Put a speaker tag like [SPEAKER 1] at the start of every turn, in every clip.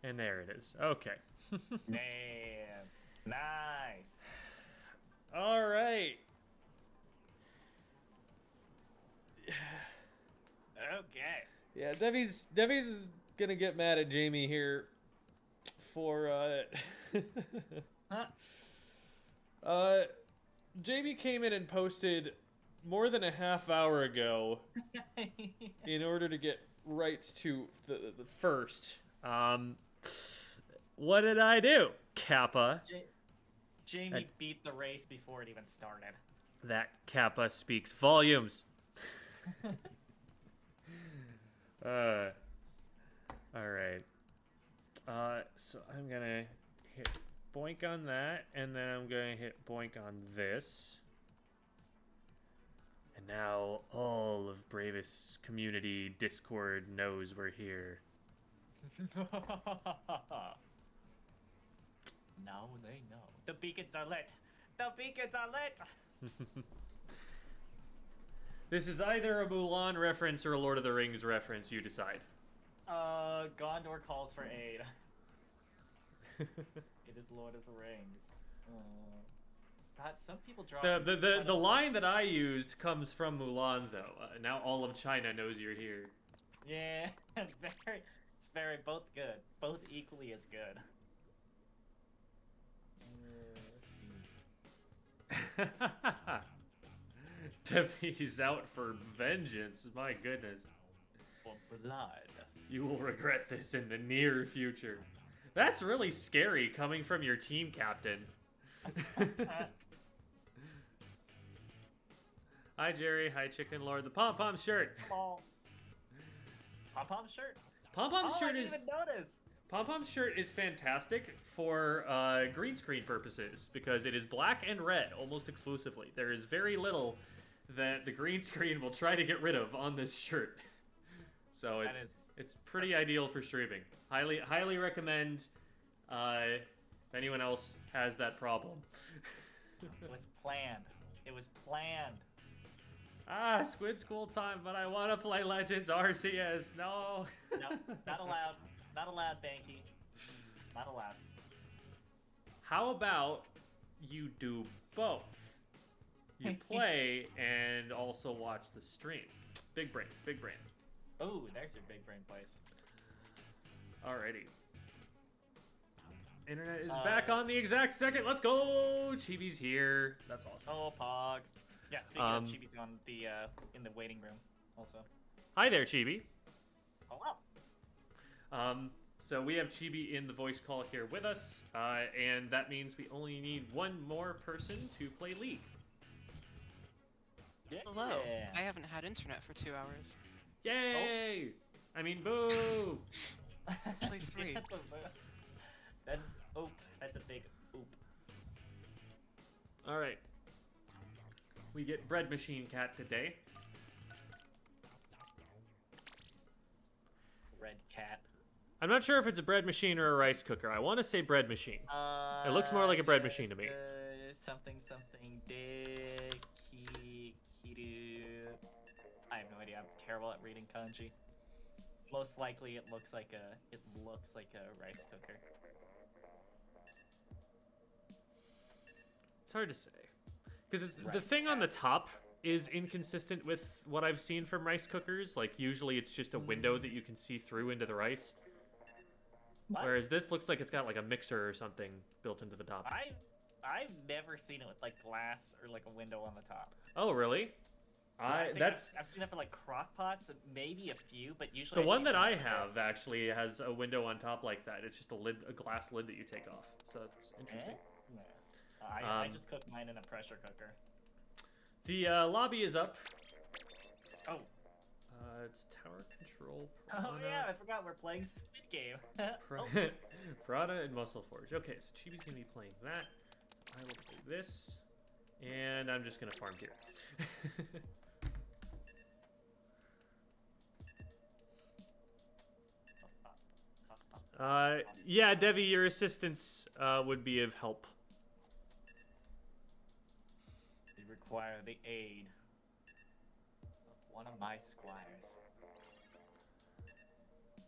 [SPEAKER 1] And there it is. Okay.
[SPEAKER 2] Man, nice.
[SPEAKER 1] All right.
[SPEAKER 2] Okay.
[SPEAKER 1] Yeah, Debbie's is gonna get mad at Jamie here for
[SPEAKER 2] Huh?
[SPEAKER 1] uh Jamie came in and posted more than a half hour ago in order to get rights to the first. What did I do? Kappa.
[SPEAKER 2] J Jamie beat the race before it even started.
[SPEAKER 1] That Kappa speaks volumes. uh, all right. So I'm gonna hit boink on that, and then I'm gonna hit boink on this. And now all of Bravest community Discord knows we're here.
[SPEAKER 2] Now they know. The beacons are lit. The beacons are lit.
[SPEAKER 1] This is either a Mulan reference or a Lord of the Rings reference, you decide.
[SPEAKER 2] Gondor calls for aid. It is Lord of the Rings. God, some people draw.
[SPEAKER 1] The line that I used comes from Mulan, though. Now all of China knows you're here.
[SPEAKER 2] Yeah, it's very both good, both equally as good.
[SPEAKER 1] Debbie's out for vengeance. My goodness.
[SPEAKER 2] For blood.
[SPEAKER 1] You will regret this in the near future. That's really scary coming from your team captain. Hi, Jerry. Hi, Chicken Lord. The pom-pom shirt.
[SPEAKER 2] Pom pom shirt.
[SPEAKER 1] Pom-pom shirt
[SPEAKER 2] I
[SPEAKER 1] is...
[SPEAKER 2] didn't even notice.
[SPEAKER 1] Pom-pom shirt is fantastic for green screen purposes because it is black and red almost exclusively. There is very little that the green screen will try to get rid of on this shirt. So it's pretty ideal for streaming. Highly recommend if anyone else has that problem.
[SPEAKER 2] It was planned. It was planned.
[SPEAKER 1] Ah, Squid School time, but I want to play Legends RCS. No.
[SPEAKER 2] No, not allowed. Not allowed, Banky. Not allowed.
[SPEAKER 1] How about you do both? You play and also watch the stream. Big brain, big brain.
[SPEAKER 2] Oh, there's your big brain place.
[SPEAKER 1] Alrighty. Internet is back on the exact second. Let's go! Chibi's here. That's awesome.
[SPEAKER 2] Oh, Pog. Yeah, speaking of Chibi's on the in the waiting room also.
[SPEAKER 1] Hi there, Chibi.
[SPEAKER 2] Oh wow.
[SPEAKER 1] So we have Chibi in the voice call here with us, and that means we only need one more person to play League.
[SPEAKER 2] Yeah.
[SPEAKER 3] Hello. I haven't had internet for 2 hours.
[SPEAKER 1] Yay! Oh. I mean, boo!
[SPEAKER 3] Actually, 3.
[SPEAKER 2] That's a big oop.
[SPEAKER 1] All right. We get Bread Machine Cat today.
[SPEAKER 2] Red cat.
[SPEAKER 1] I'm not sure if it's a bread machine or a rice cooker. I want to say bread machine. It looks more like a bread machine to me.
[SPEAKER 2] Something kiru. I have no idea. I'm terrible at reading kanji. Most likely, it looks like a rice cooker.
[SPEAKER 1] It's hard to say, because the thing on the top is inconsistent with what I've seen from rice cookers. Like usually, it's just a window that you can see through into the rice. What? Whereas this looks like it's got like a mixer or something built into the top.
[SPEAKER 2] I've never seen it with like glass or like a window on the top.
[SPEAKER 1] Oh really?
[SPEAKER 2] I've seen it for like crock pots, maybe a few, but usually
[SPEAKER 1] the one that I have actually has a window on top like that. It's just a glass lid that you take off. So that's interesting.
[SPEAKER 2] I just cook mine in a pressure cooker.
[SPEAKER 1] The lobby is up.
[SPEAKER 2] Oh.
[SPEAKER 1] It's tower control.
[SPEAKER 2] Prana. Oh yeah, I forgot we're playing Squid Game.
[SPEAKER 1] Prada and Muscle Forge. Okay, so Chibi's gonna be playing that. I will play this, and I'm just gonna farm gear. Yeah, Devi, your assistance would be of help.
[SPEAKER 2] We require the aid of one of my squires.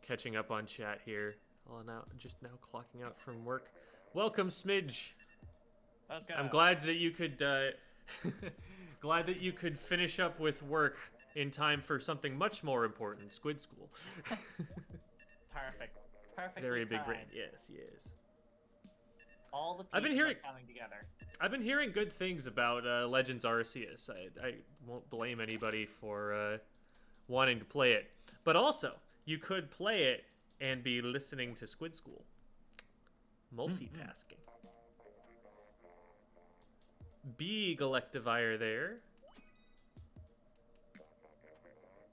[SPEAKER 1] Catching up on chat here. Well, just now clocking out from work. Welcome, Smidge.
[SPEAKER 2] Okay.
[SPEAKER 1] I'm glad that you could glad that you could finish up with work in time for something much more important, Squid School.
[SPEAKER 2] Perfect. Perfectly
[SPEAKER 1] Very big
[SPEAKER 2] timed.
[SPEAKER 1] brain. Yes, yes.
[SPEAKER 2] All the
[SPEAKER 1] I've been
[SPEAKER 2] pieces
[SPEAKER 1] hearing-
[SPEAKER 2] are coming together.
[SPEAKER 1] I've been hearing good things about Legends Arceus. I won't blame anybody for wanting to play it. But also, you could play it and be listening to Squid School. Multitasking. Big electivire there.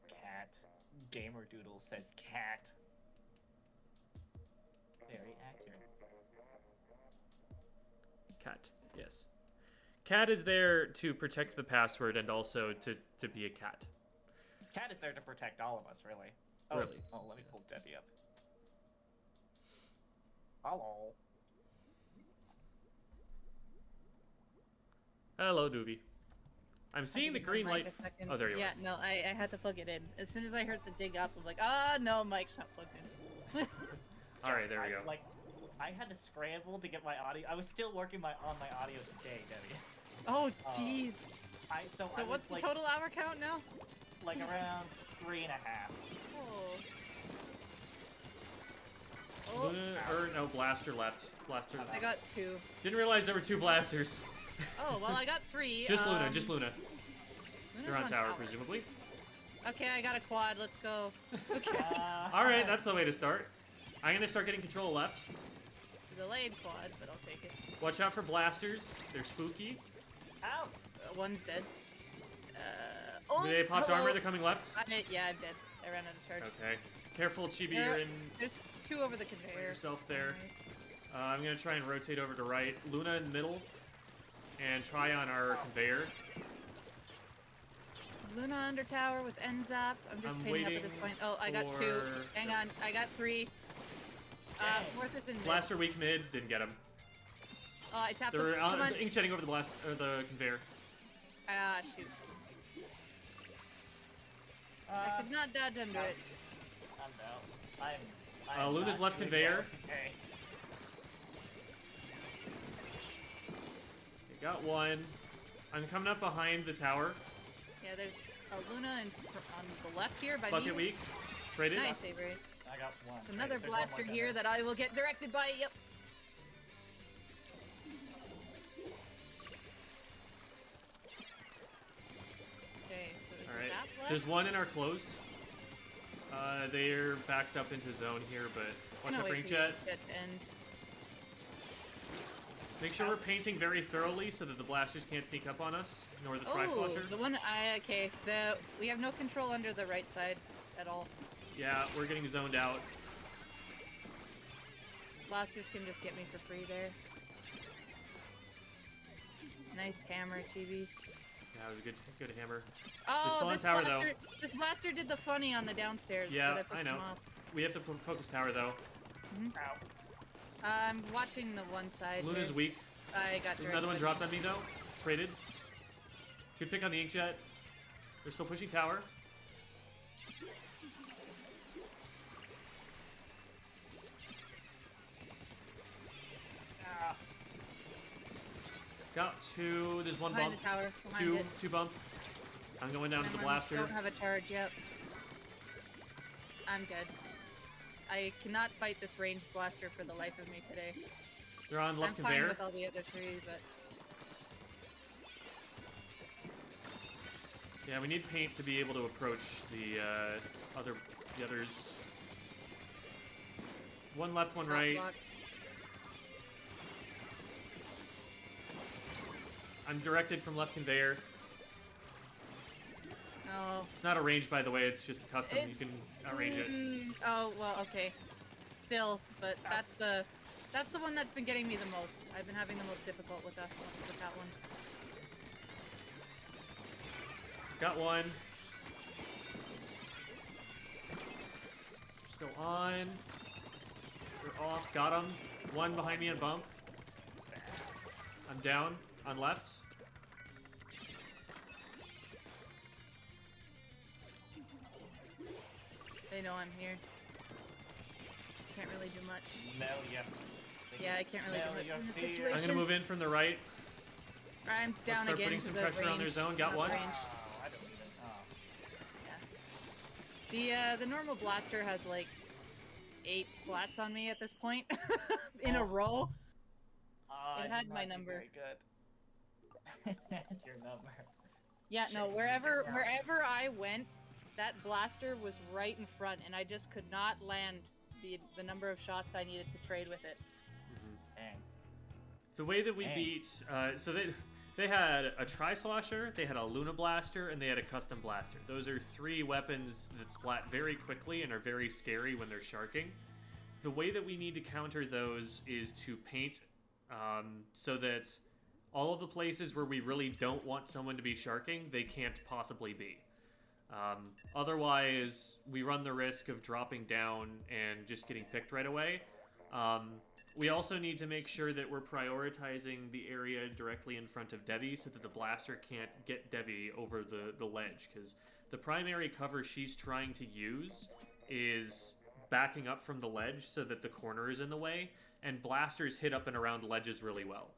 [SPEAKER 2] Cat. Gamer Doodle says cat. Very accurate.
[SPEAKER 1] Cat, yes. Cat is there to protect the password and also to be a cat.
[SPEAKER 2] Cat is there to protect all of us, really. Oh,
[SPEAKER 1] Really.
[SPEAKER 2] Oh, let me pull Debbie up. Hello.
[SPEAKER 1] Hello, Doobie. I'm seeing the
[SPEAKER 4] I had to
[SPEAKER 1] green
[SPEAKER 4] get my
[SPEAKER 1] light.
[SPEAKER 4] mic a second.
[SPEAKER 1] Oh, there you
[SPEAKER 4] Yeah, no, I had to plug it in. As soon as I heard the dig up, I was like, ah, no, mic's not plugged in.
[SPEAKER 1] All right, there we go.
[SPEAKER 2] I had to scramble to get my audio. I was still working on my audio today, Debbie.
[SPEAKER 4] Oh, jeez.
[SPEAKER 2] So
[SPEAKER 4] So what's the total hour count now?
[SPEAKER 2] Like around 3.5.
[SPEAKER 4] Oh.
[SPEAKER 1] No, Blaster left. Blaster.
[SPEAKER 4] I got 2.
[SPEAKER 1] Didn't realize there were 2 blasters.
[SPEAKER 4] Oh, well, I got 3.
[SPEAKER 1] Just Luna, just Luna.
[SPEAKER 4] Luna's
[SPEAKER 1] They're on tower, presumably.
[SPEAKER 4] Okay, I got a quad. Let's go. Okay.
[SPEAKER 1] All right, that's the way to start. I'm gonna start getting control left.
[SPEAKER 4] Delayed quad, but I'll take it.
[SPEAKER 1] Watch out for blasters. They're spooky.
[SPEAKER 2] Ow!
[SPEAKER 4] One's dead.
[SPEAKER 1] They popped
[SPEAKER 4] hello.
[SPEAKER 1] armor. They're coming left.
[SPEAKER 4] Yeah, I'm dead. I ran out of charge.
[SPEAKER 1] Okay. Careful, Chibi. You're in
[SPEAKER 4] There's 2 over the conveyor.
[SPEAKER 1] yourself there. I'm gonna try and rotate over to right. Luna in the middle. And try on our conveyor.
[SPEAKER 4] Luna under tower with Enzap. I'm just
[SPEAKER 1] I'm
[SPEAKER 4] painting up at this
[SPEAKER 1] waiting
[SPEAKER 4] point. Oh, I got 2.
[SPEAKER 1] for-
[SPEAKER 4] Hang on, I got 3. Fourth is in mid.
[SPEAKER 1] Blaster weak mid. Didn't get him.
[SPEAKER 4] Oh, I tapped
[SPEAKER 1] They're
[SPEAKER 4] him. Come on.
[SPEAKER 1] inkjetting over the conveyor.
[SPEAKER 4] Ah, shoot. I could not dodge under it.
[SPEAKER 2] I'm out. I'm
[SPEAKER 1] Luna's
[SPEAKER 2] not
[SPEAKER 1] left
[SPEAKER 2] doing
[SPEAKER 1] conveyor.
[SPEAKER 2] well today.
[SPEAKER 1] Okay, got 1. I'm coming up behind the tower.
[SPEAKER 4] Yeah, there's a Luna on the left here by
[SPEAKER 1] Bucket
[SPEAKER 4] me.
[SPEAKER 1] weak. Traded.
[SPEAKER 4] Nice, Avery.
[SPEAKER 2] I got 1.
[SPEAKER 4] It's another
[SPEAKER 2] There's one
[SPEAKER 4] blaster
[SPEAKER 2] more
[SPEAKER 4] here
[SPEAKER 2] down
[SPEAKER 4] that I will get directed by. Yep. Okay, so there's
[SPEAKER 1] All right.
[SPEAKER 4] a tap left.
[SPEAKER 1] There's 1 in our closed. They're backed up into zone here, but watch
[SPEAKER 4] Gonna
[SPEAKER 1] out for
[SPEAKER 4] wait for
[SPEAKER 1] inkjet.
[SPEAKER 4] you to end.
[SPEAKER 1] Make sure we're painting very thoroughly so that the blasters can't sneak up on us, nor the
[SPEAKER 4] Oh,
[SPEAKER 1] tri-slosher.
[SPEAKER 4] the one okay. We have no control under the right side at all.
[SPEAKER 1] Yeah, we're getting zoned out.
[SPEAKER 4] Blasters can just get me for free there. Nice hammer, Chibi.
[SPEAKER 1] Yeah, it was a good hammer.
[SPEAKER 4] Oh,
[SPEAKER 1] still on
[SPEAKER 4] this
[SPEAKER 1] tower,
[SPEAKER 4] blaster, this blaster did the funny on the downstairs.
[SPEAKER 1] Yeah,
[SPEAKER 4] but pushed
[SPEAKER 1] I know.
[SPEAKER 4] him off.
[SPEAKER 1] We have to focus tower though.
[SPEAKER 2] Ow.
[SPEAKER 4] I'm watching the one side.
[SPEAKER 1] Luna's
[SPEAKER 4] here.
[SPEAKER 1] weak.
[SPEAKER 4] I got
[SPEAKER 1] There's another one
[SPEAKER 4] directed.
[SPEAKER 1] dropped on me though. Traded. Good pick on the inkjet. They're still pushing tower.
[SPEAKER 2] Ah.
[SPEAKER 1] Got 2. There's 1
[SPEAKER 4] Behind
[SPEAKER 1] bump.
[SPEAKER 4] the tower. Behind it.
[SPEAKER 1] 2 bump. I'm going down to the blaster.
[SPEAKER 4] Don't have a charge yet. I'm dead. I cannot fight this ranged blaster for the life of me today.
[SPEAKER 1] They're on left
[SPEAKER 4] I'm fine
[SPEAKER 1] conveyor.
[SPEAKER 4] with all the other 3, but
[SPEAKER 1] Yeah, we need paint to be able to approach the others. 1 left, 1
[SPEAKER 4] top
[SPEAKER 1] right.
[SPEAKER 4] block.
[SPEAKER 1] I'm directed from left conveyor.
[SPEAKER 4] Oh.
[SPEAKER 1] It's not a range, by the way. It's just a custom. You can arrange it.
[SPEAKER 4] Oh well, okay. Still, but that's the one that's been getting me the most. I've been having the most difficult with that one.
[SPEAKER 1] Got 1. Still on. We're off. Got him. 1 behind me on bump. I'm down on left.
[SPEAKER 4] They know I'm here. can't really do much.
[SPEAKER 2] Smell ya.
[SPEAKER 4] Yeah, I can't really do much in this
[SPEAKER 2] fear.
[SPEAKER 4] situation.
[SPEAKER 1] I'm gonna move in from the right.
[SPEAKER 4] I'm down
[SPEAKER 1] start
[SPEAKER 4] again.
[SPEAKER 1] putting some
[SPEAKER 4] to the
[SPEAKER 1] pressure on their
[SPEAKER 4] range,
[SPEAKER 1] zone. Got
[SPEAKER 4] not
[SPEAKER 1] one.
[SPEAKER 4] range.
[SPEAKER 2] Oh, I don't even. Oh.
[SPEAKER 4] Yeah. The normal blaster has like 8 splats on me at this point in a row.
[SPEAKER 2] I
[SPEAKER 4] It
[SPEAKER 2] did
[SPEAKER 4] had
[SPEAKER 2] not
[SPEAKER 4] my
[SPEAKER 2] do
[SPEAKER 4] number.
[SPEAKER 2] Very good. It had your number.
[SPEAKER 4] Yeah, no,
[SPEAKER 2] Chase me
[SPEAKER 4] wherever
[SPEAKER 2] down.
[SPEAKER 4] I went, that blaster was right in front, and I just could not land the number of shots I needed to trade with it.
[SPEAKER 2] Dang.
[SPEAKER 1] The way that we
[SPEAKER 2] Dang.
[SPEAKER 1] beat, so they had a Tri-Slosher, they had a Luna Blaster, and they had a Custom Blaster. Those are 3 weapons that splat very quickly and are very scary when they're sharking. The way that we need to counter those is to paint so that all of the places where we really don't want someone to be sharking, they can't possibly be. Otherwise, we run the risk of dropping down and just getting picked right away. We also need to make sure that we're prioritizing the area directly in front of Devi so that the blaster can't get Devi over the ledge, because the primary cover she's trying to use is backing up from the ledge so that the corner is in the way, and blasters hit up and around ledges really well.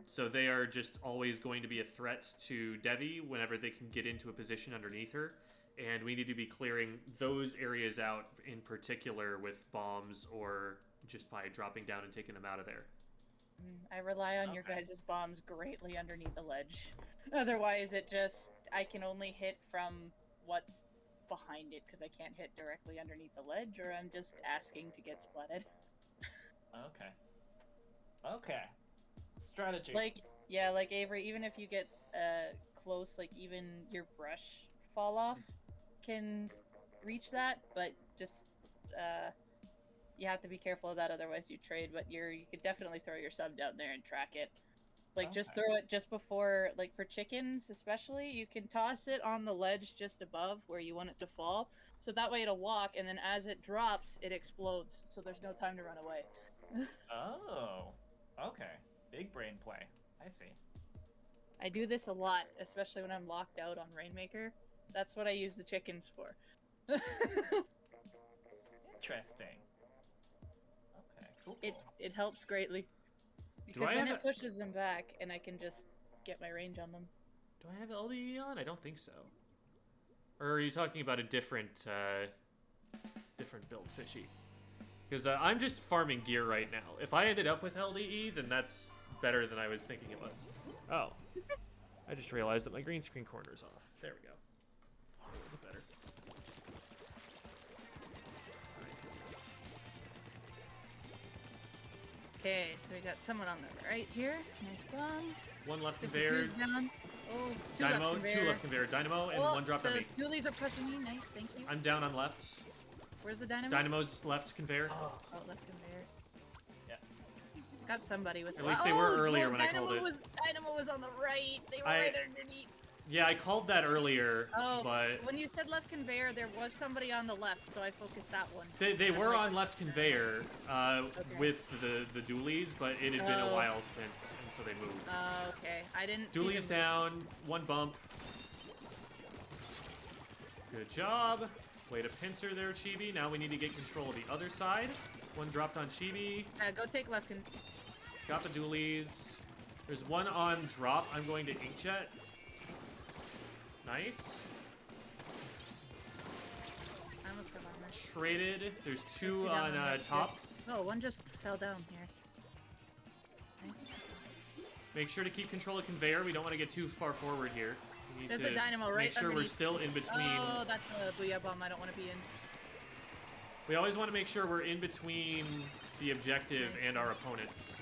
[SPEAKER 1] So they are just always going to be a threat to Devi whenever they can get into a position underneath her, and we need to be clearing those areas out in particular with bombs or just by dropping down and taking them out of there.
[SPEAKER 4] I rely on your guys' bombs greatly underneath the ledge. Otherwise, I can only hit from what's behind it, because I can't hit directly underneath the ledge, or I'm just asking to get splatted.
[SPEAKER 2] Okay. Strategy.
[SPEAKER 4] Like Avery, even if you get close, like even your brush fall off can reach that, but just you have to be careful of that, otherwise you trade. But you could definitely throw your sub down there and track it. Like just throw it just before, like for chickens especially, you can toss it on the ledge just above where you want it to fall, so that way it'll walk, and then as it drops, it explodes, so there's no time to run away.
[SPEAKER 2] Oh, okay. Big brain play. I see.
[SPEAKER 4] I do this a lot, especially when I'm locked out on Rainmaker. That's what I use the chickens for.
[SPEAKER 2] Interesting. Okay, cool.
[SPEAKER 4] It helps greatly. Because then it pushes them back, and I can just get my range on them.
[SPEAKER 1] Do I have LDE on? I don't think so. Or are you talking about a different build, Fishy? Because I'm just farming gear right now. If I ended up with LDE, then that's better than I was thinking it was. Oh. I just realized that my green screen corner's off. There we go. A little better.
[SPEAKER 4] Okay, so we got someone on the right here. Nice bomb.
[SPEAKER 1] One left conveyor.
[SPEAKER 4] Down. Oh,
[SPEAKER 1] Dynamo,
[SPEAKER 4] left
[SPEAKER 1] two left conveyor. Dynamo and one dropped on me.
[SPEAKER 4] The dualies are pressing me. Nice, thank you.
[SPEAKER 1] I'm down on left.
[SPEAKER 4] Where's the dynamo?
[SPEAKER 1] Dynamo's left conveyor.
[SPEAKER 4] Oh, left conveyor.
[SPEAKER 2] Yeah.
[SPEAKER 4] Got somebody with.
[SPEAKER 1] At least they were earlier when I
[SPEAKER 4] Dynamo
[SPEAKER 1] called it.
[SPEAKER 4] Dynamo was on the right. They were right underneath.
[SPEAKER 1] Yeah, I called that earlier,
[SPEAKER 4] Oh,
[SPEAKER 1] but
[SPEAKER 4] when you said left conveyor, there was somebody on the left, so I focused that one.
[SPEAKER 1] they were on left conveyor with the dualies, but it had been a while since, and so they moved.
[SPEAKER 4] Okay. I didn't
[SPEAKER 1] Dualies down, one bump. Good job. Way to pincer there, Chibi. Now we need to get control of the other side. One dropped on Chibi.
[SPEAKER 4] Go take left.
[SPEAKER 1] Got the dualies. There's one on drop. I'm going to Inkjet. Nice.
[SPEAKER 4] I almost got on there.
[SPEAKER 1] Traded. There's two on top.
[SPEAKER 4] Oh, one just fell down here. Nice.
[SPEAKER 1] Make sure to keep control of conveyor. We don't want to get too far forward here. We need
[SPEAKER 4] There's
[SPEAKER 1] to
[SPEAKER 4] a dynamo right
[SPEAKER 1] make sure
[SPEAKER 4] underneath.
[SPEAKER 1] we're still in between.
[SPEAKER 4] Oh, that's a booyah bomb I don't want to be in.
[SPEAKER 1] We always want to make sure we're in between the objective and our opponents.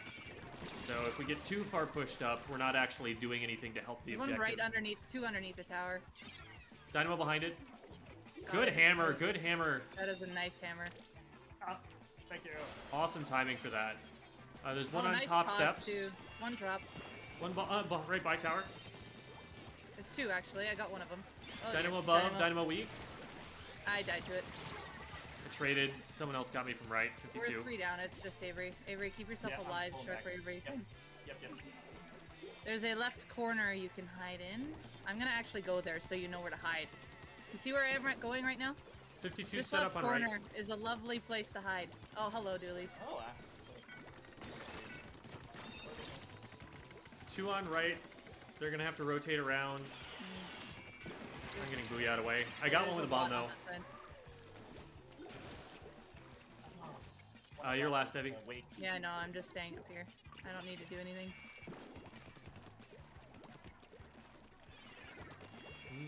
[SPEAKER 1] So if we get too far pushed up, we're not actually doing anything to help the objective.
[SPEAKER 4] One right underneath, two underneath the tower.
[SPEAKER 1] Dynamo behind it.
[SPEAKER 4] Got
[SPEAKER 1] Good
[SPEAKER 4] it.
[SPEAKER 1] hammer, good hammer.
[SPEAKER 4] That is a nice hammer.
[SPEAKER 2] Thank you.
[SPEAKER 1] Awesome timing for that. There's one on
[SPEAKER 4] nice
[SPEAKER 1] top
[SPEAKER 4] pause,
[SPEAKER 1] steps.
[SPEAKER 4] Too. One drop.
[SPEAKER 1] One right by tower.
[SPEAKER 4] There's two actually. I got one of them. Oh,
[SPEAKER 1] Dynamo
[SPEAKER 4] yeah.
[SPEAKER 1] above, Dynamo weak.
[SPEAKER 4] I died to it.
[SPEAKER 1] I traded. Someone else got me from right. 52.
[SPEAKER 4] We're 3 down. It's just Avery. Avery, keep yourself
[SPEAKER 2] Yeah, I'm
[SPEAKER 4] alive.
[SPEAKER 2] pulling
[SPEAKER 4] Short
[SPEAKER 2] back.
[SPEAKER 4] for Avery.
[SPEAKER 2] Yep.
[SPEAKER 4] There's a left corner you can hide in. I'm gonna actually go there so you know where to hide. You see where I'm going right now?
[SPEAKER 1] 52
[SPEAKER 4] This
[SPEAKER 1] set
[SPEAKER 4] left
[SPEAKER 1] up on right.
[SPEAKER 4] corner is a lovely place to hide. Oh, hello, Doolies.
[SPEAKER 2] Oh,
[SPEAKER 1] 2 on right. They're gonna have to rotate around. I'm getting booyah'd away. I got one with a bomb though. You're last, Debbie.
[SPEAKER 2] Wait.
[SPEAKER 4] Yeah, no, I'm just staying up here. I don't need to do anything.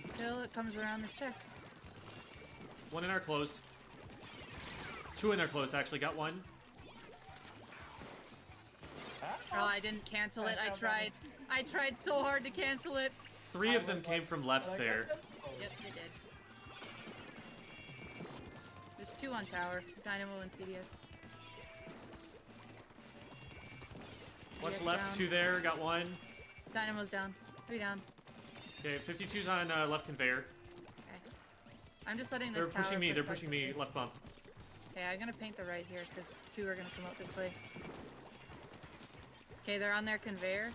[SPEAKER 4] Until it comes around this check.
[SPEAKER 1] 1 in our closed. 2 in their closed, actually. Got 1.
[SPEAKER 4] Oh, I didn't cancel it. I tried. I tried so hard to cancel it.
[SPEAKER 1] 3 of them came from left there.
[SPEAKER 4] Yep, they did. There's 2 on tower. Dynamo and CDS.
[SPEAKER 1] What's
[SPEAKER 4] CDS
[SPEAKER 1] left?
[SPEAKER 4] down.
[SPEAKER 1] 2 there. Got 1.
[SPEAKER 4] Dynamo's down. 3 down.
[SPEAKER 1] Okay, 52's on left conveyor.
[SPEAKER 4] Okay. I'm just letting this
[SPEAKER 1] They're
[SPEAKER 4] tower
[SPEAKER 1] pushing me.
[SPEAKER 4] push
[SPEAKER 1] They're
[SPEAKER 4] back
[SPEAKER 1] pushing
[SPEAKER 4] to
[SPEAKER 1] me. Left bump.
[SPEAKER 4] Okay, I'm gonna paint the right here because 2 are gonna come out this way. Okay, they're on their conveyor.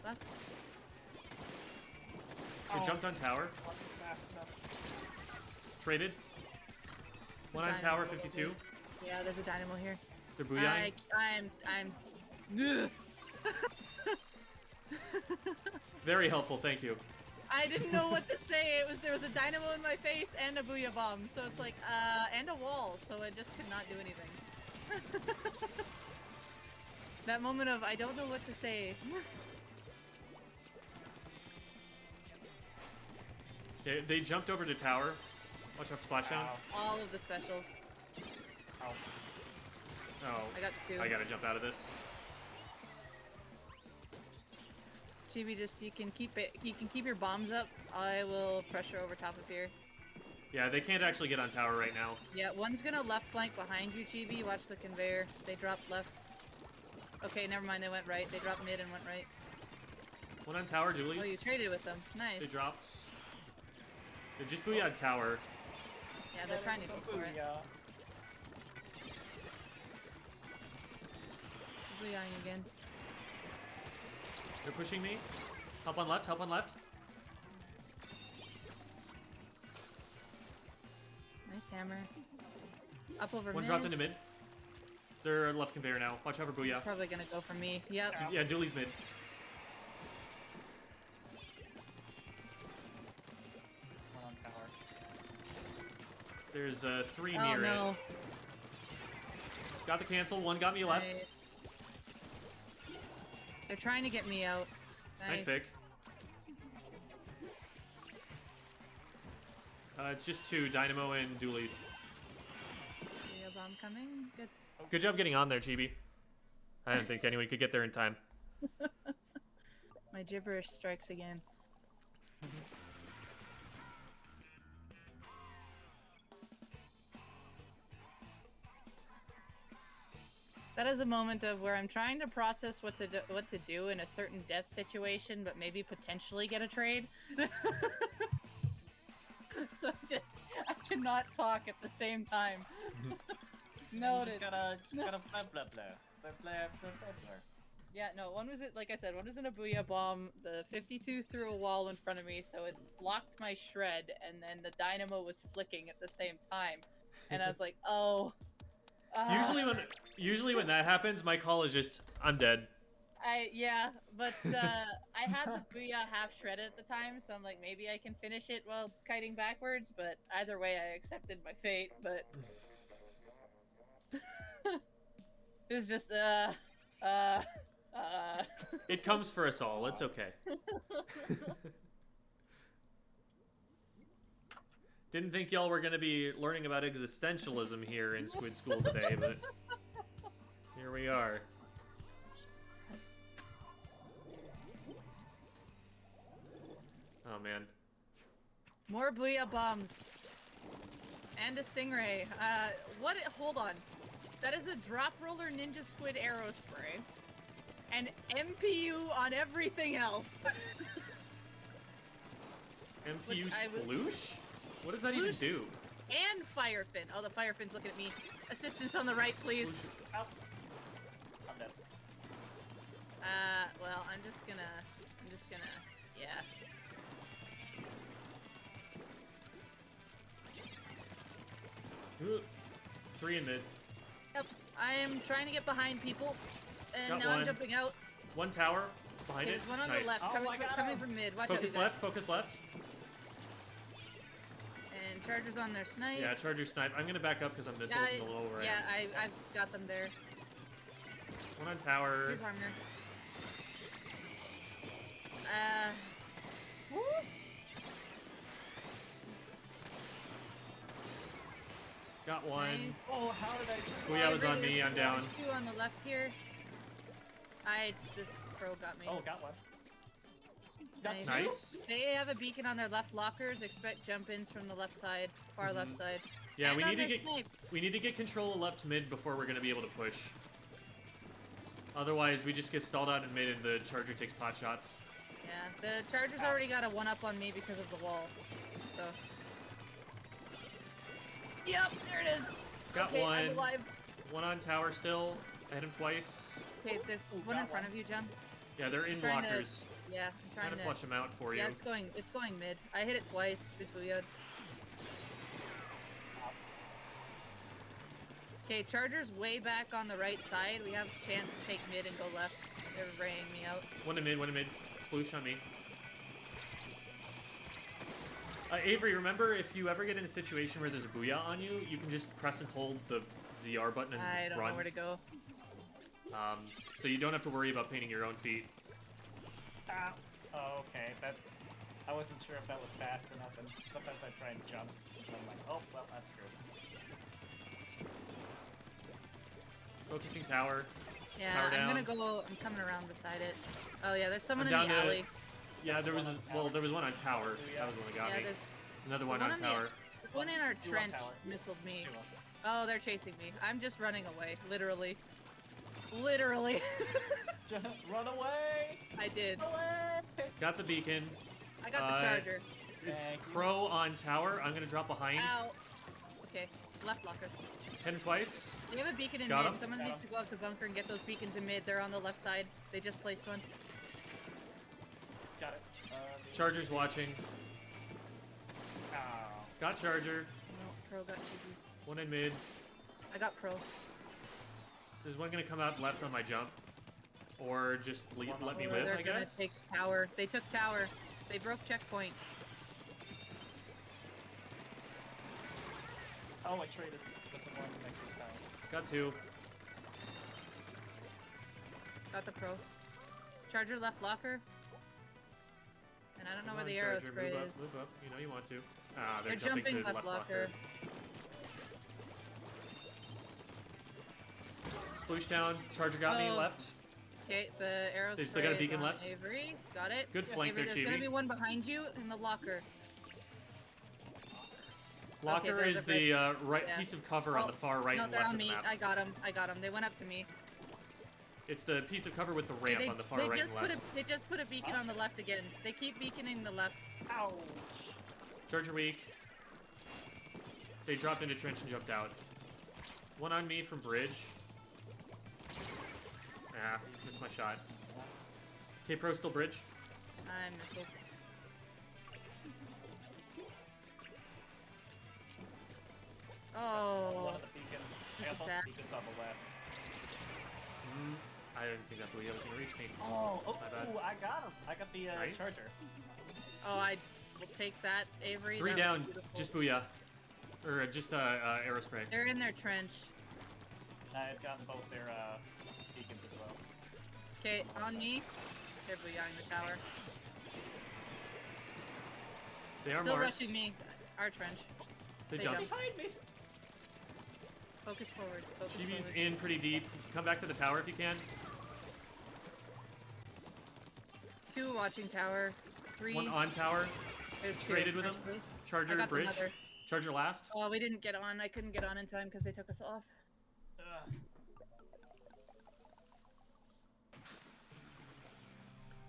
[SPEAKER 4] Left.
[SPEAKER 1] They jumped on tower. Traded. 1 on
[SPEAKER 4] dynamo.
[SPEAKER 1] tower. 52.
[SPEAKER 4] Yeah, there's a dynamo here.
[SPEAKER 1] They're booyahing.
[SPEAKER 4] I'm.
[SPEAKER 1] Very helpful. Thank you.
[SPEAKER 4] I didn't know what to say. There was a dynamo in my face and a booyah bomb, so it's like and a wall, so I just could not do anything. That moment of I don't know what to say.
[SPEAKER 1] They jumped over to tower. Watch out, splashdown.
[SPEAKER 4] All of the specials.
[SPEAKER 1] Oh,
[SPEAKER 4] I got 2.
[SPEAKER 1] I gotta jump out of this.
[SPEAKER 4] Chibi, just you can keep it. You can keep your bombs up. I will pressure over top of here.
[SPEAKER 1] Yeah, they can't actually get on tower right now.
[SPEAKER 4] Yeah, one's gonna left flank behind you, Chibi. Watch the conveyor. They dropped left. Okay, never mind. They went right. They dropped mid and went right.
[SPEAKER 1] 1 on tower, Doolies.
[SPEAKER 4] Oh, you traded with them. Nice.
[SPEAKER 1] They dropped. They just booyah'd tower.
[SPEAKER 4] Yeah, they're trying to go for it. Booyahing again.
[SPEAKER 1] They're pushing me. Help on left. Help on left.
[SPEAKER 4] Nice hammer. Up over
[SPEAKER 1] 1
[SPEAKER 4] mid.
[SPEAKER 1] dropped into mid. They're left conveyor now. Watch out for booyah.
[SPEAKER 4] Probably gonna go for me. Yep.
[SPEAKER 1] Yeah, Dooley's mid.
[SPEAKER 2] One on tower.
[SPEAKER 1] There's 3
[SPEAKER 4] Oh
[SPEAKER 1] near
[SPEAKER 4] no.
[SPEAKER 1] it. Got the cancel. 1 got me left.
[SPEAKER 4] Nice. They're trying to get me out.
[SPEAKER 1] Nice pick. It's just 2, Dynamo and Doolies.
[SPEAKER 4] Booyah bomb coming. Good.
[SPEAKER 1] Good job getting on there, Chibi. I didn't think anyone could get there in time.
[SPEAKER 4] My gibberish strikes again. That is a moment of where I'm trying to process what to do in a certain death situation, but maybe potentially get a trade. So I cannot talk at the same time. Noted.
[SPEAKER 2] Just gotta flip, flip, flip. Flip, flip, flip, flip, flip.
[SPEAKER 4] Yeah, no, one was like I said, one was in a booyah bomb. The 52 threw a wall in front of me, so it blocked my shred, and then the dynamo was flicking at the same time, and I was like, oh.
[SPEAKER 1] Usually when that happens, my call is just, I'm dead.
[SPEAKER 4] Yeah, but I had the booyah half shredded at the time, so I'm like, maybe I can finish it while kiting backwards, but either way, I accepted my fate, but... It was just,
[SPEAKER 1] It comes for us all, it's okay. Didn't think y'all were gonna be learning about existentialism here in Squid School today, but here we are. Oh man.
[SPEAKER 4] More booyah bombs. And a stingray. Hold on. That is a drop roller ninja squid arrow spray. And MPU on everything else.
[SPEAKER 1] MPU Sploosh? What does that even do?
[SPEAKER 4] And Firefin. Oh, the Firefin's looking at me. Assistance on the right, please.
[SPEAKER 2] Help. I'm dead.
[SPEAKER 4] Well, I'm just gonna, yeah.
[SPEAKER 1] Ooh, 3 in mid.
[SPEAKER 4] Yep. I am trying to get behind people, and
[SPEAKER 1] Got
[SPEAKER 4] now
[SPEAKER 1] one.
[SPEAKER 4] I'm jumping out.
[SPEAKER 1] 1 tower behind
[SPEAKER 4] There's
[SPEAKER 1] it.
[SPEAKER 4] one on
[SPEAKER 1] Nice.
[SPEAKER 4] the left,
[SPEAKER 2] Oh,
[SPEAKER 4] coming,
[SPEAKER 2] I got
[SPEAKER 4] coming
[SPEAKER 2] him.
[SPEAKER 4] from mid. Watch
[SPEAKER 1] Focus
[SPEAKER 4] out, you guys.
[SPEAKER 1] left, focus left.
[SPEAKER 4] And Charger's on their snipe.
[SPEAKER 1] Yeah, Charger snipe. I'm gonna back up because I'm missile a little overran.
[SPEAKER 4] Yeah, I've got them there.
[SPEAKER 1] 1 on tower.
[SPEAKER 4] Here's armor. Woo!
[SPEAKER 1] Got 1.
[SPEAKER 4] Nice.
[SPEAKER 2] Oh, how did I?
[SPEAKER 1] Booyah was on me. I'm down.
[SPEAKER 4] There's 2 on the left here. The pro got me.
[SPEAKER 2] Oh, got one. Got
[SPEAKER 4] Nice.
[SPEAKER 2] two?
[SPEAKER 1] Nice.
[SPEAKER 4] They have a beacon on their left lockers. Expect jump-ins from the left side, far left side.
[SPEAKER 1] Yeah,
[SPEAKER 4] And
[SPEAKER 1] we
[SPEAKER 4] on
[SPEAKER 1] need to
[SPEAKER 4] their
[SPEAKER 1] get
[SPEAKER 4] snipe.
[SPEAKER 1] control of left mid before we're gonna be able to push. Otherwise, we just get stalled out in mid and the Charger takes pot shots.
[SPEAKER 4] Yeah, the Charger's already got a 1-up on me because of the wall. So. Yep, there it is.
[SPEAKER 1] Got
[SPEAKER 4] okay,
[SPEAKER 1] 1.
[SPEAKER 4] I'm alive.
[SPEAKER 1] 1 on tower still. I hit him twice.
[SPEAKER 4] Okay, there's
[SPEAKER 2] Ooh,
[SPEAKER 4] one in
[SPEAKER 2] got
[SPEAKER 4] front
[SPEAKER 2] one.
[SPEAKER 4] of you, John.
[SPEAKER 1] Yeah, they're in
[SPEAKER 4] Trying to-
[SPEAKER 1] blockers.
[SPEAKER 4] Yeah, I'm
[SPEAKER 1] Trying
[SPEAKER 4] trying
[SPEAKER 1] to flush them out for you.
[SPEAKER 4] Yeah, it's going mid. I hit it twice with Booyah. Okay, Charger's way back on the right side. We have a chance to take mid and go left. They're raying me out.
[SPEAKER 1] 1 in mid, 1 in mid. Sploosh on me. Avery, remember if you ever get in a situation where there's a booyah on you, you can just press and hold the ZR button and
[SPEAKER 4] I don't
[SPEAKER 1] run.
[SPEAKER 4] know where to go.
[SPEAKER 1] So you don't have to worry about painting your own feet.
[SPEAKER 2] Ah. Oh, okay. That's. I wasn't sure if that was fast enough, and sometimes I try and jump, and I'm like, oh, well, that's true.
[SPEAKER 1] Focusing tower.
[SPEAKER 4] Yeah,
[SPEAKER 1] Power
[SPEAKER 4] I'm gonna
[SPEAKER 1] down.
[SPEAKER 4] go. I'm coming around beside it. Oh yeah, there's someone
[SPEAKER 1] I'm
[SPEAKER 4] in the
[SPEAKER 1] down to-
[SPEAKER 4] alley.
[SPEAKER 1] Yeah, there was there was one on tower. That was the one that got
[SPEAKER 4] Yeah,
[SPEAKER 1] me.
[SPEAKER 4] there's
[SPEAKER 1] Another one
[SPEAKER 4] one
[SPEAKER 1] on
[SPEAKER 4] on the-
[SPEAKER 1] tower.
[SPEAKER 4] one in our
[SPEAKER 2] Two on
[SPEAKER 4] trench.
[SPEAKER 2] tower.
[SPEAKER 4] Missiled me.
[SPEAKER 2] Two on.
[SPEAKER 4] Oh, they're chasing me. I'm just running away. Literally. Literally.
[SPEAKER 2] Run away!
[SPEAKER 4] I did.
[SPEAKER 2] Run away!
[SPEAKER 1] Got the beacon.
[SPEAKER 4] I got the charger.
[SPEAKER 1] It's
[SPEAKER 2] Thank you.
[SPEAKER 1] Crow on tower. I'm gonna drop behind.
[SPEAKER 4] Ow. Okay, left locker.
[SPEAKER 1] Hit him twice.
[SPEAKER 4] They have a beacon in
[SPEAKER 1] Got
[SPEAKER 4] mid.
[SPEAKER 1] him.
[SPEAKER 4] Someone
[SPEAKER 2] Got
[SPEAKER 4] needs
[SPEAKER 2] him.
[SPEAKER 4] to go up to bunker and get those beacons in mid. They're on the left side. They just placed one.
[SPEAKER 2] Got it.
[SPEAKER 1] Charger's watching.
[SPEAKER 2] Oh.
[SPEAKER 1] Got Charger.
[SPEAKER 4] No, pro got Chibi.
[SPEAKER 1] 1 in mid.
[SPEAKER 4] I got pro.
[SPEAKER 1] There's one gonna come out left on my jump. Or just let me
[SPEAKER 4] Or
[SPEAKER 1] live,
[SPEAKER 4] they're
[SPEAKER 1] I
[SPEAKER 4] gonna
[SPEAKER 1] guess.
[SPEAKER 4] take tower. They took tower. They broke checkpoint.
[SPEAKER 2] Oh, I traded with the one next to the tower.
[SPEAKER 1] Got 2.
[SPEAKER 4] Got the pro. Charger left locker. And I don't know
[SPEAKER 1] Come
[SPEAKER 4] where the
[SPEAKER 1] on,
[SPEAKER 4] arrow
[SPEAKER 1] Charger,
[SPEAKER 4] spray
[SPEAKER 1] move
[SPEAKER 4] is.
[SPEAKER 1] up, move up. You know you want to. Ah, they're,
[SPEAKER 4] They're
[SPEAKER 1] jumping,
[SPEAKER 4] jumping
[SPEAKER 1] to the
[SPEAKER 4] left
[SPEAKER 1] left
[SPEAKER 4] locker.
[SPEAKER 1] Sploosh down. Charger got me
[SPEAKER 4] Oh.
[SPEAKER 1] left.
[SPEAKER 4] Okay, the arrow
[SPEAKER 1] They
[SPEAKER 4] spray
[SPEAKER 1] still got a
[SPEAKER 4] is
[SPEAKER 1] beacon
[SPEAKER 4] on
[SPEAKER 1] left?
[SPEAKER 4] Avery. Got it.
[SPEAKER 1] Good flank
[SPEAKER 4] Avery,
[SPEAKER 1] there,
[SPEAKER 4] there's gonna
[SPEAKER 1] Chibi.
[SPEAKER 4] be one behind you in the locker.
[SPEAKER 1] Locker
[SPEAKER 4] there's
[SPEAKER 1] is
[SPEAKER 4] a
[SPEAKER 1] the right
[SPEAKER 4] yeah.
[SPEAKER 1] piece of cover on
[SPEAKER 4] Oh,
[SPEAKER 1] the far right
[SPEAKER 4] no,
[SPEAKER 1] and
[SPEAKER 4] they're
[SPEAKER 1] left
[SPEAKER 4] on
[SPEAKER 1] of the
[SPEAKER 4] me.
[SPEAKER 1] map.
[SPEAKER 4] I got them. I got them. They went up to me.
[SPEAKER 1] It's the piece of cover with the ramp
[SPEAKER 4] they,
[SPEAKER 1] on the far
[SPEAKER 4] they
[SPEAKER 1] right
[SPEAKER 4] just
[SPEAKER 1] and
[SPEAKER 4] put
[SPEAKER 1] left.
[SPEAKER 4] they just put a beacon on the left again. They keep beaconing the left.
[SPEAKER 2] Ouch!
[SPEAKER 1] Charger weak. They dropped into trench and jumped out. One on me from bridge. Ah, missed my shot. K-Pro still bridge.
[SPEAKER 4] I'm missile.
[SPEAKER 2] One
[SPEAKER 4] Oh,
[SPEAKER 2] of the beacons.
[SPEAKER 4] This
[SPEAKER 2] I
[SPEAKER 4] is
[SPEAKER 2] got
[SPEAKER 4] sad.
[SPEAKER 2] both beacons on the left.
[SPEAKER 1] I didn't think that Booyah was gonna reach me.
[SPEAKER 2] Oh,
[SPEAKER 1] My bad.
[SPEAKER 2] I got him. I got the
[SPEAKER 1] Nice.
[SPEAKER 2] charger.
[SPEAKER 4] oh, I will take that, Avery.
[SPEAKER 1] 3
[SPEAKER 4] That was
[SPEAKER 1] down,
[SPEAKER 4] beautiful.
[SPEAKER 1] just Booyah. Or just arrow spray.
[SPEAKER 4] They're in their trench.
[SPEAKER 2] I've gotten both their beacons as well.
[SPEAKER 4] Okay, on me. They're booyahing the tower.
[SPEAKER 1] They are
[SPEAKER 4] Still
[SPEAKER 1] marked.
[SPEAKER 4] rushing me. Our trench.
[SPEAKER 1] They
[SPEAKER 4] They
[SPEAKER 1] jumped.
[SPEAKER 4] jumped.
[SPEAKER 2] Behind me.
[SPEAKER 4] Focus forward. Focus
[SPEAKER 1] Chibi's
[SPEAKER 4] forward.
[SPEAKER 1] in pretty deep. Come back to the tower if you can.
[SPEAKER 4] 2 watching tower. 3.
[SPEAKER 1] One on tower.
[SPEAKER 4] There's 2.
[SPEAKER 1] traded with them.
[SPEAKER 4] actually. I
[SPEAKER 1] Charger
[SPEAKER 4] got
[SPEAKER 1] bridge.
[SPEAKER 4] another.
[SPEAKER 1] Charger last.
[SPEAKER 4] Oh, we didn't get on. I couldn't get on in time because they took us off.
[SPEAKER 2] Ugh.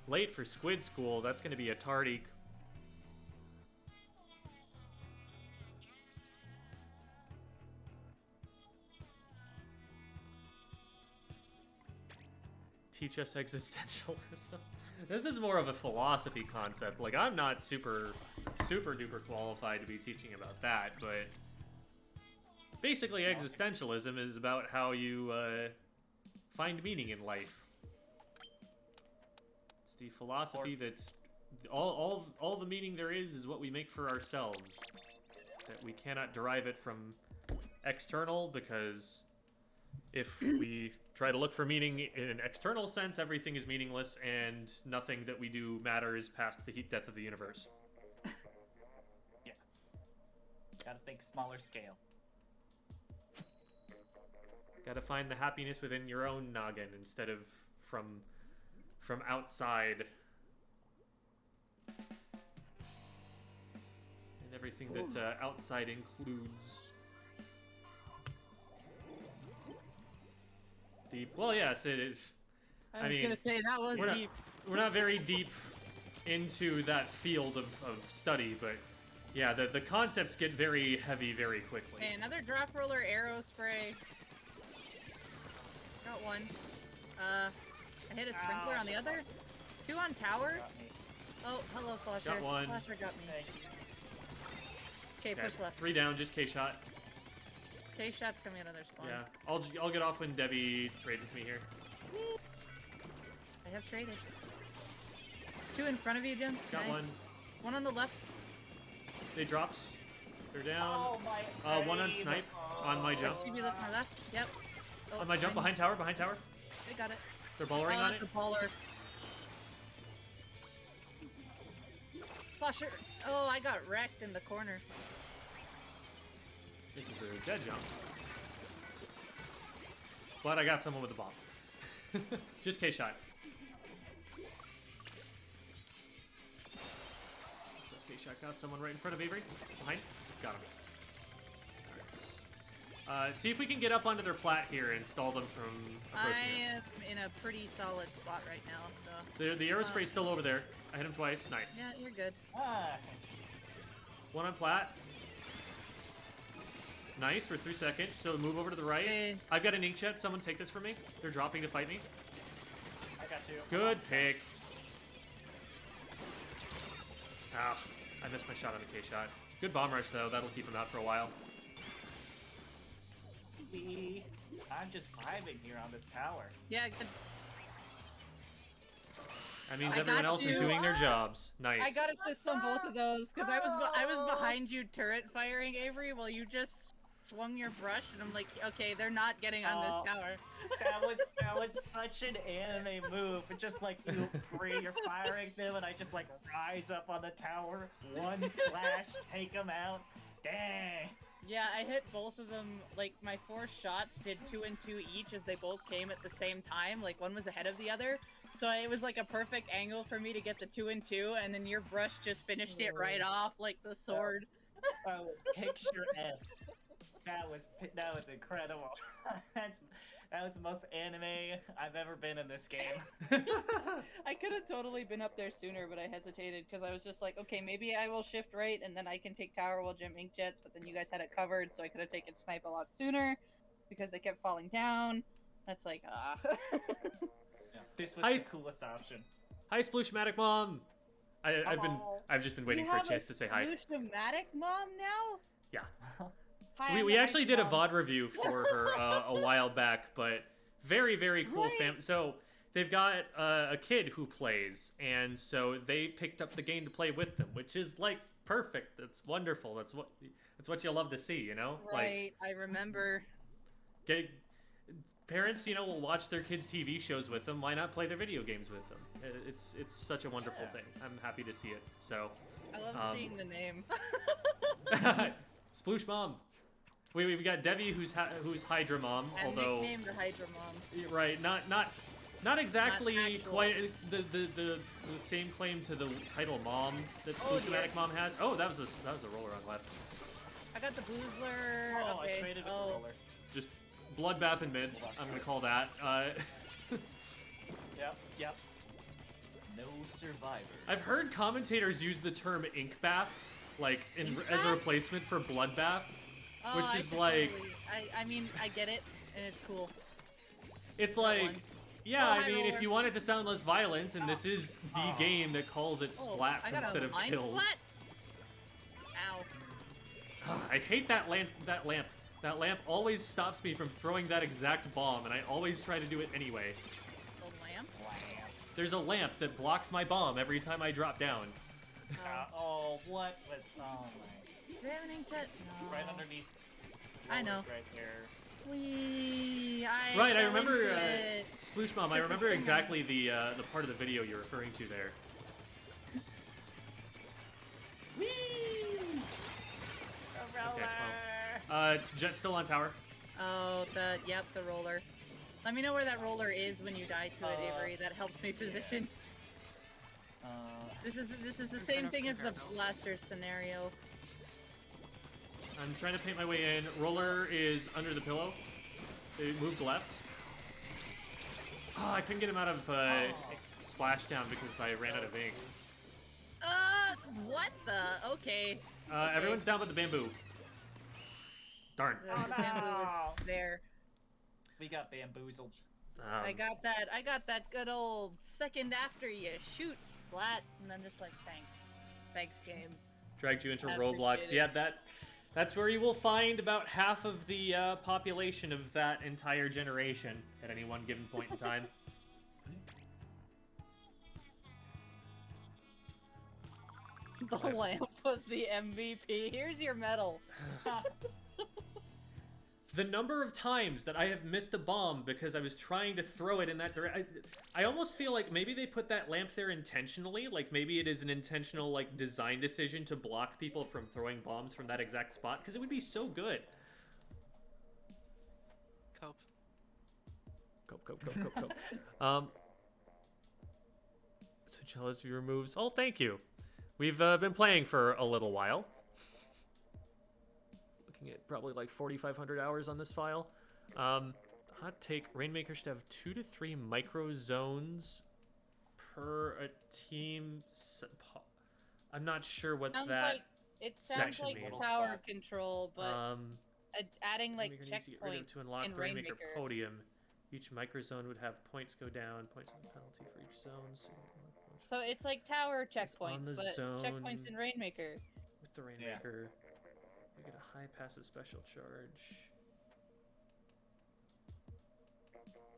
[SPEAKER 1] Late for Squid School. That's going to be a tardy. Teach us existentialism. This is more of a philosophy concept. Like, I'm not super duper qualified to be teaching about that, but basically existentialism is about how you find meaning in life. It's the philosophy that's all the meaning there is what we make for ourselves. That we cannot derive it from external, because if we try to look for meaning in an external sense, everything is meaningless and nothing that we do matters past the heat death of the universe.
[SPEAKER 2] Yeah. Gotta think smaller scale.
[SPEAKER 1] Gotta find the happiness within your own noggin instead of from outside. And everything that outside includes. Deep. Well, yes, it is.
[SPEAKER 4] I was gonna say that was deep.
[SPEAKER 1] We're not very deep into that field of study, but yeah, the concepts get very heavy very quickly.
[SPEAKER 4] Okay, another drop roller arrow spray. Got one. I hit a sprinkler on the other. 2 on tower.
[SPEAKER 2] Got me.
[SPEAKER 4] Oh, hello, Slasher.
[SPEAKER 1] Got one.
[SPEAKER 4] Slasher got me.
[SPEAKER 2] Thank you.
[SPEAKER 4] Okay, push left.
[SPEAKER 1] 3 down, just K-shot.
[SPEAKER 4] K-shot's coming out of their spawn.
[SPEAKER 1] Yeah, I'll get off when Debbie trades with me here.
[SPEAKER 4] I have traded. 2 in front of you, Jim.
[SPEAKER 1] Got
[SPEAKER 4] Nice.
[SPEAKER 1] 1.
[SPEAKER 4] 1 on the left.
[SPEAKER 1] They dropped. They're down.
[SPEAKER 2] Oh, my
[SPEAKER 1] One on snipe on my jump.
[SPEAKER 4] Chibi left, my left. Yep. Oh,
[SPEAKER 1] On my jump, behind tower.
[SPEAKER 4] I got it.
[SPEAKER 1] They're ballering on
[SPEAKER 4] that's
[SPEAKER 1] it.
[SPEAKER 4] a baller. Slasher. Oh, I got wrecked in the corner.
[SPEAKER 1] This is a dead jump. But I got someone with a bomb. Just K-shot. So K-shot got someone right in front of Avery. Behind. Got him. Alright. See if we can get up onto their plat here and stall them from approaching
[SPEAKER 4] I
[SPEAKER 1] us.
[SPEAKER 4] am in a pretty solid spot right now, so...
[SPEAKER 1] The aerospray's still over there. I hit him twice. Nice.
[SPEAKER 4] Yeah, you're good.
[SPEAKER 2] Ah.
[SPEAKER 1] 1 on plat. Nice, we're 3 seconds, so move over to the right.
[SPEAKER 4] Okay.
[SPEAKER 1] I've got an inkjet. Someone take this from me. They're dropping to fight me.
[SPEAKER 2] I got you.
[SPEAKER 1] Good pick. Ah, I missed my shot on the K-shot. Good bomb rush, though. That'll keep him out for a while.
[SPEAKER 2] I'm just vibing here on this tower.
[SPEAKER 4] Yeah, good.
[SPEAKER 1] That means
[SPEAKER 4] I
[SPEAKER 1] everyone
[SPEAKER 4] got
[SPEAKER 1] else is
[SPEAKER 4] you.
[SPEAKER 1] doing their jobs. Nice.
[SPEAKER 4] I got assists on both of those, because I was behind you turret firing, Avery, while you just swung your brush, and I'm like, okay, they're not getting on this tower.
[SPEAKER 2] That was such an anime move. It's just like you're firing them, and I just like rise up on the tower, 1 slash, take them out. Dang.
[SPEAKER 4] Yeah, I hit both of them, like, my 4 shots did 2 and 2 each as they both came at the same time, like, one was ahead of the other, so it was like a perfect angle for me to get the 2 and 2, and then your brush just finished it right off, like the sword.
[SPEAKER 2] Picture-esque. That was incredible. That was the most anime I've ever been in this game.
[SPEAKER 4] I could have totally been up there sooner, but I hesitated because I was just like, okay, maybe I will shift right and then I can take tower while Jim ink jets, but then you guys had it covered, so I could have taken snipe a lot sooner because they kept falling down. That's like,
[SPEAKER 2] This was the coolest option.
[SPEAKER 1] Hi, Sploosh-o-matic mom. I've just been waiting for a chance to say hi.
[SPEAKER 4] Sploosh-o-matic mom now?
[SPEAKER 1] Yeah.
[SPEAKER 4] Hi,
[SPEAKER 1] We actually did a VOD review for her a while back, but very, very cool family. So they've got a kid who plays, and so they picked up the game to play with them, which is like perfect. That's wonderful. That's what you love to see, you know?
[SPEAKER 4] Right, I remember.
[SPEAKER 1] Parents, will watch their kids' TV shows with them. Why not play their video games with them? It's such a wonderful thing. I'm happy to see it. So
[SPEAKER 4] I love seeing the name.
[SPEAKER 1] Sploosh Mom. We've got Debbie, who's Hydra Mom,
[SPEAKER 4] And
[SPEAKER 1] although
[SPEAKER 4] nicknamed the Hydra Mom.
[SPEAKER 1] right, not exactly
[SPEAKER 4] Not
[SPEAKER 1] quite the same claim to the title Mom that Sploosh-o-matic Mom has. Oh, that was a roller on left.
[SPEAKER 4] I got the Boozler.
[SPEAKER 2] Oh,
[SPEAKER 4] okay.
[SPEAKER 2] I traded with the roller.
[SPEAKER 1] Just bloodbath in mid. I'm gonna call that.
[SPEAKER 2] Yep. No survivors.
[SPEAKER 1] I've heard commentators use the term ink bath, like
[SPEAKER 4] Ink
[SPEAKER 1] as a
[SPEAKER 4] bath?
[SPEAKER 1] replacement for bloodbath.
[SPEAKER 4] Oh,
[SPEAKER 1] Which
[SPEAKER 4] I
[SPEAKER 1] is
[SPEAKER 4] could
[SPEAKER 1] like-
[SPEAKER 4] totally- I mean, I get it, and it's cool.
[SPEAKER 1] It's
[SPEAKER 4] That
[SPEAKER 1] like,
[SPEAKER 4] one.
[SPEAKER 1] yeah,
[SPEAKER 4] Oh,
[SPEAKER 1] I
[SPEAKER 4] hi,
[SPEAKER 1] mean,
[SPEAKER 4] roller.
[SPEAKER 1] if you want it to sound less violent, and this is the game that calls it
[SPEAKER 4] Oh,
[SPEAKER 1] splats
[SPEAKER 4] I got
[SPEAKER 1] instead
[SPEAKER 4] a
[SPEAKER 1] of
[SPEAKER 4] mind
[SPEAKER 1] kills.
[SPEAKER 4] splat? Ow.
[SPEAKER 1] I hate that lamp. That lamp always stops me from throwing that exact bomb, and I always try to do it anyway.
[SPEAKER 4] The lamp?
[SPEAKER 1] There's a lamp that blocks my bomb every time I drop down.
[SPEAKER 2] Oh, what was... Oh, my...
[SPEAKER 4] Do they have an inkjet? No.
[SPEAKER 2] Right underneath.
[SPEAKER 4] I know.
[SPEAKER 2] Right there.
[SPEAKER 1] Right, I
[SPEAKER 4] fell
[SPEAKER 1] remember,
[SPEAKER 4] into it.
[SPEAKER 1] Sploosh Mom, I
[SPEAKER 4] It's
[SPEAKER 1] remember
[SPEAKER 4] this thing
[SPEAKER 1] exactly the part of the video you're referring to there. Whee!
[SPEAKER 2] The roller!
[SPEAKER 1] Okay, Jet's still on tower.
[SPEAKER 4] Oh, the roller. Let me know where that roller is when you die to it, Avery. That helps me position. This is the same thing as the blaster scenario.
[SPEAKER 1] I'm trying to paint my way in. Roller is under the pillow. They moved left. Oh, I couldn't get him out of splashdown because I ran out of ink.
[SPEAKER 4] What the? Okay.
[SPEAKER 1] Everyone's down but the bamboo. Darn.
[SPEAKER 4] The bamboo was there.
[SPEAKER 2] We got bamboozled.
[SPEAKER 4] I got that good old second after you shoot splat, and I'm just like, thanks game.
[SPEAKER 1] Dragged you into
[SPEAKER 4] Appreciate
[SPEAKER 1] Roblox.
[SPEAKER 4] it.
[SPEAKER 1] Yeah, that's where you will find about half of the population of that entire generation at any one given point in time.
[SPEAKER 4] The lamp was the MVP. Here's your medal.
[SPEAKER 1] The number of times that I have missed a bomb because I was trying to throw it in that direction. I almost feel like maybe they put that lamp there intentionally. Like maybe it is an intentional like design decision to block people from throwing bombs from that exact spot because it would be so good.
[SPEAKER 3] Cope.
[SPEAKER 1] Cope. So jealous of your moves. Oh, thank you. We've been playing for a little while. Looking at probably like 4,500 hours on this file. Hot take, Rainmaker should have 2 to 3 micro zones per a team. I'm not sure what
[SPEAKER 4] It sounds
[SPEAKER 1] section
[SPEAKER 4] like
[SPEAKER 1] means.
[SPEAKER 4] tower control, but adding like
[SPEAKER 1] Rainmaker needs to get rid of
[SPEAKER 4] checkpoints
[SPEAKER 1] to unlock
[SPEAKER 4] in
[SPEAKER 1] the Rainmaker
[SPEAKER 4] Rainmaker.
[SPEAKER 1] podium. Each micro zone would have points go down, points of penalty for each zone.
[SPEAKER 4] So it's like tower
[SPEAKER 1] on
[SPEAKER 4] checkpoints,
[SPEAKER 1] the
[SPEAKER 4] but
[SPEAKER 1] zone.
[SPEAKER 4] checkpoints in Rainmaker.
[SPEAKER 1] With the Rainmaker, we get a high passive special charge.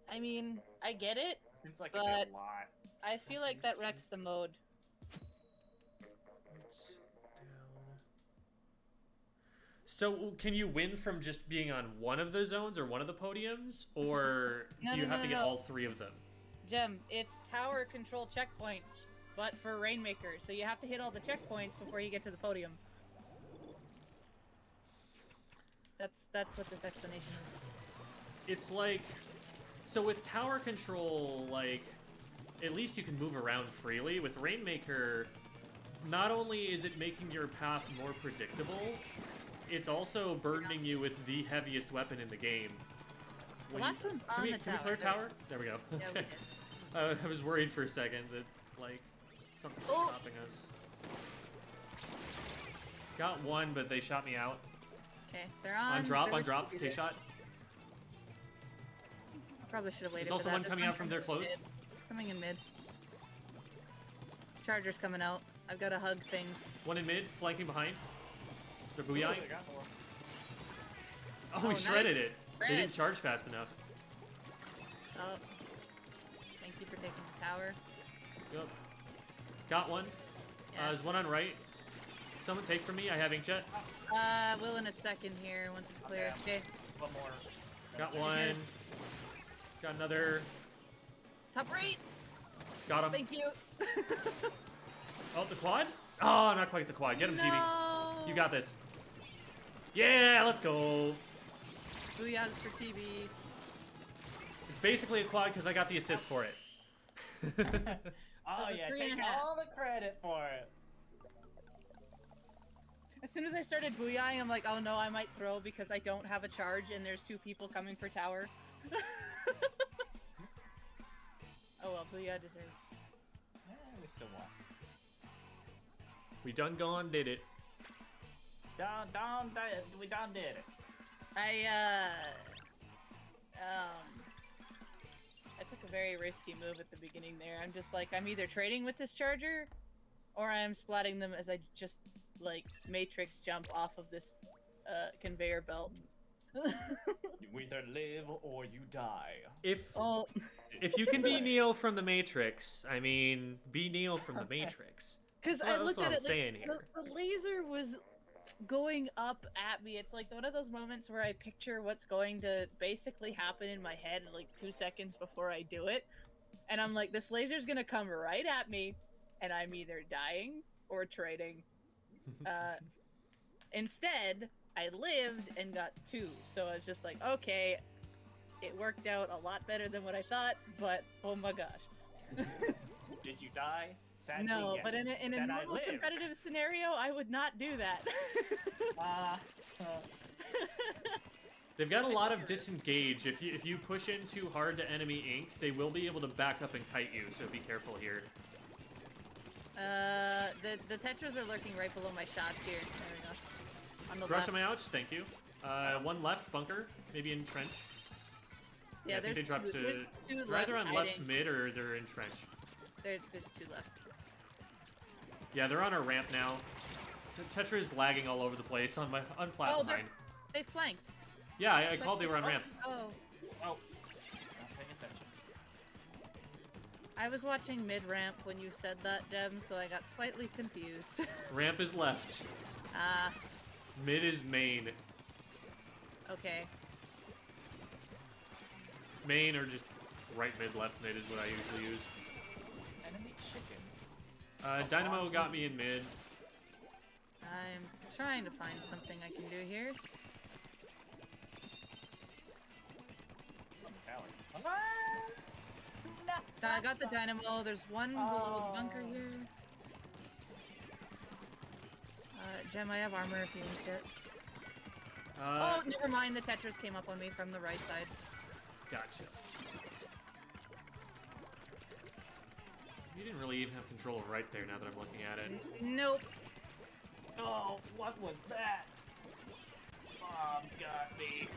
[SPEAKER 4] I mean, I get it,
[SPEAKER 2] Seems like
[SPEAKER 4] but
[SPEAKER 2] a bit lot.
[SPEAKER 4] I feel like that wrecks the mode.
[SPEAKER 1] Points down. So can you win from just being on one of the zones or one of the podiums, or
[SPEAKER 4] No,
[SPEAKER 1] do you
[SPEAKER 4] no,
[SPEAKER 1] have
[SPEAKER 4] no,
[SPEAKER 1] to get
[SPEAKER 4] no.
[SPEAKER 1] all 3 of them?
[SPEAKER 4] Gem, it's tower control checkpoints, but for Rainmaker, so you have to hit all the checkpoints before you get to the podium. That's what this explanation is.
[SPEAKER 1] It's like, so with tower control, like, at least you can move around freely. With Rainmaker, not only is it making your path more predictable, it's also burdening you with the heaviest weapon in the game.
[SPEAKER 4] The last one's on the tower.
[SPEAKER 1] Can we clear tower? There we go.
[SPEAKER 4] Yeah, we did.
[SPEAKER 1] I was worried for a second that, like, something was stopping us. Got one, but they shot me out.
[SPEAKER 4] Okay, they're on.
[SPEAKER 1] On drop,
[SPEAKER 4] There
[SPEAKER 1] on
[SPEAKER 4] was
[SPEAKER 1] drop.
[SPEAKER 4] two
[SPEAKER 1] Okay,
[SPEAKER 4] there.
[SPEAKER 1] shot.
[SPEAKER 4] Probably should have waited.
[SPEAKER 1] There's also
[SPEAKER 4] for that.
[SPEAKER 1] one coming out from there close.
[SPEAKER 4] Mid. Coming in mid. Charger's coming out. I've got to hug things.
[SPEAKER 1] One in mid, flanking behind. They're booyahing.
[SPEAKER 2] They got one.
[SPEAKER 1] Oh, we
[SPEAKER 4] nice.
[SPEAKER 1] shredded it. They
[SPEAKER 4] Red.
[SPEAKER 1] didn't charge fast enough.
[SPEAKER 4] Oh. Thank you for taking the tower.
[SPEAKER 1] Yep. Got one.
[SPEAKER 4] Yeah.
[SPEAKER 1] There's one on right. Someone take from me. I have inkjet.
[SPEAKER 4] Will in a second here once it's clear. Okay.
[SPEAKER 2] One more.
[SPEAKER 1] Got one. Got another.
[SPEAKER 4] Top right.
[SPEAKER 1] Got him.
[SPEAKER 4] Thank you.
[SPEAKER 1] Oh, the quad? Oh, not quite the quad. Get him, GB.
[SPEAKER 4] No.
[SPEAKER 1] You got this. Yeah, let's go.
[SPEAKER 4] Booyahs for TV.
[SPEAKER 1] It's basically a quad because I got the assist for it.
[SPEAKER 2] Oh
[SPEAKER 4] the
[SPEAKER 2] yeah,
[SPEAKER 4] 3.5.
[SPEAKER 2] take all the credit for it.
[SPEAKER 4] As soon as I started booyahing, I'm like, oh no, I might throw because I don't have a charge and there's 2 people coming for tower. Oh well, booyah deserved.
[SPEAKER 2] We still won.
[SPEAKER 1] We done gone, did it.
[SPEAKER 2] We done did it.
[SPEAKER 4] I took a very risky move at the beginning there. I'm just like, I'm either trading with this charger, or I'm splatting them as I just, like, matrix jump off of this, conveyor belt.
[SPEAKER 2] You either live or you die.
[SPEAKER 4] Oh,
[SPEAKER 1] If you can be Neo from the Matrix, I mean, be Neo from the Matrix.
[SPEAKER 4] because
[SPEAKER 1] That's
[SPEAKER 4] I
[SPEAKER 1] what
[SPEAKER 4] looked at
[SPEAKER 1] I'm
[SPEAKER 4] it
[SPEAKER 1] saying
[SPEAKER 4] like
[SPEAKER 1] here.
[SPEAKER 4] the laser was going up at me. It's like one of those moments where I picture what's going to basically happen in my head like 2 seconds before I do it. And I'm like, this laser's gonna come right at me, and I'm either dying or trading. Instead, I lived and got 2. So I was just like, okay, it worked out a lot better than what I thought, but oh my gosh.
[SPEAKER 2] Did you die? Sadly,
[SPEAKER 4] No,
[SPEAKER 2] yes.
[SPEAKER 4] but in a
[SPEAKER 2] Then I
[SPEAKER 4] normal
[SPEAKER 2] lived.
[SPEAKER 4] competitive scenario, I would not do that.
[SPEAKER 1] They've got a lot of disengage. If you push in too hard to enemy ink, they will be able to back up and kite you, so be careful here.
[SPEAKER 4] The tetras are lurking right below my shots here. There we go. On the
[SPEAKER 1] Brush
[SPEAKER 4] left.
[SPEAKER 1] on my ouch, thank you. One left, bunker, maybe in trench.
[SPEAKER 4] Yeah,
[SPEAKER 1] I think they dropped
[SPEAKER 4] there's
[SPEAKER 1] to...
[SPEAKER 4] two
[SPEAKER 1] They're
[SPEAKER 4] left
[SPEAKER 1] either on
[SPEAKER 4] hiding.
[SPEAKER 1] left mid or they're in trench.
[SPEAKER 4] There's 2 left.
[SPEAKER 1] Yeah, they're on our ramp now. Tetra is lagging all over the place on plat
[SPEAKER 4] Oh,
[SPEAKER 1] behind.
[SPEAKER 4] they flanked.
[SPEAKER 1] Yeah, I called they were on ramp.
[SPEAKER 4] Oh,
[SPEAKER 2] Oh. Not paying attention.
[SPEAKER 4] I was watching mid ramp when you said that, Gem, so I got slightly confused.
[SPEAKER 1] Ramp is left.
[SPEAKER 4] Ah,
[SPEAKER 1] Mid is main.
[SPEAKER 4] okay.
[SPEAKER 1] Main or just right mid, left mid is what I usually use.
[SPEAKER 2] Enemy chicken.
[SPEAKER 1] Dynamo got me in mid.
[SPEAKER 4] I'm trying to find something I can do here. I got the dynamo. There's one below the bunker here. Gem, I have armor if you need it. Oh, never mind. The tetras came up on me from the right side.
[SPEAKER 1] Gotcha. You didn't really even have control of right there now that I'm looking at it.
[SPEAKER 4] Nope.
[SPEAKER 2] Oh, what was that? Mom got me.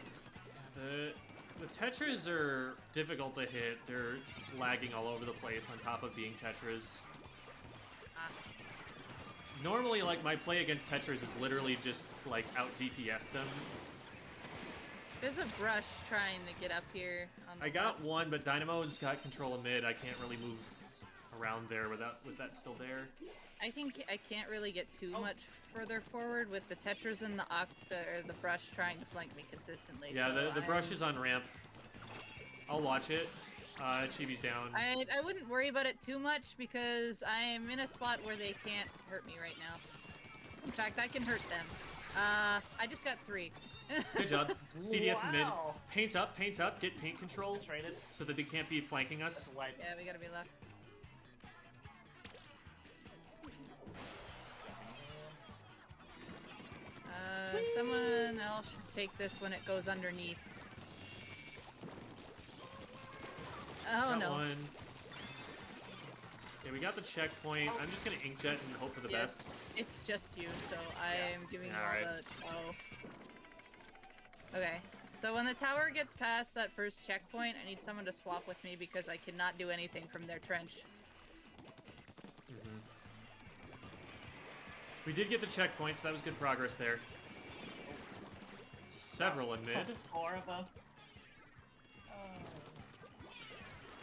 [SPEAKER 1] The tetras are difficult to hit. They're lagging all over the place on top of being tetras. Normally, like, my play against tetras is literally just, like, out DPS them.
[SPEAKER 4] There's a brush trying to get up here. On the
[SPEAKER 1] I got
[SPEAKER 4] left.
[SPEAKER 1] one, but Dynamo's got control of mid. I can't really move around there with that still there.
[SPEAKER 4] I think I can't really get too much further forward with the tetras and the brush trying to flank me consistently.
[SPEAKER 1] Yeah,
[SPEAKER 4] so
[SPEAKER 1] the brush is on ramp. I'll watch it. Chibi's down.
[SPEAKER 4] I wouldn't worry about it too much because I'm in a spot where they can't hurt me right now. In fact, I can hurt them. I just got 3.
[SPEAKER 1] Good job. CDS in mid.
[SPEAKER 2] Wow.
[SPEAKER 1] Paint up, get paint control
[SPEAKER 2] Traded.
[SPEAKER 1] so that they can't be flanking us.
[SPEAKER 2] That's white.
[SPEAKER 4] Yeah, we gotta be left. Someone else should take this when it goes underneath. Oh
[SPEAKER 1] Got
[SPEAKER 4] no.
[SPEAKER 1] one. Yeah, we got the checkpoint. I'm just gonna inkjet and hope for the best.
[SPEAKER 4] It's just you, so I am giving you all
[SPEAKER 1] Alright.
[SPEAKER 4] the... Oh. Okay. So when the tower gets past that first checkpoint, I need someone to swap with me because I cannot do anything from their trench.
[SPEAKER 1] We did get the checkpoints. That was good progress there. Several in mid.
[SPEAKER 2] 4 of them.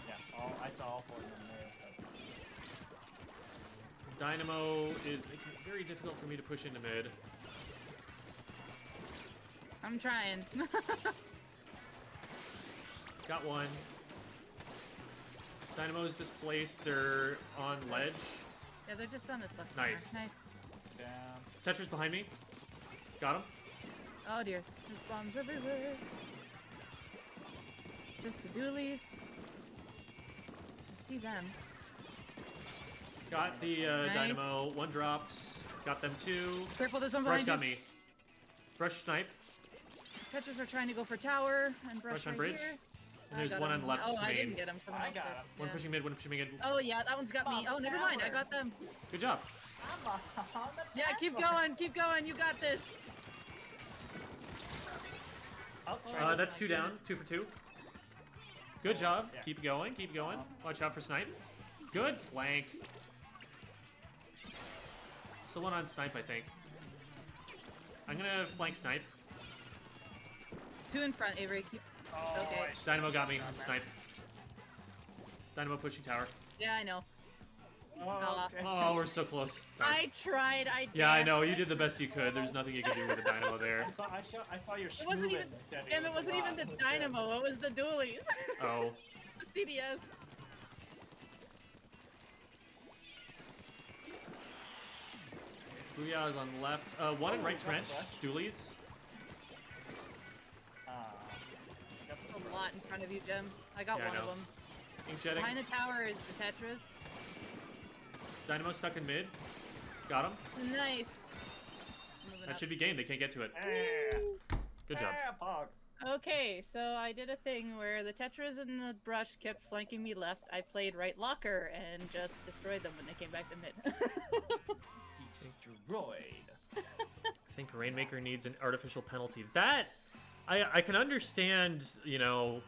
[SPEAKER 2] Yeah, I saw all 4 of them there.
[SPEAKER 1] Dynamo is making it very difficult for me to push into mid.
[SPEAKER 4] I'm trying.
[SPEAKER 1] Got one. Dynamo's displaced. They're on ledge.
[SPEAKER 4] Yeah, they're just on this left
[SPEAKER 1] Nice.
[SPEAKER 4] corner. Nice.
[SPEAKER 2] Down.
[SPEAKER 1] Tetra's behind me. Got him.
[SPEAKER 4] Oh dear. There's bombs everywhere. Just the dualies. I see them.
[SPEAKER 1] Got the
[SPEAKER 4] Nice.
[SPEAKER 1] Dynamo. One dropped. Got them 2.
[SPEAKER 4] Careful, there's one
[SPEAKER 1] Brush
[SPEAKER 4] behind
[SPEAKER 1] got
[SPEAKER 4] you.
[SPEAKER 1] me. Brush snipe.
[SPEAKER 4] Tetras are trying to go for tower and brush
[SPEAKER 1] Brush on
[SPEAKER 4] right
[SPEAKER 1] bridge.
[SPEAKER 4] here.
[SPEAKER 1] And
[SPEAKER 4] I
[SPEAKER 1] there's
[SPEAKER 4] got
[SPEAKER 1] one
[SPEAKER 4] him.
[SPEAKER 1] on left
[SPEAKER 4] Oh, I
[SPEAKER 1] main.
[SPEAKER 4] didn't get him from
[SPEAKER 2] I
[SPEAKER 4] last
[SPEAKER 2] got
[SPEAKER 4] time.
[SPEAKER 2] him.
[SPEAKER 1] One
[SPEAKER 4] Yeah.
[SPEAKER 1] pushing mid, one pushing mid.
[SPEAKER 4] Oh yeah, that one's got me.
[SPEAKER 2] Oh,
[SPEAKER 4] Oh, never mind. I
[SPEAKER 2] tower.
[SPEAKER 4] got them.
[SPEAKER 1] Good job.
[SPEAKER 2] I'm on the
[SPEAKER 4] Yeah, keep
[SPEAKER 2] platform.
[SPEAKER 4] going. Keep going. You got this.
[SPEAKER 2] Oh,
[SPEAKER 1] That's 2 down. 2 for 2. Good job.
[SPEAKER 2] Yeah.
[SPEAKER 1] Keep going. Keep going. Watch out for snipe. Good flank. Still one on snipe, I think. I'm gonna flank snipe.
[SPEAKER 4] Two in front, Avery. Keep.
[SPEAKER 2] Oh,
[SPEAKER 4] Okay.
[SPEAKER 1] Dynamo got me. Snipe. Dynamo pushing tower.
[SPEAKER 4] Yeah, I know.
[SPEAKER 2] Oh, okay.
[SPEAKER 1] Oh, we're so close. Darn.
[SPEAKER 4] I tried. I danced.
[SPEAKER 1] Yeah, I know. You did the best you could. There's nothing you can do with a dynamo there.
[SPEAKER 2] I saw your
[SPEAKER 4] It wasn't even.
[SPEAKER 2] Jenny.
[SPEAKER 4] Damn, it wasn't even the dynamo. It was the dualies.
[SPEAKER 1] Oh.
[SPEAKER 4] The CDS.
[SPEAKER 1] Booyah is on the left. One in right trench. Doolies.
[SPEAKER 4] A lot in front of you, Jim. I got
[SPEAKER 1] Yeah, I
[SPEAKER 4] one of
[SPEAKER 1] know.
[SPEAKER 4] them.
[SPEAKER 1] Ink jetting.
[SPEAKER 4] Behind the tower is the Tetras.
[SPEAKER 1] Dynamo stuck in mid. Got him.
[SPEAKER 4] Nice. Moving
[SPEAKER 1] That
[SPEAKER 4] up.
[SPEAKER 1] should be game. They can't get to it. Good job.
[SPEAKER 2] Pog.
[SPEAKER 4] Okay, so I did a thing where the Tetras and the brush kept flanking me left. I played right locker and just destroyed them when they came back to mid.
[SPEAKER 2] Destroyed.
[SPEAKER 1] I think Rainmaker needs an artificial penalty. That I can understand, you know,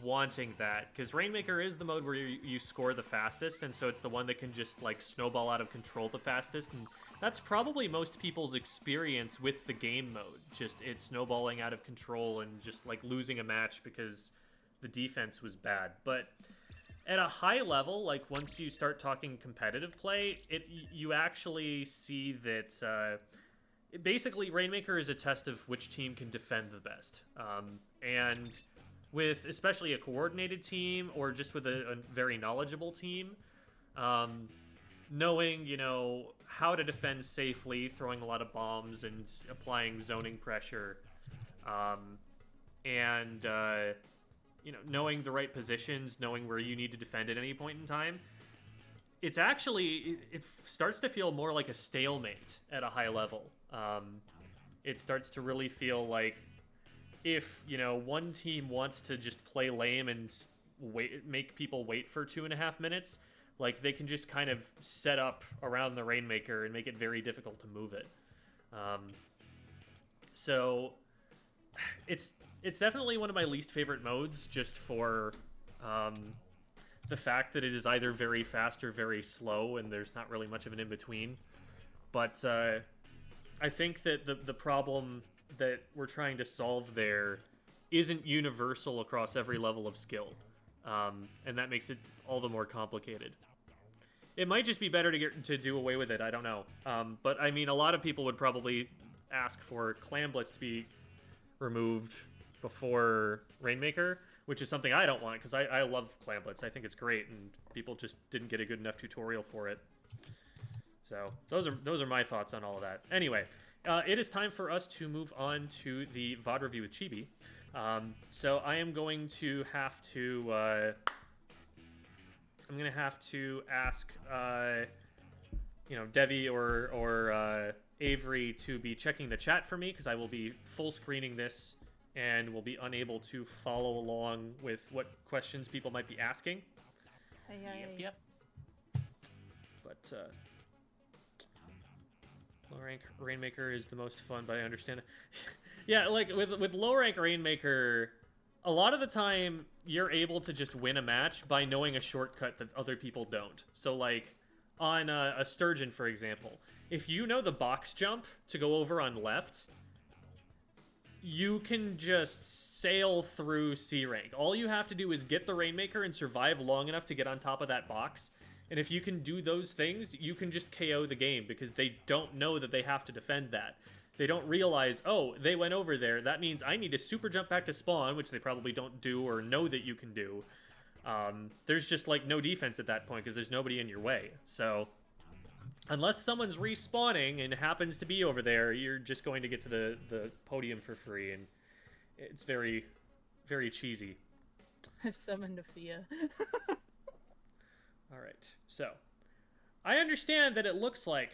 [SPEAKER 1] wanting that, because Rainmaker is the mode where you score the fastest, and so it's the one that can just like snowball out of control the fastest, and that's probably most people's experience with the game mode. Just it snowballing out of control and just like losing a match because the defense was bad. But at a high level, like once you start talking competitive play, you actually see that basically Rainmaker is a test of which team can defend the best, and with especially a coordinated team or just with a very knowledgeable team, knowing, you know, how to defend safely, throwing a lot of bombs and applying zoning pressure, and you know, knowing the right positions, knowing where you need to defend at any point in time, it's actually, it starts to feel more like a stalemate at a high level. It starts to really feel like if, you know, one team wants to just play lame and make people wait for 2.5 minutes, like they can just kind of set up around the Rainmaker and make it very difficult to move it. So it's definitely one of my least favorite modes, just for the fact that it is either very fast or very slow, and there's not really much of an in-between. But I think that the problem that we're trying to solve there isn't universal across every level of skill, and that makes it all the more complicated. It might just be better to do away with it, I don't know. But I mean, a lot of people would probably ask for Clam Blitz to be removed before Rainmaker, which is something I don't want, because I love Clam Blitz. I think it's great, and people just didn't get a good enough tutorial for it. So those are my thoughts on all of that. Anyway, it is time for us to move on to the VOD review with Chibi. So I am going to have to ask you know, Devi or Avery to be checking the chat for me, because I will be full screening this and will be unable to follow along with what questions people might be asking.
[SPEAKER 2] Yep.
[SPEAKER 1] But low rank Rainmaker is the most fun, but I understand. Yeah, like with low rank Rainmaker, a lot of the time you're able to just win a match by knowing a shortcut that other people don't. So like on a Sturgeon, for example, if you know the box jump to go over on left, you can just sail through C rank. All you have to do is get the Rainmaker and survive long enough to get on top of that box. And if you can do those things, you can just KO the game, because they don't know that they have to defend that. They don't realize, oh, they went over there. That means I need to super jump back to spawn, which they probably don't do or know that you can do. There's just like no defense at that point because there's nobody in your way. So unless someone's respawning and happens to be over there, you're just going to get to the podium for free, and it's very, very cheesy.
[SPEAKER 4] I've summoned a Fia.
[SPEAKER 1] All right, so I understand that it looks like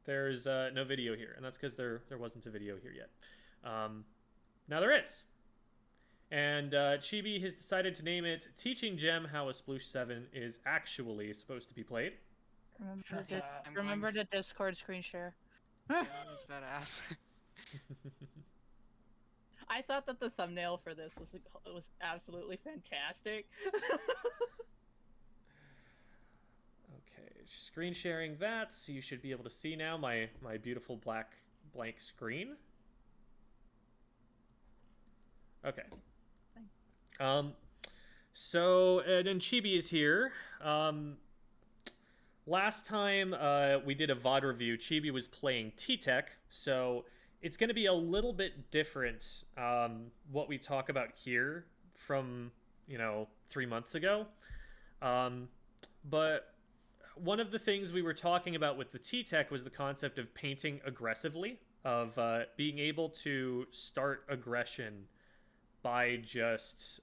[SPEAKER 1] there's no video here, and that's because there wasn't a video here yet. Now there is, and Chibi has decided to name it "Teaching Gem How a Sploosh 7 is Actually Supposed to Be Played."
[SPEAKER 4] Remember the Discord screen share.
[SPEAKER 3] Yeah, that was badass.
[SPEAKER 4] I thought that the thumbnail for this was absolutely fantastic.
[SPEAKER 1] Okay, screen sharing that, so you should be able to see now my beautiful black blank screen. Okay.
[SPEAKER 4] Fine.
[SPEAKER 1] So then Chibi is here. Last time we did a VOD review, Chibi was playing T-Tech, so it's going to be a little bit different what we talk about here from, 3 months ago. But one of the things we were talking about with the T-Tech was the concept of painting aggressively, of being able to start aggression by just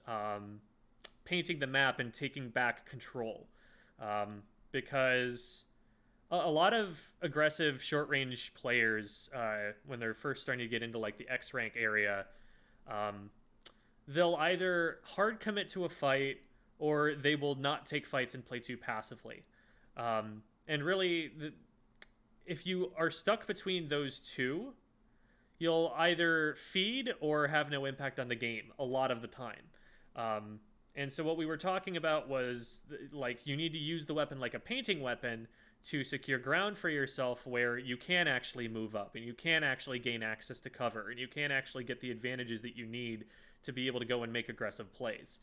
[SPEAKER 1] painting the map and taking back control. Because a lot of aggressive short range players, when they're first starting to get into like the X rank area, they'll either hard commit to a fight or they will not take fights and play too passively. And really, if you are stuck between those two, you'll either feed or have no impact on the game a lot of the time. And so what we were talking about was, like, you need to use the weapon like a painting weapon to secure ground for yourself where you can actually move up and you can actually gain access to cover and you can actually get the advantages that you need to be able to go and make aggressive plays.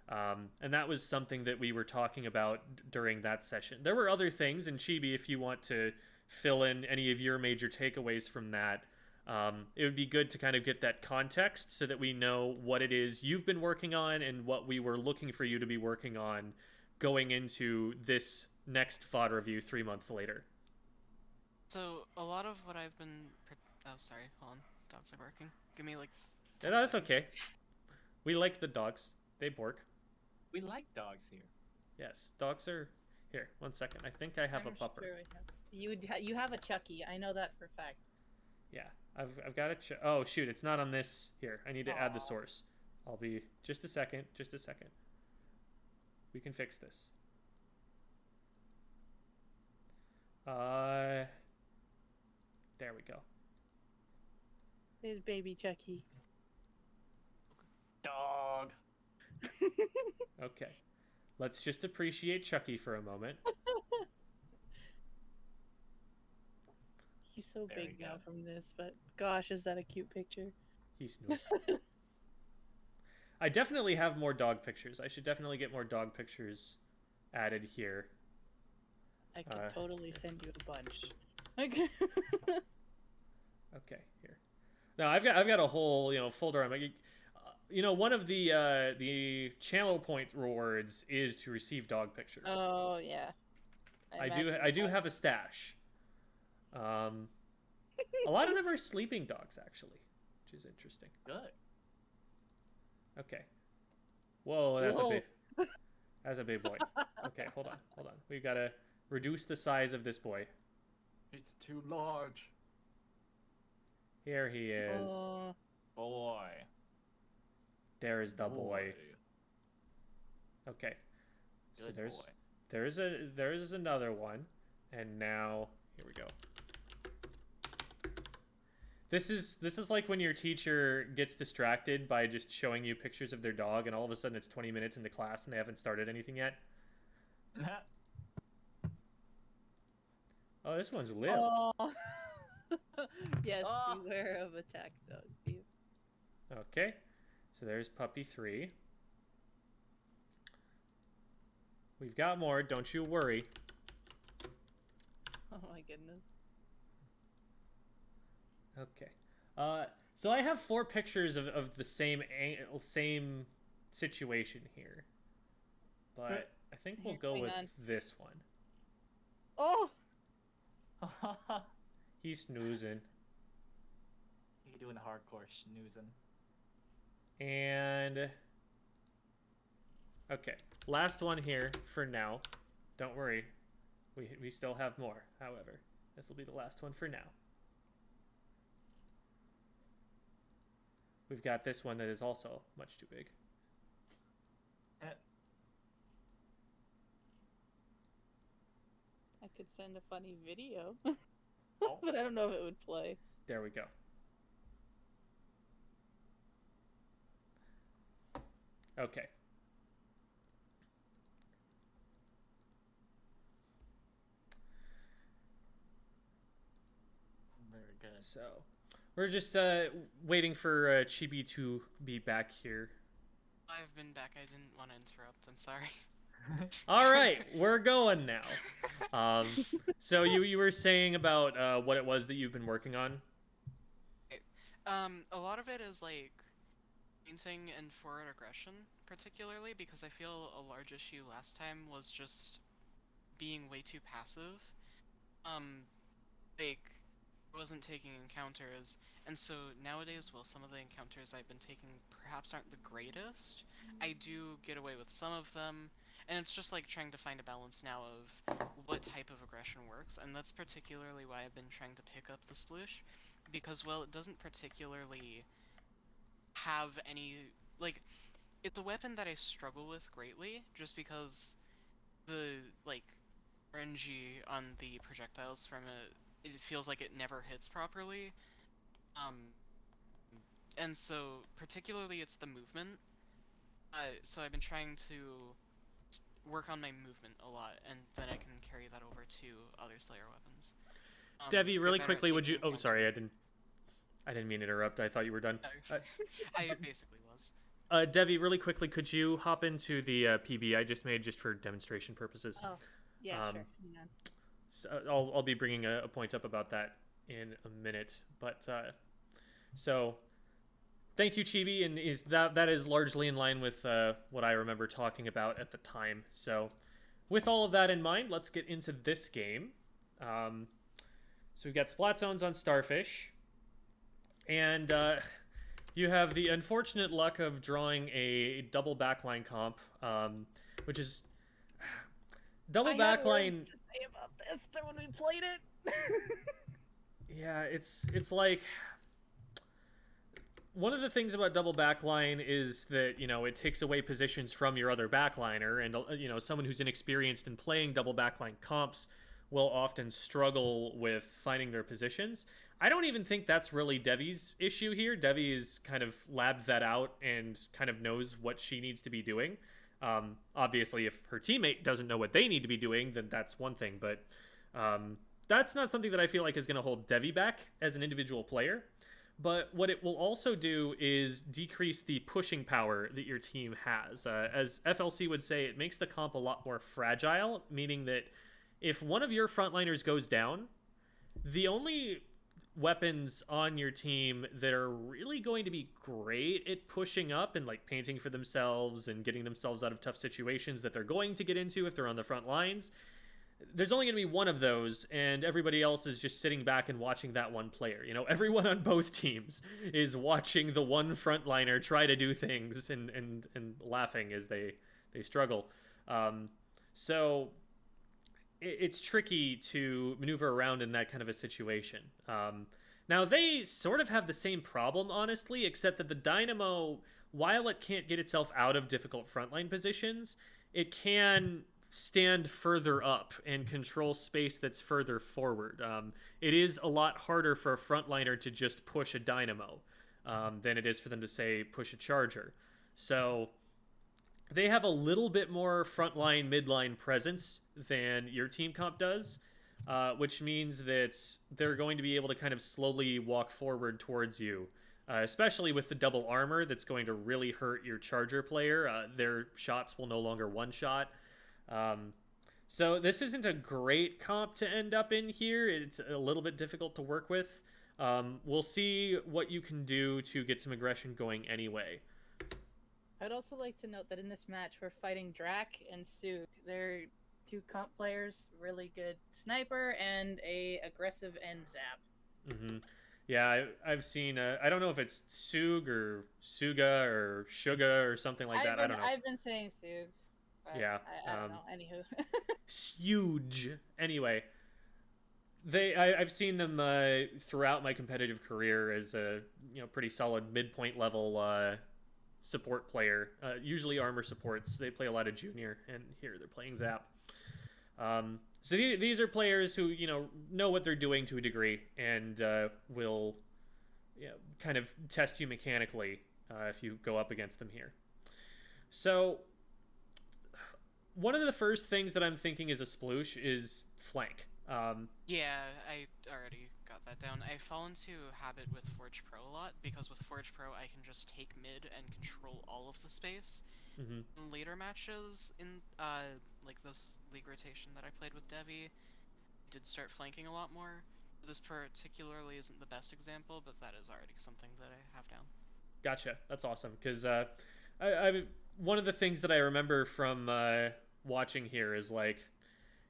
[SPEAKER 1] And that was something that we were talking about during that session. There were other things, and Chibi, if you want to fill in any of your major takeaways from that, it would be good to kind of get that context so that we know what it is you've been working on and what we were looking for you to be working on going into this next VOD review 3 months later.
[SPEAKER 3] So a lot of what I've been. Oh, sorry. Hold on. Dogs are barking. Give me like.
[SPEAKER 1] No,
[SPEAKER 3] 10
[SPEAKER 1] that's
[SPEAKER 3] seconds.
[SPEAKER 1] okay. We like the dogs. They bark.
[SPEAKER 2] We like dogs here.
[SPEAKER 1] Yes, dogs are here. 1 second. I think I have a
[SPEAKER 4] I'm
[SPEAKER 1] pupper.
[SPEAKER 4] sure we have. You have a Chucky. I know that for a fact.
[SPEAKER 1] Yeah, I've got to. Oh shoot, it's not on this. Here, I need to add the
[SPEAKER 2] Aw.
[SPEAKER 1] source. I'll be just a second. Just a second. We can fix this. There we go.
[SPEAKER 4] There's baby Chucky.
[SPEAKER 2] Dog.
[SPEAKER 1] Okay, let's just appreciate Chucky for a moment.
[SPEAKER 4] He's so
[SPEAKER 2] Very
[SPEAKER 4] big now
[SPEAKER 2] good.
[SPEAKER 4] from this, but gosh, is that a cute picture?
[SPEAKER 1] He snoozed. I definitely have more dog pictures. I should definitely get more dog pictures added here.
[SPEAKER 4] I could totally send you a bunch.
[SPEAKER 1] Okay, here. Now I've got a whole folder. I'm like, one of the channel point rewards is to receive dog pictures.
[SPEAKER 4] Oh yeah.
[SPEAKER 1] I do have a stash. A lot of them are sleeping dogs actually, which is interesting.
[SPEAKER 2] Good.
[SPEAKER 1] Okay. Whoa,
[SPEAKER 4] Whoa.
[SPEAKER 1] That's a big boy. Okay, hold on. We've got to reduce the size of this boy.
[SPEAKER 2] It's too large.
[SPEAKER 1] Here he is.
[SPEAKER 2] Boy.
[SPEAKER 1] There is the boy. Okay. So
[SPEAKER 2] Good boy.
[SPEAKER 1] there is another one, and now here we go. This is like when your teacher gets distracted by just showing you pictures of their dog, and all of a sudden it's 20 minutes into class and they haven't started anything yet. Oh, this one's Liv.
[SPEAKER 4] Oh. Yes,
[SPEAKER 2] Oh.
[SPEAKER 4] beware of attack dog.
[SPEAKER 1] Okay, so there's puppy 3. We've got more, don't you worry.
[SPEAKER 4] Oh my goodness.
[SPEAKER 1] Okay. So I have 4 pictures of the same situation here. But I think we'll go
[SPEAKER 4] Hang
[SPEAKER 1] with
[SPEAKER 4] on.
[SPEAKER 1] this one.
[SPEAKER 4] Oh!
[SPEAKER 1] He's snoozing.
[SPEAKER 2] You doing hardcore snoozing.
[SPEAKER 1] And okay, last one here for now. Don't worry, we still have more. However, this will be the last one for now. We've got this one that is also much too big.
[SPEAKER 4] I could send a funny video,
[SPEAKER 2] Oh.
[SPEAKER 4] but I don't know if it would play.
[SPEAKER 1] There we go. Okay.
[SPEAKER 2] Very good.
[SPEAKER 1] So, We're just waiting for Chibi to be back here.
[SPEAKER 3] I've been back. I didn't want to interrupt. I'm sorry.
[SPEAKER 1] All right, we're going now. So you were saying about what it was that you've been working on?
[SPEAKER 3] A lot of it is like painting and forward aggression, particularly because I feel a large issue last time was just being way too passive. Like wasn't taking encounters, and so nowadays, while some of the encounters I've been taking perhaps aren't the greatest, I do get away with some of them, and it's just like trying to find a balance now of what type of aggression works, and that's particularly why I've been trying to pick up the Sploosh, because, well, it doesn't particularly have any, like, it's a weapon that I struggle with greatly, just because the, like, RNG on the projectiles from it feels like it never hits properly. And so particularly it's the movement. So I've been trying to work on my movement a lot, and then I can carry that over to other Slayer weapons.
[SPEAKER 1] Devi, really quickly, would you?
[SPEAKER 3] taking
[SPEAKER 1] Oh, sorry,
[SPEAKER 3] encounters.
[SPEAKER 1] I didn't mean to interrupt. I thought you were done.
[SPEAKER 3] No, I basically was.
[SPEAKER 1] Devi, really quickly, could you hop into the PB I just made just for demonstration purposes?
[SPEAKER 4] Oh, yeah, sure. Hang on.
[SPEAKER 1] So I'll be bringing a point up about that in a minute, but so thank you, Chibi, and that is largely in line with what I remember talking about at the time. So with all of that in mind, let's get into this game. So we've got splat zones on Starfish, and you have the unfortunate luck of drawing a double backline comp, which is double backline.
[SPEAKER 4] To say about this when we played it.
[SPEAKER 1] Yeah, it's like one of the things about double backline is that, you know, it takes away positions from your other backliner, and you know, someone who's inexperienced in playing double backline comps will often struggle with finding their positions. I don't even think that's really Devi's issue here. Devi's kind of labbed that out and kind of knows what she needs to be doing. Obviously, if her teammate doesn't know what they need to be doing, then that's one thing, but that's not something that I feel like is going to hold Devi back as an individual player. But what it will also do is decrease the pushing power that your team has. As FLC would say, it makes the comp a lot more fragile, meaning that if one of your frontliners goes down, the only weapons on your team that are really going to be great at pushing up and like painting for themselves and getting themselves out of tough situations that they're going to get into if they're on the front lines, there's only going to be one of those, and everybody else is just sitting back and watching that one player. You know, everyone on both teams is watching the one frontliner try to do things and laughing as they struggle. So it's tricky to maneuver around in that kind of a situation. Now, they sort of have the same problem, honestly, except that the Dynamo, while it can't get itself out of difficult frontline positions, it can stand further up and control space that's further forward. It is a lot harder for a frontliner to just push a Dynamo than it is for them to, say, push a Charger. So they have a little bit more frontline, midline presence than your team comp does, which means that they're going to be able to kind of slowly walk forward towards you, especially with the double armor that's going to really hurt your Charger player. Their shots will no longer one-shot. So this isn't a great comp to end up in here. It's a little bit difficult to work with. We'll see what you can do to get some aggression going anyway.
[SPEAKER 4] I'd also like to note that in this match, we're fighting Drac and Sug. They're two comp players, really good sniper and a aggressive end zap.
[SPEAKER 1] Mm-hmm. Yeah, I've seen, I don't know if it's Sug or Suga or Suga or something like that. I don't know.
[SPEAKER 4] I've been saying Sug.
[SPEAKER 1] Yeah.
[SPEAKER 4] I don't know. Anywho.
[SPEAKER 1] Huge. Anyway, I've seen them throughout my competitive career as a pretty solid midpoint level support player. Usually armor supports. They play a lot of junior, and here they're playing Zap. So these are players who know what they're doing to a degree and will kind of test you mechanically if you go up against them here. So one of the first things that I'm thinking as a Sploosh is flank.
[SPEAKER 3] Yeah, I already got that down. I fall into habit with Forge Pro a lot because with Forge Pro I can just take mid and control all of the space.
[SPEAKER 1] Hmm.
[SPEAKER 3] In later matches in like this league rotation that I played with Devi, I did start flanking a lot more. This particularly isn't the best example, but that is already something that I have down.
[SPEAKER 1] Gotcha. That's awesome. Because one of the things that I remember from watching here is like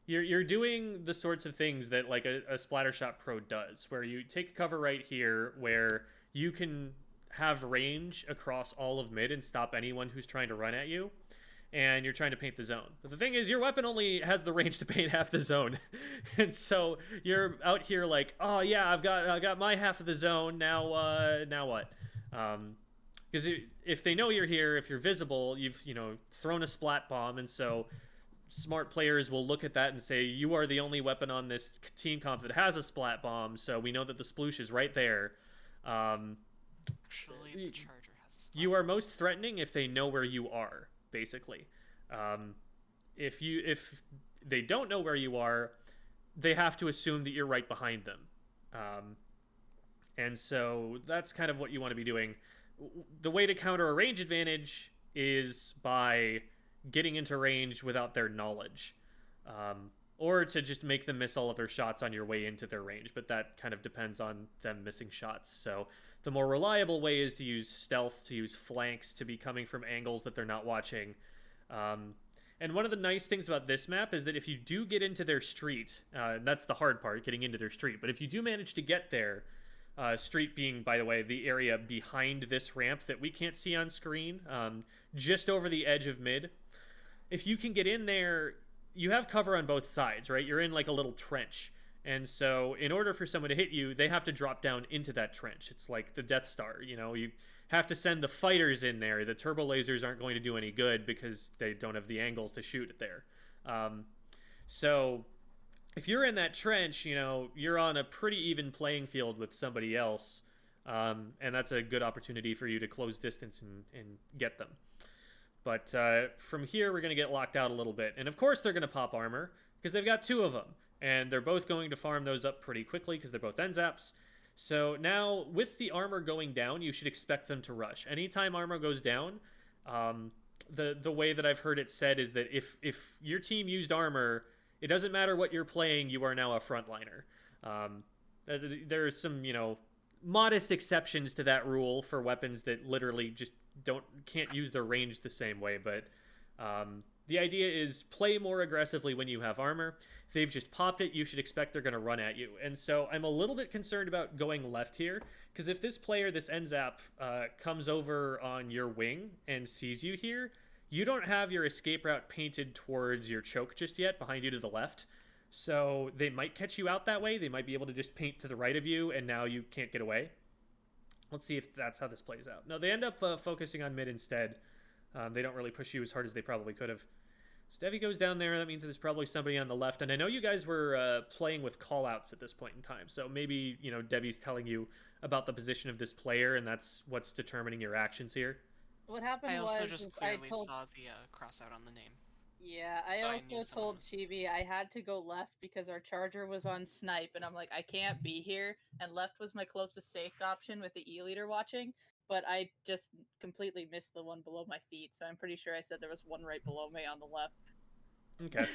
[SPEAKER 1] you're doing the sorts of things that like a Splattershot Pro does, where you take cover right here, where you can have range across all of mid and stop anyone who's trying to run at you, and you're trying to paint the zone. But the thing is, your weapon only has the range to paint half the zone, and so you're out here like, oh yeah, I got my half of the zone. Now what? Because if they know you're here, if you're visible, you've thrown a splat bomb, and so smart players will look at that and say, you are the only weapon on this team comp that has a splat bomb, so we know that the sploosh is right there.
[SPEAKER 3] Actually, the charger has a splat.
[SPEAKER 1] You are most threatening if they know where you are, basically. If they don't know where you are, they have to assume that you're right behind them. And so that's kind of what you want to be doing. The way to counter a range advantage is by getting into range without their knowledge, or to just make them miss all of their shots on your way into their range, but that kind of depends on them missing shots. So the more reliable way is to use stealth, to use flanks, to be coming from angles that they're not watching. And one of the nice things about this map is that if you do get into their street, that's the hard part, getting into their street, but if you do manage to get there, street being, by the way, the area behind this ramp that we can't see on screen, just over the edge of mid. If you can get in there, you have cover on both sides, right? You're in like a little trench. And so in order for someone to hit you, they have to drop down into that trench. It's like the Death Star, you have to send the fighters in there. The turbo lasers aren't going to do any good because they don't have the angles to shoot it there. So if you're in that trench, you're on a pretty even playing field with somebody else. And that's a good opportunity for you to close distance and get them. But from here, we're going to get locked out a little bit. And of course, they're going to pop armor because they've got two of them. And they're both going to farm those up pretty quickly because they're both end zaps. So now, with the armor going down, you should expect them to rush. Anytime armor goes down, the way that I've heard it said is that if your team used armor, it doesn't matter what you're playing, you are now a frontliner. There are some, modest exceptions to that rule for weapons that literally just can't use their range the same way, but the idea is play more aggressively when you have armor. If they've just popped it, you should expect they're going to run at you. And so I'm a little bit concerned about going left here, because if this player, this Enzap, comes over on your wing and sees you here, you don't have your escape route painted towards your choke just yet, behind you to the left. So they might catch you out that way. They might be able to just paint to the right of you, and now you can't get away. Let's see if that's how this plays out. No, they end up focusing on mid instead. They don't really push you as hard as they probably could have. So Devi goes down there. That means there's probably somebody on the left. And I know you guys were playing with callouts at this point in time. So maybe, Devi's telling you about the position of this player, and that's what's determining your actions here.
[SPEAKER 4] What happened
[SPEAKER 3] I also
[SPEAKER 4] was
[SPEAKER 3] just
[SPEAKER 4] I
[SPEAKER 3] clearly
[SPEAKER 4] told...
[SPEAKER 3] saw the cross out on the name.
[SPEAKER 4] Yeah, I
[SPEAKER 3] Oh, I
[SPEAKER 4] also
[SPEAKER 3] knew someone
[SPEAKER 4] told
[SPEAKER 3] was-
[SPEAKER 4] Chibi I had to go left because our charger was on snipe, and I'm like, I can't be here. And left was my closest safe option with the E-leader watching, but I just completely missed the one below my feet, so I'm pretty sure I said there was one right below me on the left.
[SPEAKER 1] Okay.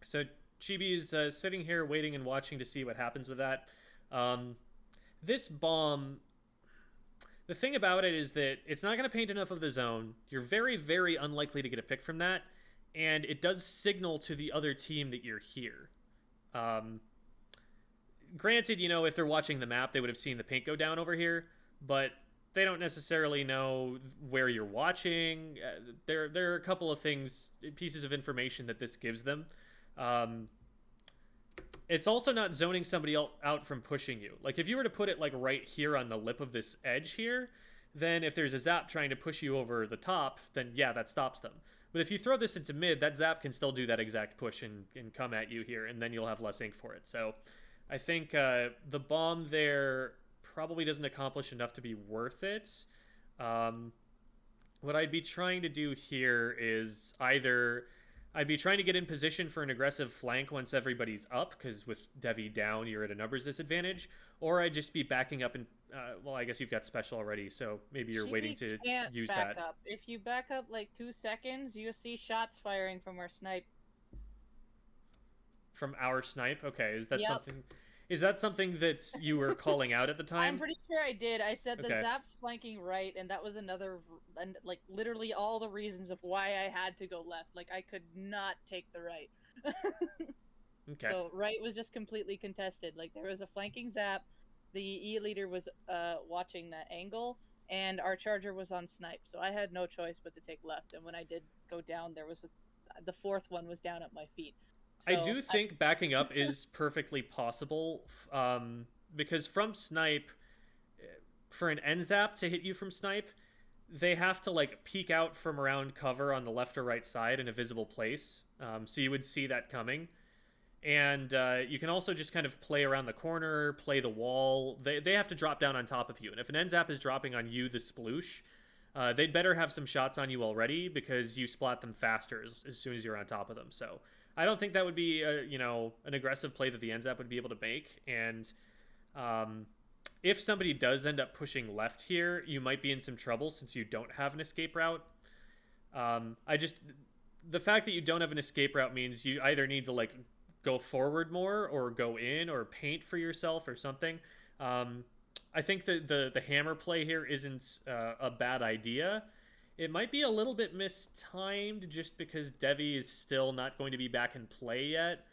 [SPEAKER 1] So Chibi's sitting here waiting and watching to see what happens with that. This bomb... The thing about it is that it's not going to paint enough of the zone. You're very, very unlikely to get a pick from that. And it does signal to the other team that you're here. Granted, if they're watching the map, they would have seen the paint go down over here. But they don't necessarily know where you're watching. There are a couple of things, pieces of information that this gives them. It's also not zoning somebody out from pushing you. Like, if you were to put it, like, right here on the lip of this edge here, then if there's a zap trying to push you over the top, then, yeah, that stops them. But if you throw this into mid, that zap can still do that exact push and come at you here, and then you'll have less ink for it. So I think the bomb there probably doesn't accomplish enough to be worth it. What I'd be trying to do here is either I'd be trying to get in position for an aggressive flank once everybody's up, because with Devi down, you're at a numbers disadvantage. Or I'd just be backing up and, well, I guess you've got special already, so maybe you're waiting to
[SPEAKER 4] can't
[SPEAKER 1] use
[SPEAKER 4] back
[SPEAKER 1] that.
[SPEAKER 4] up. If you back up like 2 seconds, you'll see shots firing from our snipe.
[SPEAKER 1] From our snipe? Okay, is that
[SPEAKER 4] Yep.
[SPEAKER 1] something... Is that something that you were calling out at the time?
[SPEAKER 4] I'm pretty sure I did. I said the
[SPEAKER 1] Okay.
[SPEAKER 4] Zap's flanking right, and that was another, and like literally all the reasons of why I had to go left. Like I could not take the right.
[SPEAKER 1] Okay.
[SPEAKER 4] So right was just completely contested. Like there was a flanking Zap, the E leader was watching that angle, and our charger was on snipe. So I had no choice but to take left. And when I did go down, there was the fourth one was down at my feet.
[SPEAKER 1] I do think backing up is perfectly possible, because from snipe, for an NZAP to hit you from snipe, they have to like peek out from around cover on the left or right side in a visible place, so you would see that coming. And you can also just kind of play around the corner, play the wall. They have to drop down on top of you, and if an NZAP is dropping on you, the Sploosh, they'd better have some shots on you already, because you splat them faster as soon as you're on top of them. So I don't think that would be an aggressive play that the NZAP would be able to make. And if somebody does end up pushing left here, you might be in some trouble since you don't have an escape route. The fact that you don't have an escape route means you either need to like go forward more or go in or paint for yourself or something. I think that the hammer play here isn't a bad idea. It might be a little bit mistimed just because Devi is still not going to be back in play yet.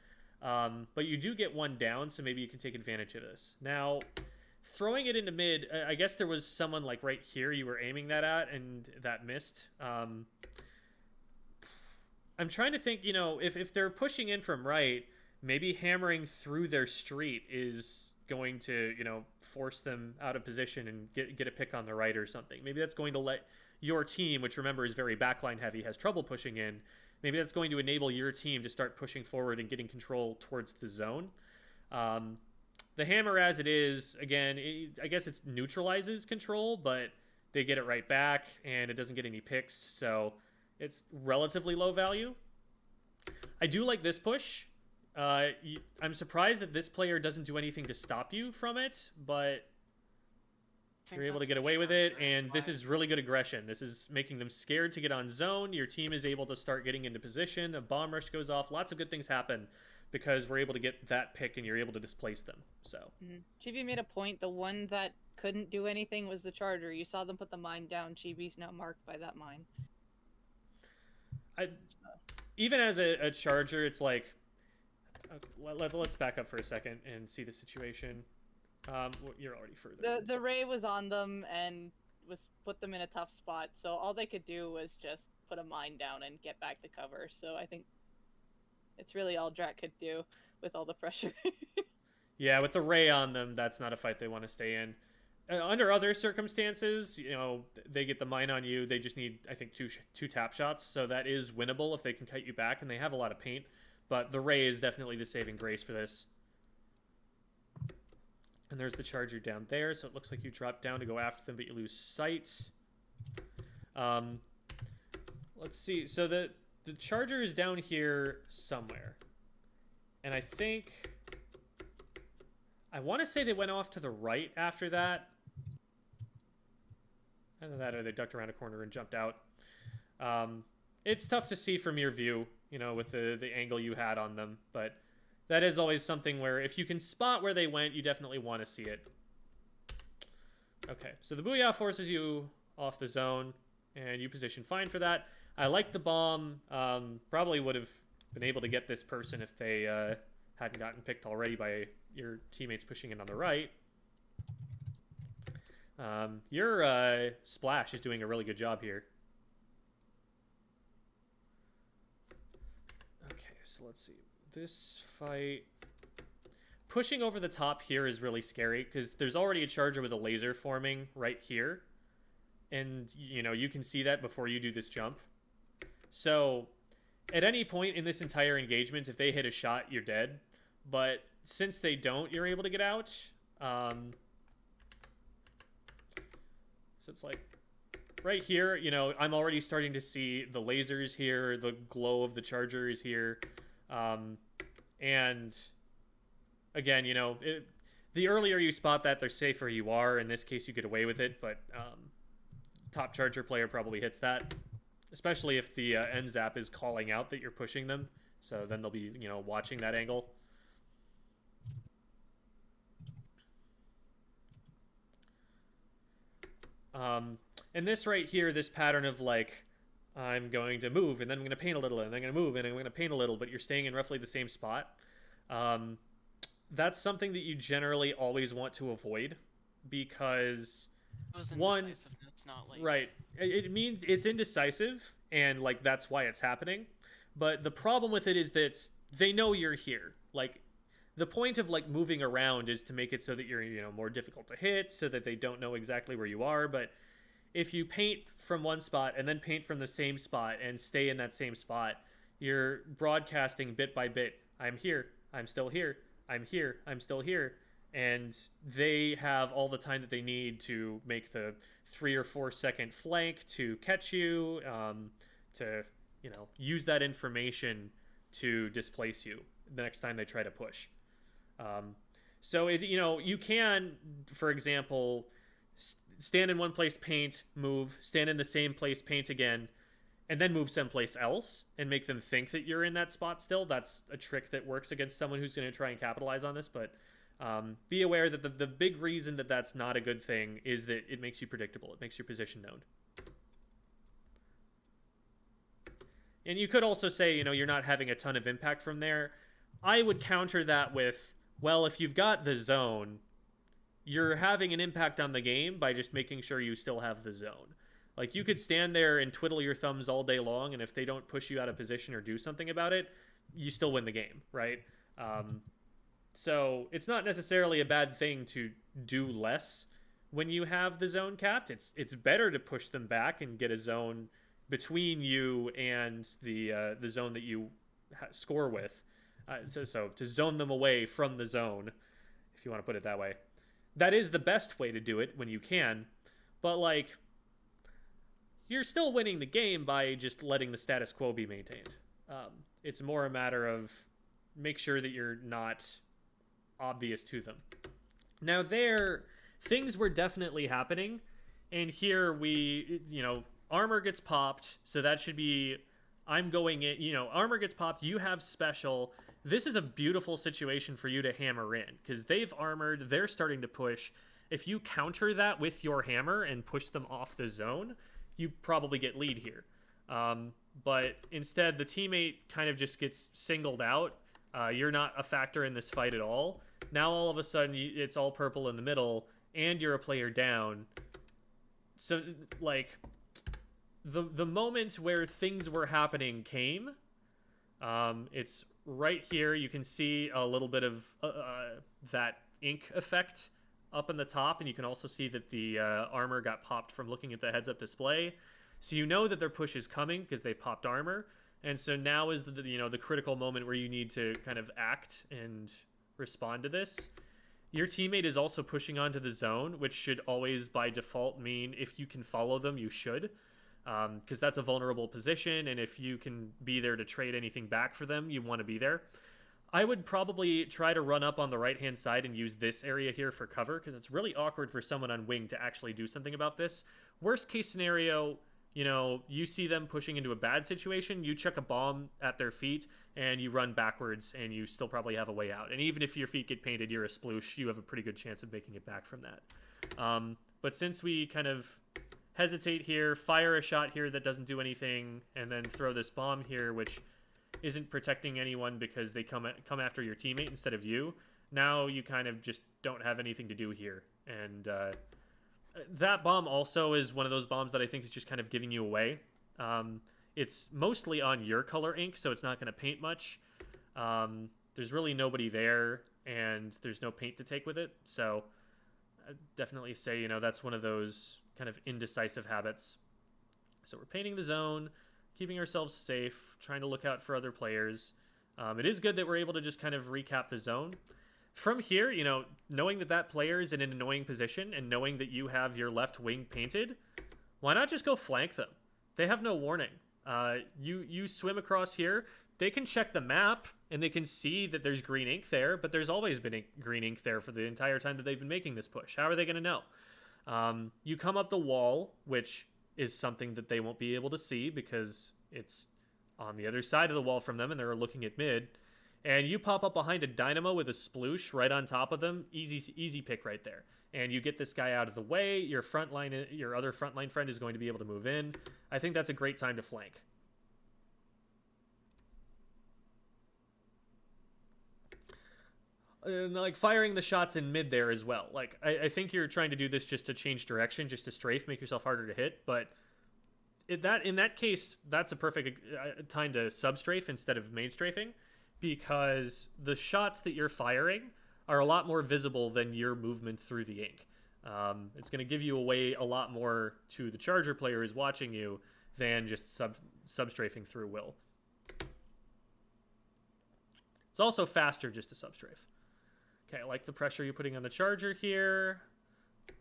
[SPEAKER 1] But you do get one down, so maybe you can take advantage of this. Now, throwing it into mid, I guess there was someone like right here you were aiming that at, and that missed. I'm trying to think, if they're pushing in from right, maybe hammering through their street is going to, force them out of position and get a pick on the right or something. Maybe that's going to let your team, which remember is very backline heavy, has trouble pushing in. Maybe that's going to enable your team to start pushing forward and getting control towards the zone. The hammer as it is, again, I guess it neutralizes control, but they get it right back and it doesn't get any picks, so it's relatively low value. I do like this push. I'm surprised that this player doesn't do anything to stop you from it, but you're able to get away with it, and this is really good aggression. This is making them scared to get on zone. Your team is able to start getting into position. The bomb rush goes off. Lots of good things happen because we're able to get that pick, and you're able to displace them. So
[SPEAKER 4] Chibi made a point. The one that couldn't do anything was the charger. You saw them put the mine down. Chibi's now marked by that mine.
[SPEAKER 1] Even as a charger, it's like, let's back up for a second and see the situation. You're already further.
[SPEAKER 4] The ray was on them and put them in a tough spot, so all they could do was just put a mine down and get back to cover. So I think it's really all Drak could do with all the pressure.
[SPEAKER 1] Yeah, with the ray on them, that's not a fight they want to stay in. Under other circumstances, they get the mine on you. They just need, I think, two tap shots, so that is winnable if they can cut you back, and they have a lot of paint. But the ray is definitely the saving grace for this. And there's the charger down there, so it looks like you drop down to go after them, but you lose sight. Let's see. So the charger is down here somewhere. And I think... I want to say they went off to the right after that. Either that or they ducked around a corner and jumped out. It's tough to see from your view, with the angle you had on them, but... That is always something where if you can spot where they went, you definitely want to see it. Okay, so the Booyah forces you off the zone, and you position fine for that. I like the bomb. Probably would have been able to get this person if they hadn't gotten picked already by your teammates pushing in on the right. Your Splash is doing a really good job here. Okay, so let's see. This fight, pushing over the top here is really scary because there's already a charger with a laser forming right here, and you can see that before you do this jump. So at any point in this entire engagement, if they hit a shot, you're dead, but since they don't, you're able to get out. So it's like right here, you know, I'm already starting to see the lasers here, the glow of the charger is here. And again, you know, the earlier you spot that, the safer you are. In this case, you get away with it, but top charger player probably hits that, especially if the end zap is calling out that you're pushing them. So then they'll be, you know, watching that angle. And this right here, this pattern of like, I'm going to move, and then I'm going to paint a little, and then I'm going to move, and I'm going to paint a little, but you're staying in roughly the same spot. That's something that you generally always want to avoid, because one,
[SPEAKER 3] not like...
[SPEAKER 1] right, it means it's indecisive, and like that's why it's happening. But the problem with it is that they know you're here. Like, the point of like moving around is to make it so that you're, you know, more difficult to hit, so that they don't know exactly where you are. But if you paint from one spot and then paint from the same spot and stay in that same spot, you're broadcasting bit by bit. I'm here. I'm still here. I'm here. I'm still here. And they have all the time that they need to make the 3 or 4 second flank to catch you, to, you know, use that information to displace you the next time they try to push. So, you know, you can, for example, stand in one place, paint, move, stand in the same place, paint again, and then move someplace else and make them think that you're in that spot still. That's a trick that works against someone who's going to try and capitalize on this. But be aware that the big reason that that's not a good thing is that it makes you predictable. It makes your position known. And you could also say, you know, you're not having a ton of impact from there. I would counter that with, well, if you've got the zone, you're having an impact on the game by just making sure you still have the zone. Like, you could stand there and twiddle your thumbs all day long, and if they don't push you out of position or do something about it, you still win the game, right? So it's not necessarily a bad thing to do less when you have the zone capped. It's better to push them back and get a zone between you and the zone that you score with. So to zone them away from the zone, if you want to put it that way. That is the best way to do it when you can, but like, you're still winning the game by just letting the status quo be maintained. It's more a matter of make sure that you're not obvious to them. Now there, things were definitely happening, and here we, you know, armor gets popped, so that should be, I'm going in, you know, armor gets popped, you have special. This is a beautiful situation for you to hammer in, because they've armored, they're starting to push. If you counter that with your hammer and push them off the zone, you probably get lead here. But instead, the teammate kind of just gets singled out. You're not a factor in this fight at all. Now all of a sudden, it's all purple in the middle, and you're a player down. So, like, the moment where things were happening came. It's right here. You can see a little bit of that ink effect up in the top, and you can also see that the armor got popped from looking at the heads-up display. So you know that their push is coming because they popped armor, and so now is the critical moment where you need to kind of act and respond to this. Your teammate is also pushing onto the zone, which should always by default mean if you can follow them, you should. Because that's a vulnerable position, and if you can be there to trade anything back for them, you want to be there. I would probably try to run up on the right-hand side and use this area here for cover, because it's really awkward for someone on wing to actually do something about this. Worst case scenario, you know, you see them pushing into a bad situation, you chuck a bomb at their feet, and you run backwards, and you still probably have a way out. And even if your feet get painted, you're a sploosh, you have a pretty good chance of making it back from that. But since we kind of hesitate here, fire a shot here that doesn't do anything, and then throw this bomb here, which isn't protecting anyone because they come after your teammate instead of you. Now you kind of just don't have anything to do here. And that bomb also is one of those bombs that I think is just kind of giving you away. It's mostly on your color ink, so it's not going to paint much. There's really nobody there, and there's no paint to take with it. So I'd definitely say, you know, that's one of those kind of indecisive habits. So we're painting the zone, keeping ourselves safe, trying to look out for other players. It is good that we're able to just kind of recap the zone. From here, you know, knowing that that player is in an annoying position and knowing that you have your left wing painted, why not just go flank them? They have no warning. You swim across here. They can check the map and they can see that there's green ink there, but there's always been green ink there for the entire time that they've been making this push. How are they going to know? You come up the wall, which is something that they won't be able to see because it's on the other side of the wall from them and they're looking at mid. And you pop up behind a dynamo with a sploosh right on top of them. Easy pick right there. And you get this guy out of the way. Your other frontline friend is going to be able to move in. I think that's a great time to flank. And, like, firing the shots in mid there as well. Like, I think you're trying to do this just to change direction, just to strafe, make yourself harder to hit. But in that case, that's a perfect time to sub-strafe instead of main strafing, because the shots that you're firing are a lot more visible than your movement through the ink. It's going to give you away a lot more to the Charger player who's watching you than just sub-strafing through Will. It's also faster just to sub-strafe. Okay, I like the pressure you're putting on the Charger here,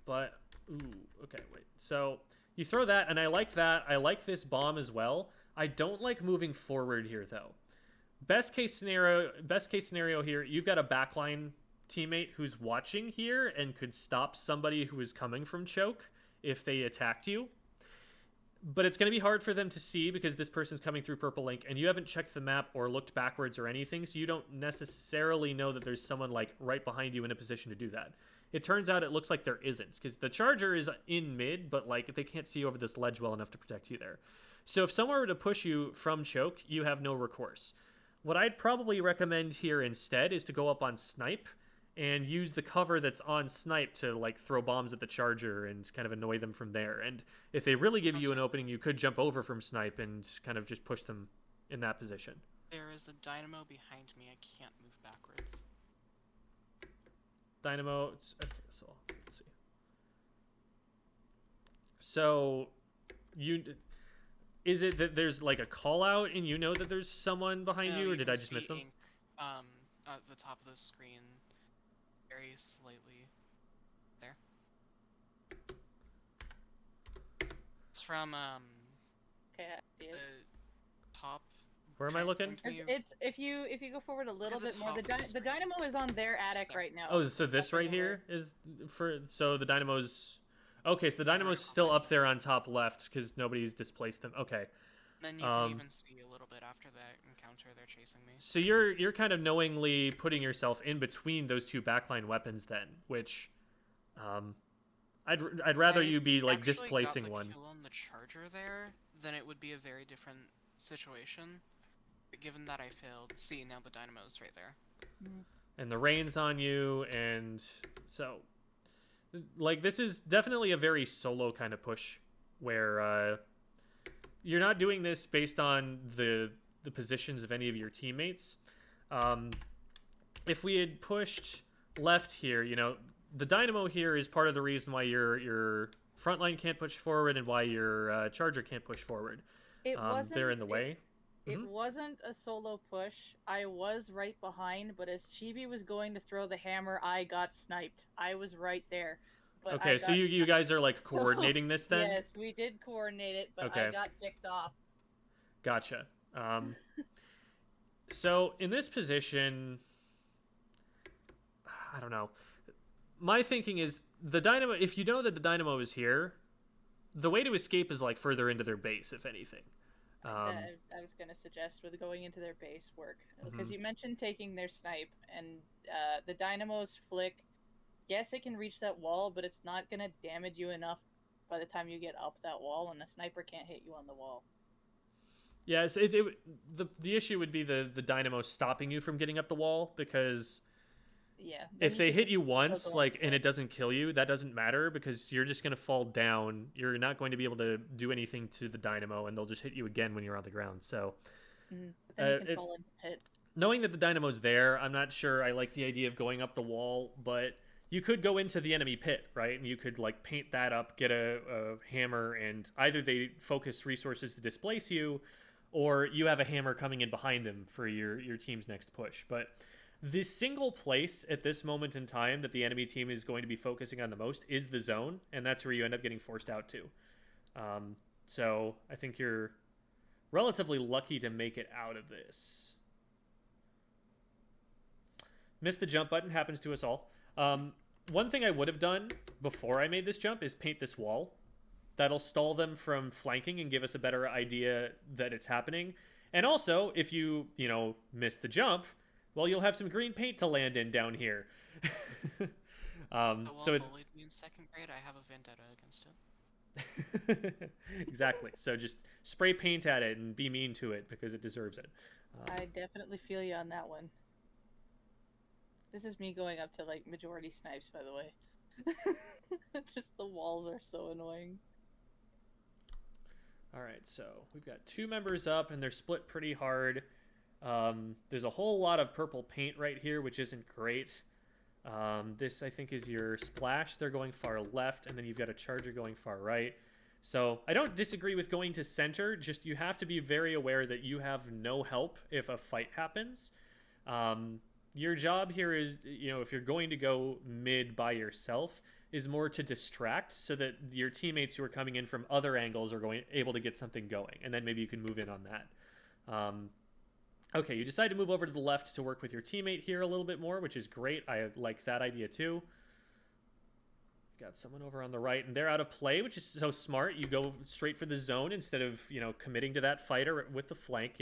[SPEAKER 1] but, ooh, okay, wait. So you throw that, and I like that. I like this bomb as well. I don't like moving forward here, though. Best case scenario here, you've got a backline teammate who's watching here and could stop somebody who is coming from choke if they attacked you. But it's going to be hard for them to see because this person's coming through purple ink and you haven't checked the map or looked backwards or anything, so you don't necessarily know that there's someone like right behind you in a position to do that. It turns out it looks like there isn't because the Charger is in mid, but like they can't see over this ledge well enough to protect you there. So if someone were to push you from choke, you have no recourse. What I'd probably recommend here instead is to go up on snipe and use the cover that's on snipe to like throw bombs at the Charger and kind of annoy them from there. And if they really give you an opening, you could jump over from snipe and kind of just push them in that position.
[SPEAKER 3] There is a dynamo behind me. I can't move backwards.
[SPEAKER 1] Dynamo. Okay, so let's see. So is it that there's like a call out and you know that there's someone behind you, or did I just miss them?
[SPEAKER 3] Ink, at the top of the screen, very slightly there. It's from
[SPEAKER 4] Okay, I see it.
[SPEAKER 3] the top.
[SPEAKER 1] Where am I looking?
[SPEAKER 4] It's if you go forward a little
[SPEAKER 3] the
[SPEAKER 4] bit more,
[SPEAKER 3] top
[SPEAKER 4] the
[SPEAKER 3] of the screen.
[SPEAKER 4] dynamo is on their attic
[SPEAKER 3] There.
[SPEAKER 4] right now.
[SPEAKER 1] Oh, so this right here is so the dynamo's. Okay, so the dynamo's still up there on top left because nobody's displaced them. Okay.
[SPEAKER 3] Then you can even see a little bit after that encounter, they're chasing me.
[SPEAKER 1] So you're kind of knowingly putting yourself in between those two backline weapons then, which I'd rather you be like displacing
[SPEAKER 3] got the
[SPEAKER 1] one.
[SPEAKER 3] Kill on the Charger there, then it would be a very different situation. But given that I failed, see now the dynamo's right there.
[SPEAKER 1] And the rain's on you, and so like this is definitely a very solo kind of push where you're not doing this based on the positions of any of your teammates. If we had pushed left here, you know, the dynamo here is part of the reason why your front line can't push forward and why your Charger can't push forward. They're in the way.
[SPEAKER 4] It wasn't a solo push. I was right behind, but as Chibi was going to throw the hammer, I got sniped. I was right there. But
[SPEAKER 1] Okay, so you guys are like coordinating this then?
[SPEAKER 4] Yes, we did coordinate it, but
[SPEAKER 1] Okay.
[SPEAKER 4] I got kicked off.
[SPEAKER 1] Gotcha. So in this position, I don't know. My thinking is the dynamo. If you know that the dynamo is here, the way to escape is like further into their base, if anything.
[SPEAKER 4] I was going to suggest with going into their base work because you mentioned taking their snipe and the dynamo's flick. Yes, it can reach that wall, but it's not going to damage you enough by the time you get up that wall, and the sniper can't hit you on the wall.
[SPEAKER 1] Yeah, so the issue would be the dynamo stopping you from getting up the wall, because if they hit you once, like, and it doesn't kill you, that doesn't matter because you're just going to fall down. You're not going to be able to do anything to the dynamo, and they'll just hit you again when you're on the ground. So
[SPEAKER 4] but then you can fall into the pit.
[SPEAKER 1] Knowing that the dynamo's there, I'm not sure I like the idea of going up the wall, but you could go into the enemy pit, right? And you could like paint that up, get a hammer, and either they focus resources to displace you, or you have a hammer coming in behind them for your team's next push. But the single place at this moment in time that the enemy team is going to be focusing on the most is the zone, and that's where you end up getting forced out to. So I think you're relatively lucky to make it out of this. Missed the jump button, happens to us all. One thing I would have done before I made this jump is paint this wall. That'll stall them from flanking and give us a better idea that it's happening. And also, if you miss the jump, well, you'll have some green paint to land in down here.
[SPEAKER 3] So it's bullied me in second grade. I have a vendetta against it.
[SPEAKER 1] Exactly. So just spray paint at it and be mean to it because it deserves it.
[SPEAKER 4] I definitely feel you on that one. This is me going up to like majority snipes, by the way. Just the walls are so annoying.
[SPEAKER 1] All right, so we've got 2 members up, and they're split pretty hard. There's a whole lot of purple paint right here, which isn't great. This, I think, is your splash. They're going far left, and then you've got a charger going far right. So I don't disagree with going to center, just you have to be very aware that you have no help if a fight happens. Your job here is, if you're going to go mid by yourself, is more to distract so that your teammates who are coming in from other angles are able to get something going, and then maybe you can move in on that. Okay, you decide to move over to the left to work with your teammate here a little bit more, which is great. I like that idea too. Got someone over on the right, and they're out of play, which is so smart. You go straight for the zone instead of, committing to that fighter with the flank.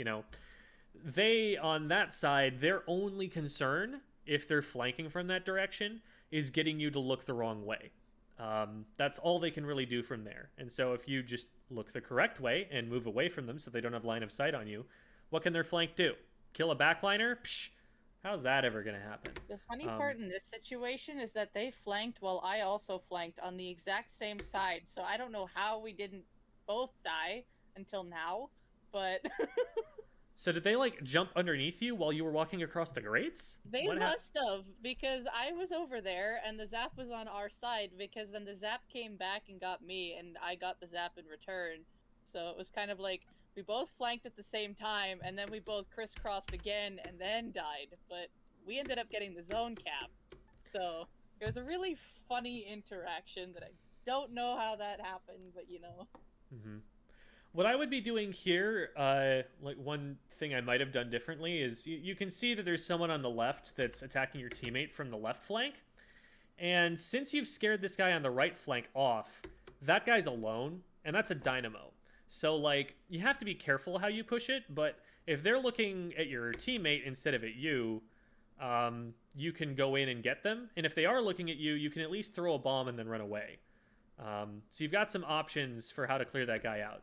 [SPEAKER 1] They, on that side, their only concern, if they're flanking from that direction, is getting you to look the wrong way. That's all they can really do from there. And so if you just look the correct way and move away from them so they don't have line of sight on you, what can their flank do? Kill a backliner? Psh, how's that ever going to happen?
[SPEAKER 4] The funny part in this situation is that they flanked while I also flanked on the exact same side. So I don't know how we didn't both die until now, but...
[SPEAKER 1] So did they, jump underneath you while you were walking across the grates?
[SPEAKER 4] They must have, because I was over there, and the zap was on our side, because then the zap came back and got me, and I got the zap in return. So it was kind of like, we both flanked at the same time, and then we both crisscrossed again, and then died. But we ended up getting the zone cap. So it was a really funny interaction that I don't know how that happened, but
[SPEAKER 1] Mm-hmm. What I would be doing here, one thing I might have done differently is you can see that there's someone on the left that's attacking your teammate from the left flank. And since you've scared this guy on the right flank off, that guy's alone, and that's a dynamo. So, you have to be careful how you push it, but if they're looking at your teammate instead of at you, you can go in and get them. And if they are looking at you, you can at least throw a bomb and then run away. So you've got some options for how to clear that guy out.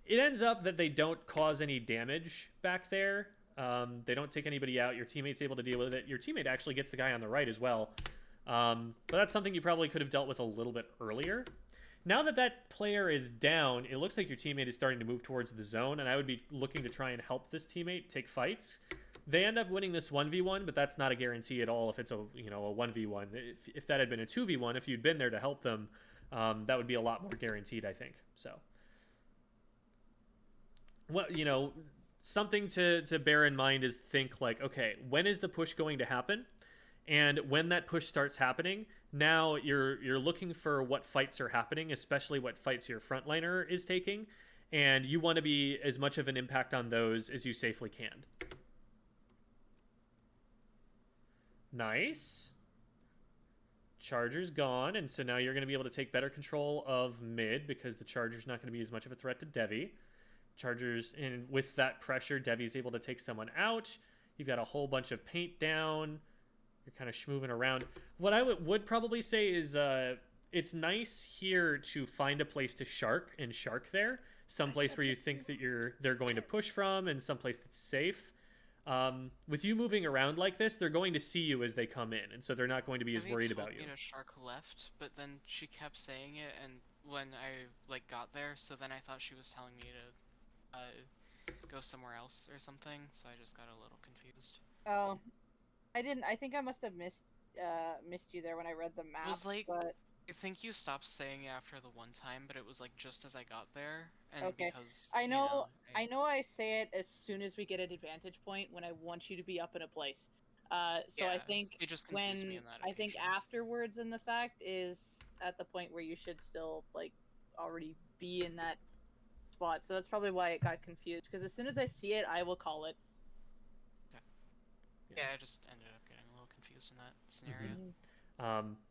[SPEAKER 1] It ends up that they don't cause any damage back there. They don't take anybody out. Your teammate's able to deal with it. Your teammate actually gets the guy on the right as well. But that's something you probably could have dealt with a little bit earlier. Now that that player is down, it looks like your teammate is starting to move towards the zone, and I would be looking to try and help this teammate take fights. They end up winning this 1v1, but that's not a guarantee at all if it's a 1v1. If that had been a 2v1, if you'd been there to help them, that would be a lot more guaranteed, I think. So... Well, something to bear in mind is think okay, when is the push going to happen? And when that push starts happening, now you're looking for what fights are happening, especially what fights your frontliner is taking, and you want to be as much of an impact on those as you safely can. Nice. Charger's gone, and so now you're going to be able to take better control of mid because the Charger's not going to be as much of a threat to Devi. Chargers, and with that pressure, Devi's able to take someone out. You've got a whole bunch of paint down. You're kind of schmooving around. What I would probably say is it's nice here to find a place to shark there. Some place where you think that they're going to push from, and some place that's safe. With you moving around like this, they're going to see you as they come in, and so they're not going to be as worried about you.
[SPEAKER 3] Told me to shark left, but then she kept saying it, and when I got there, so then I thought she was telling me to go somewhere else or something, so I just got a little confused.
[SPEAKER 4] Oh, I didn't. I think I must have missed you there when I read the map.
[SPEAKER 3] It was
[SPEAKER 4] but...
[SPEAKER 3] I think you stopped saying it after the one time, but it was just as I got there, and
[SPEAKER 4] okay.
[SPEAKER 3] because
[SPEAKER 4] I know I say it as soon as we get an advantage point when I want you to be up in a place. So
[SPEAKER 3] yeah,
[SPEAKER 4] I think
[SPEAKER 3] it just confused me on that occasion.
[SPEAKER 4] I think afterwards in the fact is at the point where you should still already be in that spot. So that's probably why it got confused. Because as soon as I see it, I will call it.
[SPEAKER 3] Yeah, I just ended up getting a little confused in that scenario.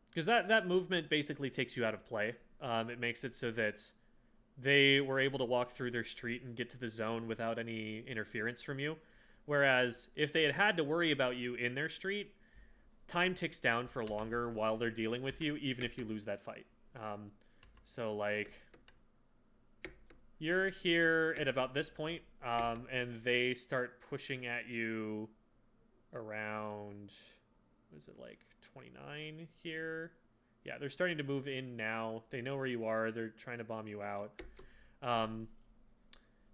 [SPEAKER 1] Because that movement basically takes you out of play. It makes it so that they were able to walk through their street and get to the zone without any interference from you. Whereas if they had to worry about you in their street, time ticks down for longer while they're dealing with you, even if you lose that fight. So, like, you're here at about this point, and they start pushing at you around, what is it, like 29 here? Yeah, they're starting to move in now. They know where you are. They're trying to bomb you out.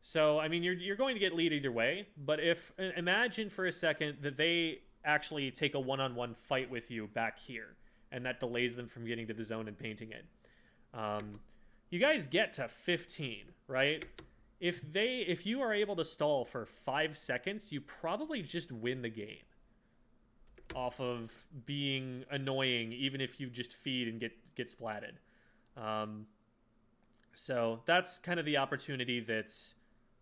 [SPEAKER 1] So, I mean, you're going to get lead either way, but if, imagine for a second that they actually take a one-on-one fight with you back here, and that delays them from getting to the zone and painting it. You guys get to 15, right? If you are able to stall for 5 seconds, you probably just win the game off of being annoying, even if you just feed and get splatted. So that's kind of the opportunity that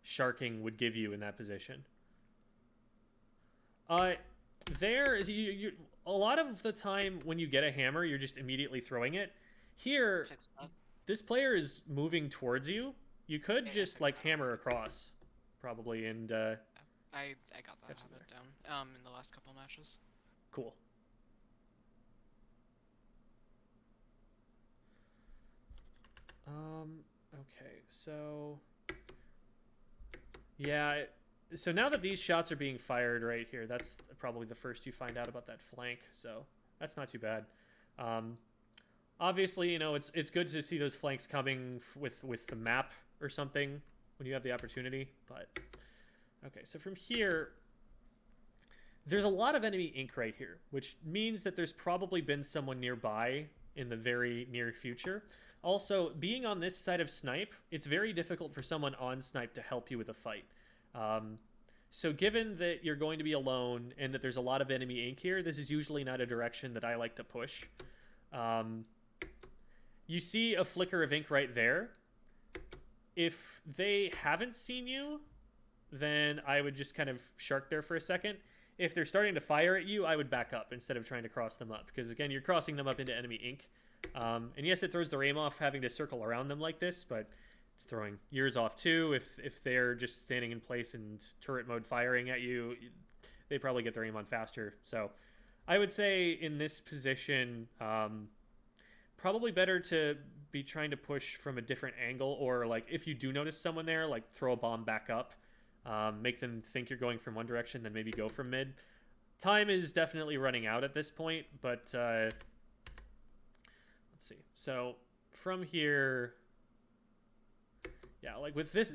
[SPEAKER 1] sharking would give you in that position. There is you a lot of the time when you get a hammer, you're just immediately throwing it. Here, this player is moving towards you. You could just like hammer across, probably, and
[SPEAKER 3] I got that habit down in the last couple matches.
[SPEAKER 1] Cool. Okay, so yeah, so now that these shots are being fired right here, that's probably the first you find out about that flank, so that's not too bad. Obviously, you know, it's good to see those flanks coming with the map or something when you have the opportunity, but okay, so from here, there's a lot of enemy ink right here, which means that there's probably been someone nearby in the very near future. Also, being on this side of snipe, it's very difficult for someone on snipe to help you with a fight. So given that you're going to be alone and that there's a lot of enemy ink here, this is usually not a direction that I like to push. You see a flicker of ink right there. If they haven't seen you, then I would just kind of shark there for a second. If they're starting to fire at you, I would back up instead of trying to cross them up. Because, again, you're crossing them up into enemy ink. And yes, it throws their aim off having to circle around them like this, but it's throwing yours off too. If they're just standing in place and turret mode firing at you, they probably get their aim on faster. So I would say in this position, probably better to be trying to push from a different angle, or like if you do notice someone there, like throw a bomb back up. Make them think you're going from one direction, then maybe go from mid. Time is definitely running out at this point, but let's see. So from here, yeah, like with this,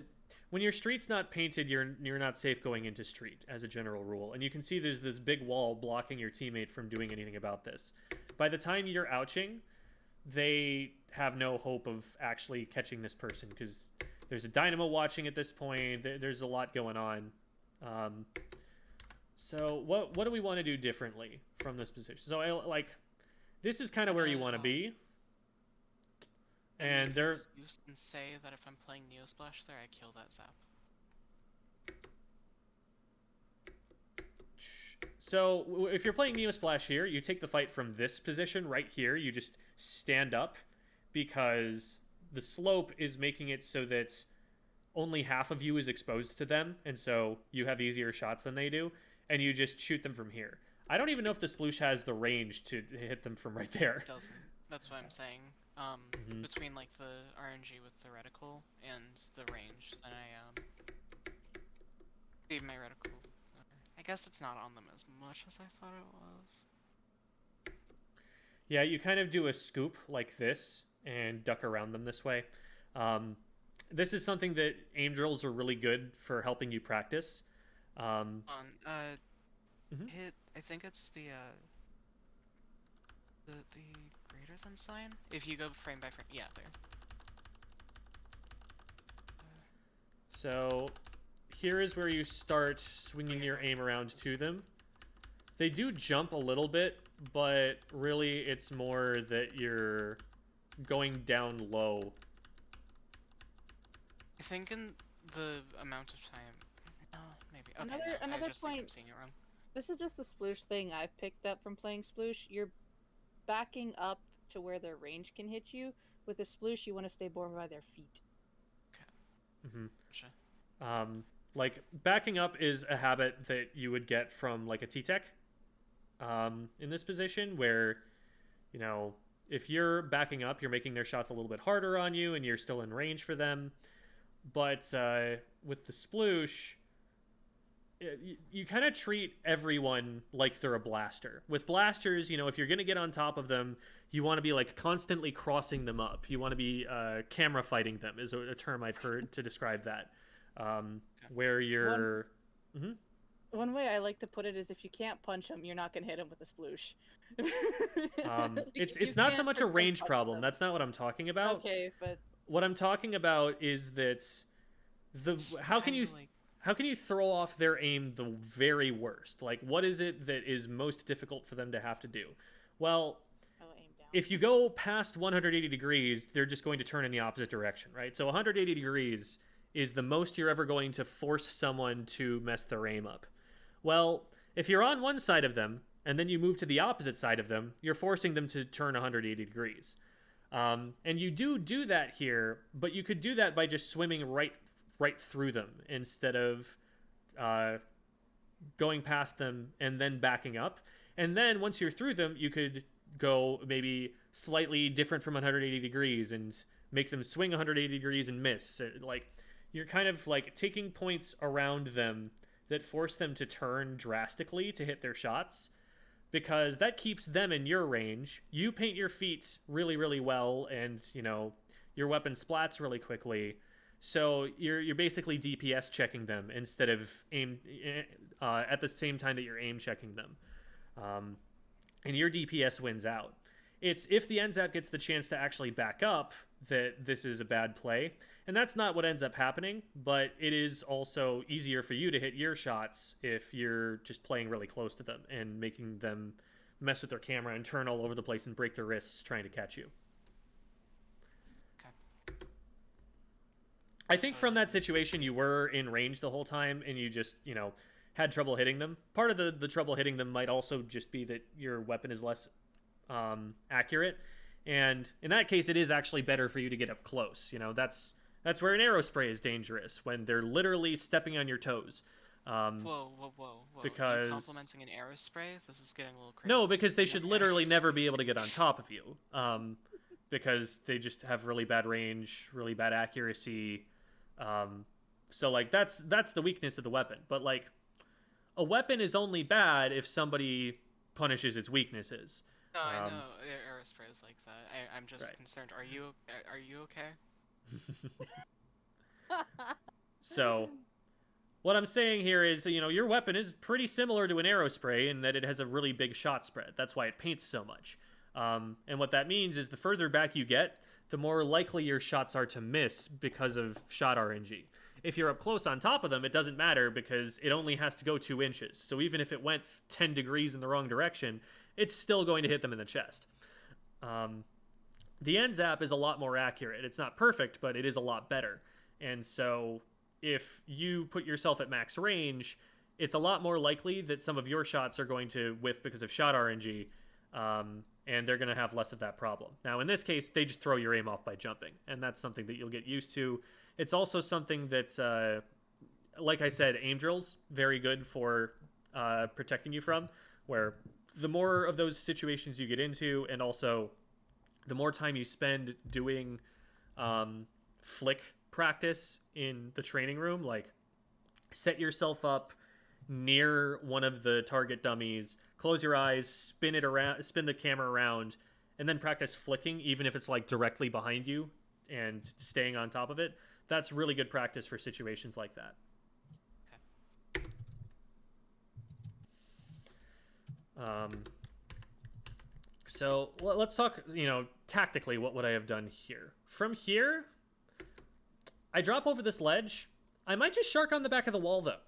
[SPEAKER 1] when your street's not painted, you're not safe going into street as a general rule. And you can see there's this big wall blocking your teammate from doing anything about this. By the time you're ouching, they have no hope of actually catching this person because there's a dynamo watching at this point. There's a lot going on. So what do we want to do differently from this position? So this is kind of where you want to be. And they're
[SPEAKER 3] use and say that if I'm playing Neosplash there, I kill that zap.
[SPEAKER 1] So if you're playing Neosplash here, you take the fight from this position right here. You just stand up because the slope is making it so that only half of you is exposed to them, and so you have easier shots than they do, and you just shoot them from here. I don't even know if the Sploosh has the range to hit them from right there.
[SPEAKER 3] It doesn't. That's what I'm saying. Between like the RNG with the reticle and the range, then I leave my reticle. I guess it's not on them as much as I thought it was.
[SPEAKER 1] Yeah, you kind of do a scoop like this and duck around them this way. This is something that aim drills are really good for helping you practice.
[SPEAKER 3] Hit. I think it's the greater than sign. If you go frame by frame, yeah, there.
[SPEAKER 1] So here is where you start swinging your aim around to them. They do jump a little bit, but really it's more that you're going down low
[SPEAKER 3] think in the amount of time. No, maybe. Okay,
[SPEAKER 4] Another-
[SPEAKER 3] no,
[SPEAKER 4] another
[SPEAKER 3] I just think I'm
[SPEAKER 4] point-
[SPEAKER 3] seeing it wrong.
[SPEAKER 4] This is just a Sploosh thing I've picked up from playing Sploosh. You're backing up to where their range can hit you. With a Sploosh, you want to stay more by their feet.
[SPEAKER 1] Mm-hmm.
[SPEAKER 3] Gotcha.
[SPEAKER 1] Like backing up is a habit that you would get from like a T-Tech in this position where, you know, if you're backing up, you're making their shots a little bit harder on you and you're still in range for them. But with the Sploosh, you kind of treat everyone like they're a blaster. With blasters, you know, if you're going to get on top of them, you want to be like constantly crossing them up. You want to be camera fighting them is a term I've heard to describe that. Where you're...
[SPEAKER 4] One way I like to put it is if you can't punch them, you're not going to hit them with a Sploosh. Like,
[SPEAKER 1] it's not so much a range problem. That's not what I'm talking about.
[SPEAKER 4] Okay, but...
[SPEAKER 1] What I'm talking about is that how can you throw off their aim the very worst? Like, what is it that is most difficult for them to have to do? Well,
[SPEAKER 4] aim down.
[SPEAKER 1] if you go past 180 degrees, they're just going to turn in the opposite direction, right? So 180 degrees is the most you're ever going to force someone to mess their aim up. Well, if you're on one side of them and then you move to the opposite side of them, you're forcing them to turn 180 degrees. And you do that here, but you could do that by just swimming right through them instead of going past them and then backing up. And then once you're through them, you could go maybe slightly different from 180 degrees and make them swing 180 degrees and miss. Like, you're kind of like taking points around them that force them to turn drastically to hit their shots, because that keeps them in your range. You paint your feet really, really well, and, you know, your weapon splats really quickly. So you're basically DPS checking them instead of aim at the same time that you're aim checking them. And your DPS wins out. It's if the NZAP gets the chance to actually back up that this is a bad play. And that's not what ends up happening, but it is also easier for you to hit your shots if you're just playing really close to them and making them mess with their camera and turn all over the place and break their wrists trying to catch you.
[SPEAKER 3] Okay.
[SPEAKER 1] I think from that situation you were in range the whole time and you just, you know, had trouble hitting them. Part of the trouble hitting them might also just be that your weapon is less accurate. And in that case, it is actually better for you to get up close. You know, that's where an arrow spray is dangerous, when they're literally stepping on your toes.
[SPEAKER 3] Whoa.
[SPEAKER 1] Because...
[SPEAKER 3] Are you complimenting an arrow spray? This is getting a little crazy.
[SPEAKER 1] No, because they should literally never be able to get on top of you. Because they just have really bad range, really bad accuracy. So, like, that's the weakness of the weapon. But, like, a weapon is only bad if somebody punishes its weaknesses.
[SPEAKER 3] No, I know arrow spray is like that. I'm just concerned. Are you okay?
[SPEAKER 1] So, what I'm saying here is, you know, your weapon is pretty similar to an arrow spray in that it has a really big shot spread. That's why it paints so much. And what that means is the further back you get, the more likely your shots are to miss because of shot RNG. If you're up close on top of them, it doesn't matter because it only has to go 2 inches. So even if it went 10 degrees in the wrong direction, it's still going to hit them in the chest. The NZAP is a lot more accurate. It's not perfect, but it is a lot better. And so if you put yourself at max range, it's a lot more likely that some of your shots are going to whiff because of shot RNG, and they're going to have less of that problem. Now, in this case, they just throw your aim off by jumping, and that's something that you'll get used to. It's also something that, like I said, aim drills, very good for protecting you from, where the more of those situations you get into, and also the more time you spend doing flick practice in the training room, like set yourself up near one of the target dummies, close your eyes, spin the camera around, and then practice flicking, even if it's like directly behind you and staying on top of it. That's really good practice for situations like that. So let's talk, you know, tactically, what would I have done here? From here, I drop over this ledge. I might just shark on the back of the wall, though,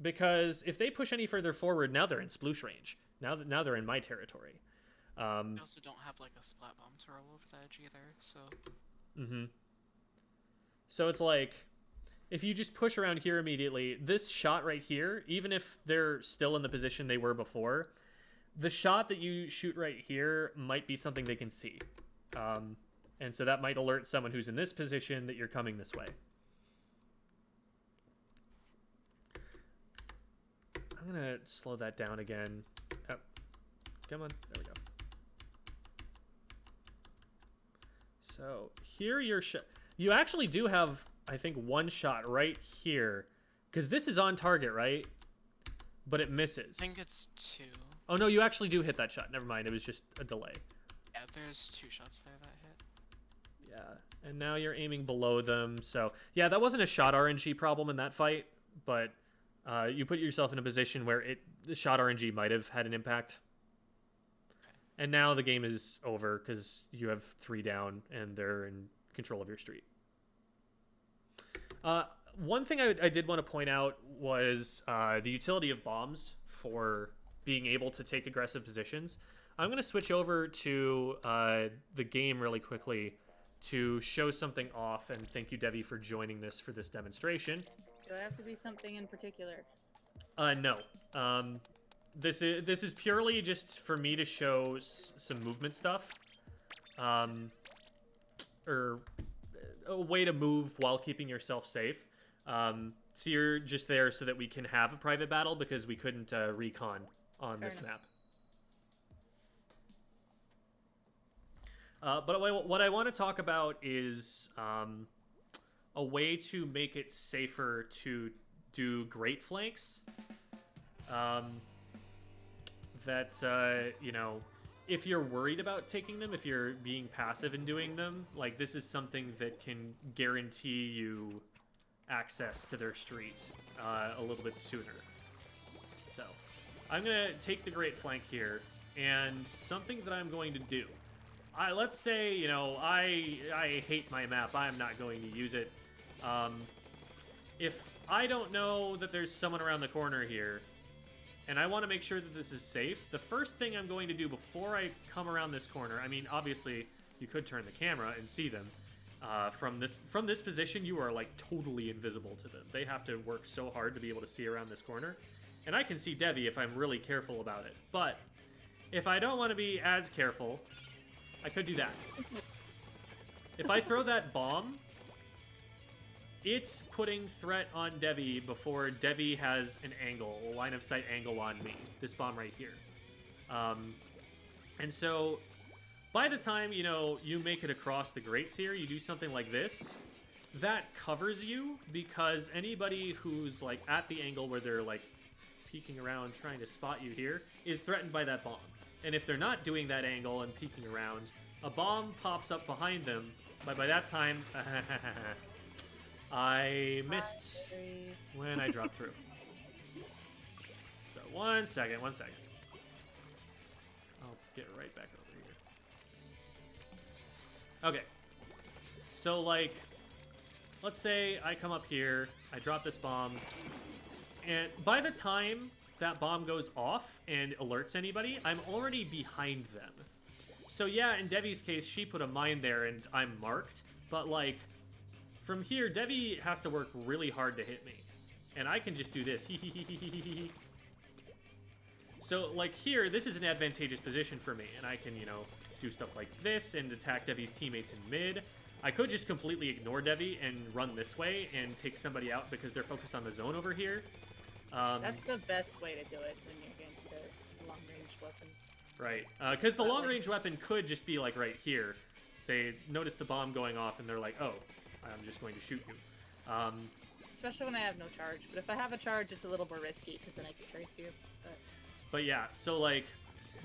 [SPEAKER 1] because if they push any further forward, now they're in sploosh range. Now they're in my territory.
[SPEAKER 3] We also don't have, like, a splat bomb to roll over the edge either, so...
[SPEAKER 1] So it's like, if you just push around here immediately, this shot right here, even if they're still in the position they were before, the shot that you shoot right here might be something they can see. And so that might alert someone who's in this position that you're coming this way. I'm going to slow that down again. Oh, come on. There we go. So here you actually do have, I think, one shot right here. Because this is on target, right? But it misses.
[SPEAKER 3] I think it's 2.
[SPEAKER 1] Oh, no, you actually do hit that shot. Never mind. It was just a delay.
[SPEAKER 3] Yeah, there's 2 shots there that hit.
[SPEAKER 1] Yeah, and now you're aiming below them. So, yeah, that wasn't a shot RNG problem in that fight. But you put yourself in a position where the shot RNG might have had an impact.
[SPEAKER 3] Okay.
[SPEAKER 1] And now the game is over because you have 3 down and they're in control of your street. One thing I did want to point out was the utility of bombs for being able to take aggressive positions. I'm going to switch over to the game really quickly to show something off, and thank you, Devi, for joining this for this demonstration.
[SPEAKER 4] Do I have to be something in particular?
[SPEAKER 1] No. This is purely just for me to show some movement stuff. Or a way to move while keeping yourself safe. So you're just there so that we can have a private battle because we couldn't recon on
[SPEAKER 4] Fair
[SPEAKER 1] this
[SPEAKER 4] enough.
[SPEAKER 1] map. But what I want to talk about is a way to make it safer to do great flanks. You know, if you're worried about taking them, if you're being passive in doing them, like this is something that can guarantee you access to their street a little bit sooner. So I'm going to take the great flank here, and something that I'm going to do. Let's say, you know, I hate my map. I'm not going to use it. If I don't know that there's someone around the corner here, and I want to make sure that this is safe, the first thing I'm going to do before I come around this corner, I mean, obviously, you could turn the camera and see them. From this position, you are, like, totally invisible to them. They have to work so hard to be able to see around this corner. And I can see Devi if I'm really careful about it. But if I don't want to be as careful, I could do that. If I throw that bomb, it's putting threat on Devi before Devi has an angle, a line of sight angle on me. This bomb right here. And so by the time, you know, you make it across the grates here, you do something like this, that covers you because anybody who's like at the angle where they're like peeking around trying to spot you here is threatened by that bomb. And if they're not doing that angle and peeking around, a bomb pops up behind them, but by that time, I missed when I dropped through. So one second. I'll get right back over here. Okay. So, like, let's say I come up here, I drop this bomb, and by the time that bomb goes off and alerts anybody, I'm already behind them. So yeah, in Devi's case, she put a mine there and I'm marked, but like, from here, Devi has to work really hard to hit me. And I can just do this. So like here, this is an advantageous position for me, and I can, you know, do stuff like this and attack Devi's teammates in mid. I could just completely ignore Devi and run this way and take somebody out because they're focused on the zone over here.
[SPEAKER 4] That's the best way to do it when you're against a long-range weapon.
[SPEAKER 1] Right, because the long-range weapon could just be, like, right here. They notice the bomb going off, and they're like, oh, I'm just going to shoot you.
[SPEAKER 4] Especially when I have no charge. But if I have a charge, it's a little more risky, because then I can trace you.
[SPEAKER 1] But yeah, so, like,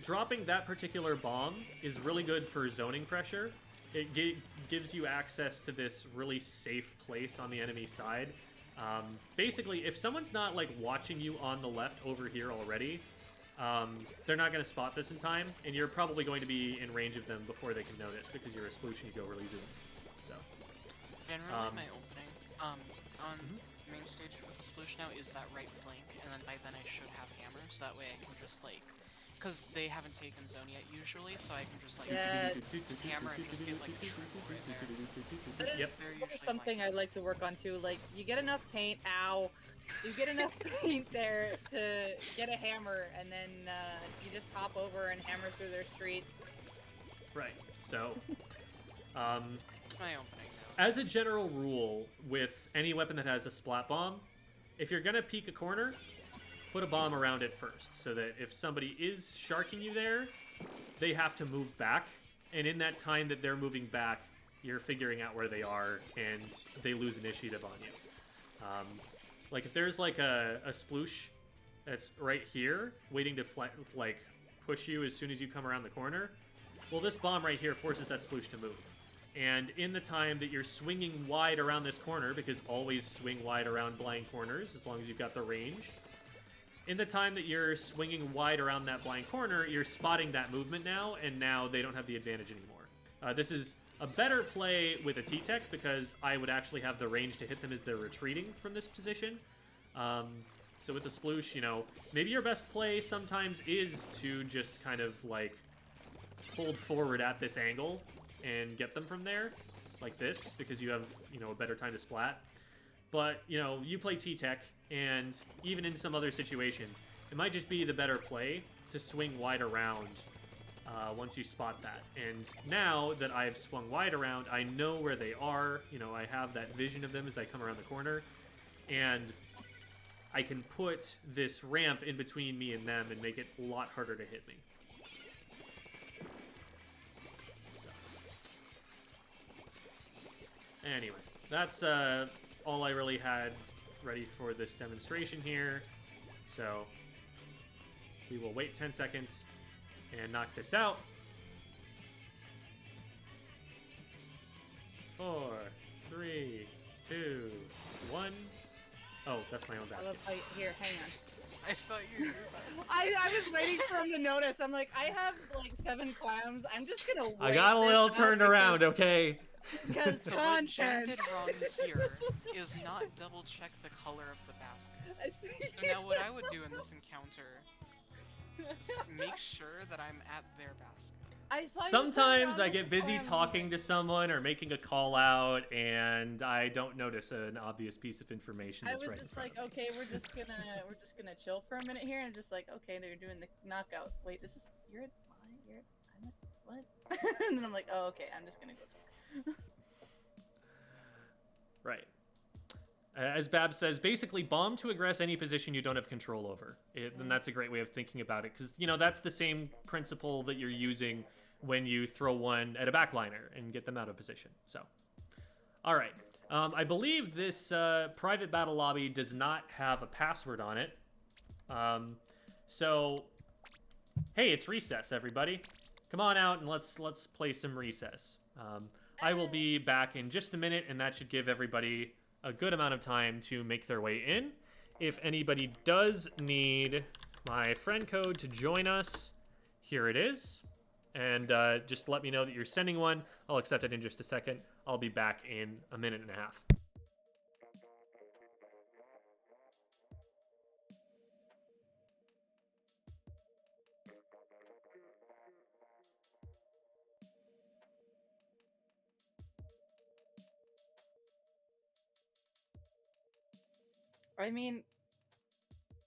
[SPEAKER 1] dropping that particular bomb is really good for zoning pressure. It gives you access to this really safe place on the enemy side. Basically, if someone's not, like, watching you on the left over here already, they're not going to spot this in time, and you're probably going to be in range of them before they can notice, because you're a sploosh and you go really zoom. So,
[SPEAKER 3] Generally, my opening on main stage with a sploosh now is that right flank, and then by then I should have hammers. That way I can just, like, Because they haven't taken zone yet usually, so I can just like
[SPEAKER 4] Yeah.
[SPEAKER 3] just hammer and just get like a triple right there.
[SPEAKER 4] That is
[SPEAKER 1] Yep.
[SPEAKER 3] They're usually
[SPEAKER 4] something
[SPEAKER 3] my
[SPEAKER 4] I like to work on too. Like, you get enough paint, ow. You get enough paint there to get a hammer, and then you just hop over and hammer through their street.
[SPEAKER 1] Right. So,
[SPEAKER 3] It's my opening now.
[SPEAKER 1] as a general rule, with any weapon that has a splat bomb, if you're gonna peek a corner, put a bomb around it first, so that if somebody is sharking you there, they have to move back, and in that time that they're moving back, you're figuring out where they are, and they lose initiative on you. Like if there's like a sploosh that's right here, waiting to like push you as soon as you come around the corner, well, this bomb right here forces that sploosh to move. And in the time that you're swinging wide around this corner, because always swing wide around blind corners as long as you've got the range, in the time that you're swinging wide around that blind corner, you're spotting that movement now, and now they don't have the advantage anymore. This is a better play with a T-Tech because I would actually have the range to hit them as they're retreating from this position. So with the sploosh, you know, maybe your best play sometimes is to just kind of like hold forward at this angle and get them from there, like this, because you have, you know, a better time to splat. But, you know, you play T-Tech, and even in some other situations, it might just be the better play to swing wide around once you spot that. And now that I've swung wide around, I know where they are. You know, I have that vision of them as I come around the corner, and I can put this ramp in between me and them and make it a lot harder to hit me. So. Anyway, that's all I really had ready for this demonstration here. So we will wait 10 seconds and knock this out. 4, 3, 2, 1. Oh, that's my own
[SPEAKER 4] I
[SPEAKER 1] basket.
[SPEAKER 4] love how here, hang on.
[SPEAKER 3] I thought you knew that.
[SPEAKER 4] I was waiting for him to notice. I'm like, I have like 7 clams. I'm just gonna wait
[SPEAKER 1] I got a
[SPEAKER 4] this
[SPEAKER 1] little
[SPEAKER 4] out
[SPEAKER 1] turned around, okay?
[SPEAKER 4] Because
[SPEAKER 3] So what Jack
[SPEAKER 4] content.
[SPEAKER 3] did wrong here is not double check the color of the basket.
[SPEAKER 4] I see.
[SPEAKER 3] So now what I would do in this encounter is make sure that I'm at their basket.
[SPEAKER 4] I saw you
[SPEAKER 1] Sometimes
[SPEAKER 4] turn
[SPEAKER 1] I
[SPEAKER 4] around
[SPEAKER 1] get
[SPEAKER 4] with
[SPEAKER 1] busy
[SPEAKER 4] the clam,
[SPEAKER 1] talking to someone or making a call out, and I don't notice an obvious piece of information
[SPEAKER 4] I
[SPEAKER 1] that's
[SPEAKER 4] was
[SPEAKER 1] right in
[SPEAKER 4] just
[SPEAKER 1] front
[SPEAKER 4] like,
[SPEAKER 1] of me.
[SPEAKER 4] okay, we're just gonna chill for a minute here, and just like, okay, they're doing the knockout. Wait, this is you're at I'm at what? And then I'm like, oh, okay, I'm just gonna go score.
[SPEAKER 1] Right. As Bab says, basically bomb to aggress any position you don't have control over. And that's a great way of thinking about it, because, you know, that's the same principle that you're using when you throw one at a backliner and get them out of position. So, all right. I believe this private battle lobby does not have a password on it. So, hey, it's recess, everybody. Come on out and let's play some recess. I will be back in just a minute, and that should give everybody a good amount of time to make their way in. If anybody does need my friend code to join us, here it is. And just let me know that you're sending one. I'll accept it in just a second. I'll be back in a minute and a half.
[SPEAKER 4] I mean,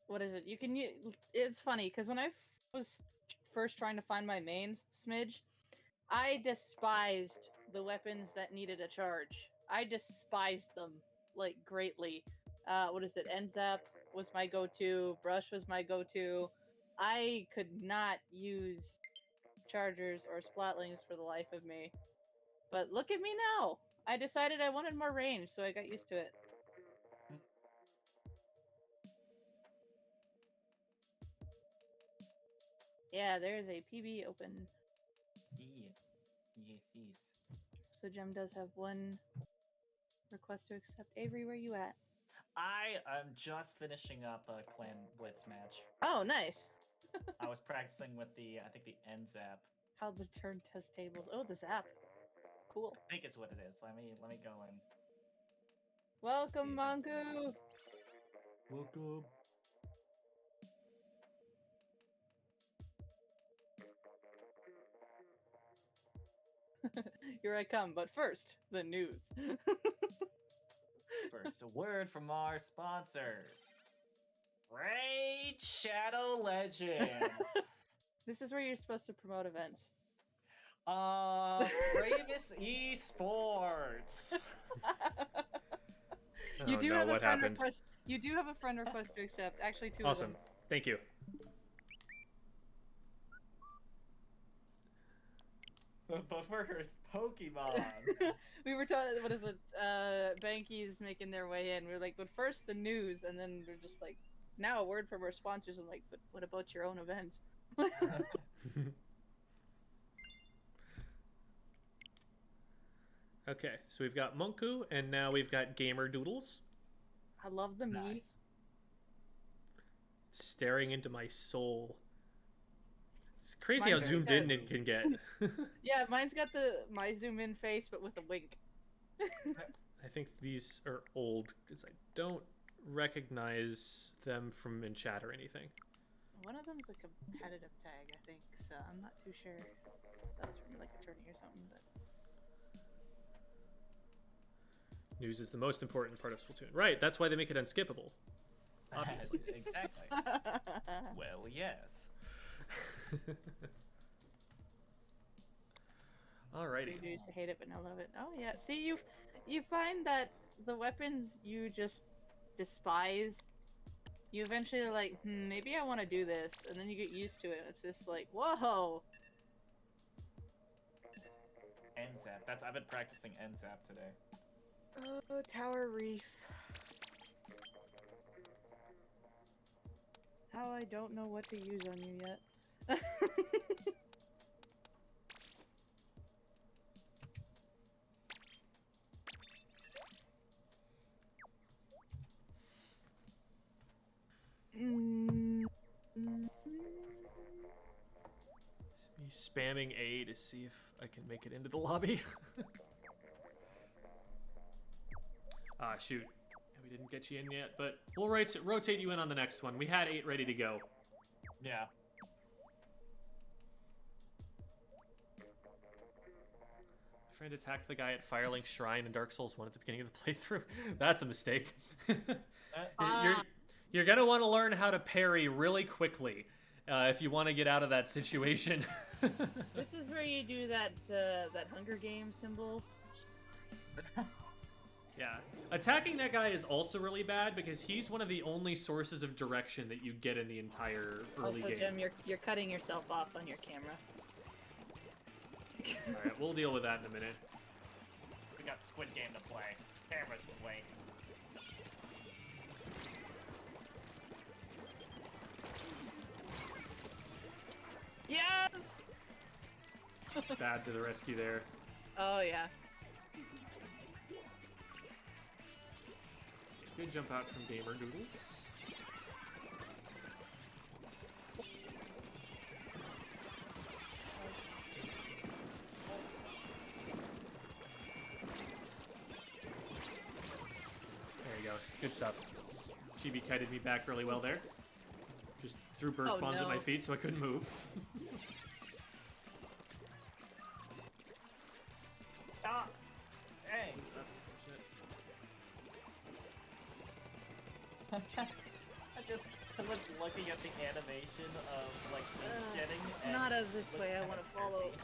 [SPEAKER 4] what is it? You can use. It's funny because when I was first trying to find my mains, Smidge, I despised the weapons that needed a charge. I despised them like greatly. What is it? Enzap was my go-to. Brush was my go-to. I could not use chargers or splatlings for the life of me. But look at me now. I decided I wanted more range, so I got used to it. Yeah, there's a PB open.
[SPEAKER 2] Yeah. Yes, yes.
[SPEAKER 4] So Gem does have one request to accept. Avery, where you at?
[SPEAKER 2] I am just finishing up a clan blitz match.
[SPEAKER 4] Oh, nice.
[SPEAKER 2] I was practicing with the, I think the NZAP.
[SPEAKER 4] How the turn test tables. Oh, the zap. Cool.
[SPEAKER 2] I think is what it is. Let me go and
[SPEAKER 4] Welcome,
[SPEAKER 2] See if it's-
[SPEAKER 4] Monku.
[SPEAKER 2] welcome.
[SPEAKER 4] Here I come, but first, the news.
[SPEAKER 2] First, a word from our sponsors. Raid Shadow Legends.
[SPEAKER 4] This is where you're supposed to promote events.
[SPEAKER 2] Bravest Esports.
[SPEAKER 4] You
[SPEAKER 1] Oh,
[SPEAKER 4] do
[SPEAKER 1] no,
[SPEAKER 4] have a
[SPEAKER 1] what
[SPEAKER 4] friend
[SPEAKER 1] happened?
[SPEAKER 4] request. You do have a friend request to accept. Actually, two
[SPEAKER 1] Awesome.
[SPEAKER 4] of them.
[SPEAKER 1] Thank you.
[SPEAKER 2] But first, Pokemon.
[SPEAKER 4] We were talking. What is it? Banky's making their way in. We are like, but first the news, and then we're just like, now a word from our sponsors. I'm like, but what about your own events?
[SPEAKER 1] Okay, so we've got Monku, and now we've got Gamer Doodles.
[SPEAKER 4] I love the meat.
[SPEAKER 2] Nice.
[SPEAKER 1] It's staring into my soul. It's crazy
[SPEAKER 4] Mine's
[SPEAKER 1] how zoomed in it can get.
[SPEAKER 4] Yeah, mine's got my zoom in face, but with a wink.
[SPEAKER 1] I think these are old because I don't recognize them from in chat or anything.
[SPEAKER 4] One of them's a competitive tag, I think. So I'm not too sure. That was from like a tourney or something, but.
[SPEAKER 1] News is the most important part of Splatoon. Right, that's why they make it unskippable. Obviously.
[SPEAKER 2] Exactly. Well, yes.
[SPEAKER 1] Alrighty.
[SPEAKER 4] I used to hate it, but now love it. Oh yeah. See, you find that the weapons you just despise, you eventually are like, maybe I want to do this, and then you get used to it. It's just like, whoa.
[SPEAKER 2] NZAP. I've been practicing NZAP today.
[SPEAKER 4] Oh, Tower Reef. How I don't know what to use on you yet.
[SPEAKER 1] Me spamming A to see if I can make it into the lobby. Ah, shoot. We didn't get you in yet, but we'll rotate you in on the next one. We had 8 ready to go.
[SPEAKER 2] Yeah.
[SPEAKER 1] Trying to attack the guy at Firelink Shrine in Dark Souls 1 at the beginning of the playthrough. That's a mistake. You're gonna want to learn how to parry really quickly if you want to get out of that situation.
[SPEAKER 4] This is where you do that Hunger Games symbol.
[SPEAKER 1] Yeah. Attacking that guy is also really bad because he's one of the only sources of direction that you get in the entire early
[SPEAKER 4] Also,
[SPEAKER 1] game.
[SPEAKER 4] Jim, you're cutting yourself off on your camera.
[SPEAKER 1] Alright, we'll deal with that in a minute.
[SPEAKER 2] We got Squid Game to play. Cameras will wait.
[SPEAKER 4] Yes!
[SPEAKER 1] Bad to the rescue there.
[SPEAKER 4] Oh yeah.
[SPEAKER 1] Good jump out from Gamer Doodles. There you go. Good stuff. Chibi kited me back really well there. Just threw burst bombs at my
[SPEAKER 4] no.
[SPEAKER 1] feet so I couldn't move.
[SPEAKER 2] Ah! Hey!
[SPEAKER 1] That's unfortunate.
[SPEAKER 2] I was looking at the animation of, like, me getting
[SPEAKER 4] It's
[SPEAKER 2] and
[SPEAKER 4] not as this
[SPEAKER 2] was
[SPEAKER 4] way I
[SPEAKER 2] kind
[SPEAKER 4] want
[SPEAKER 2] of
[SPEAKER 4] to follow.
[SPEAKER 2] jerky.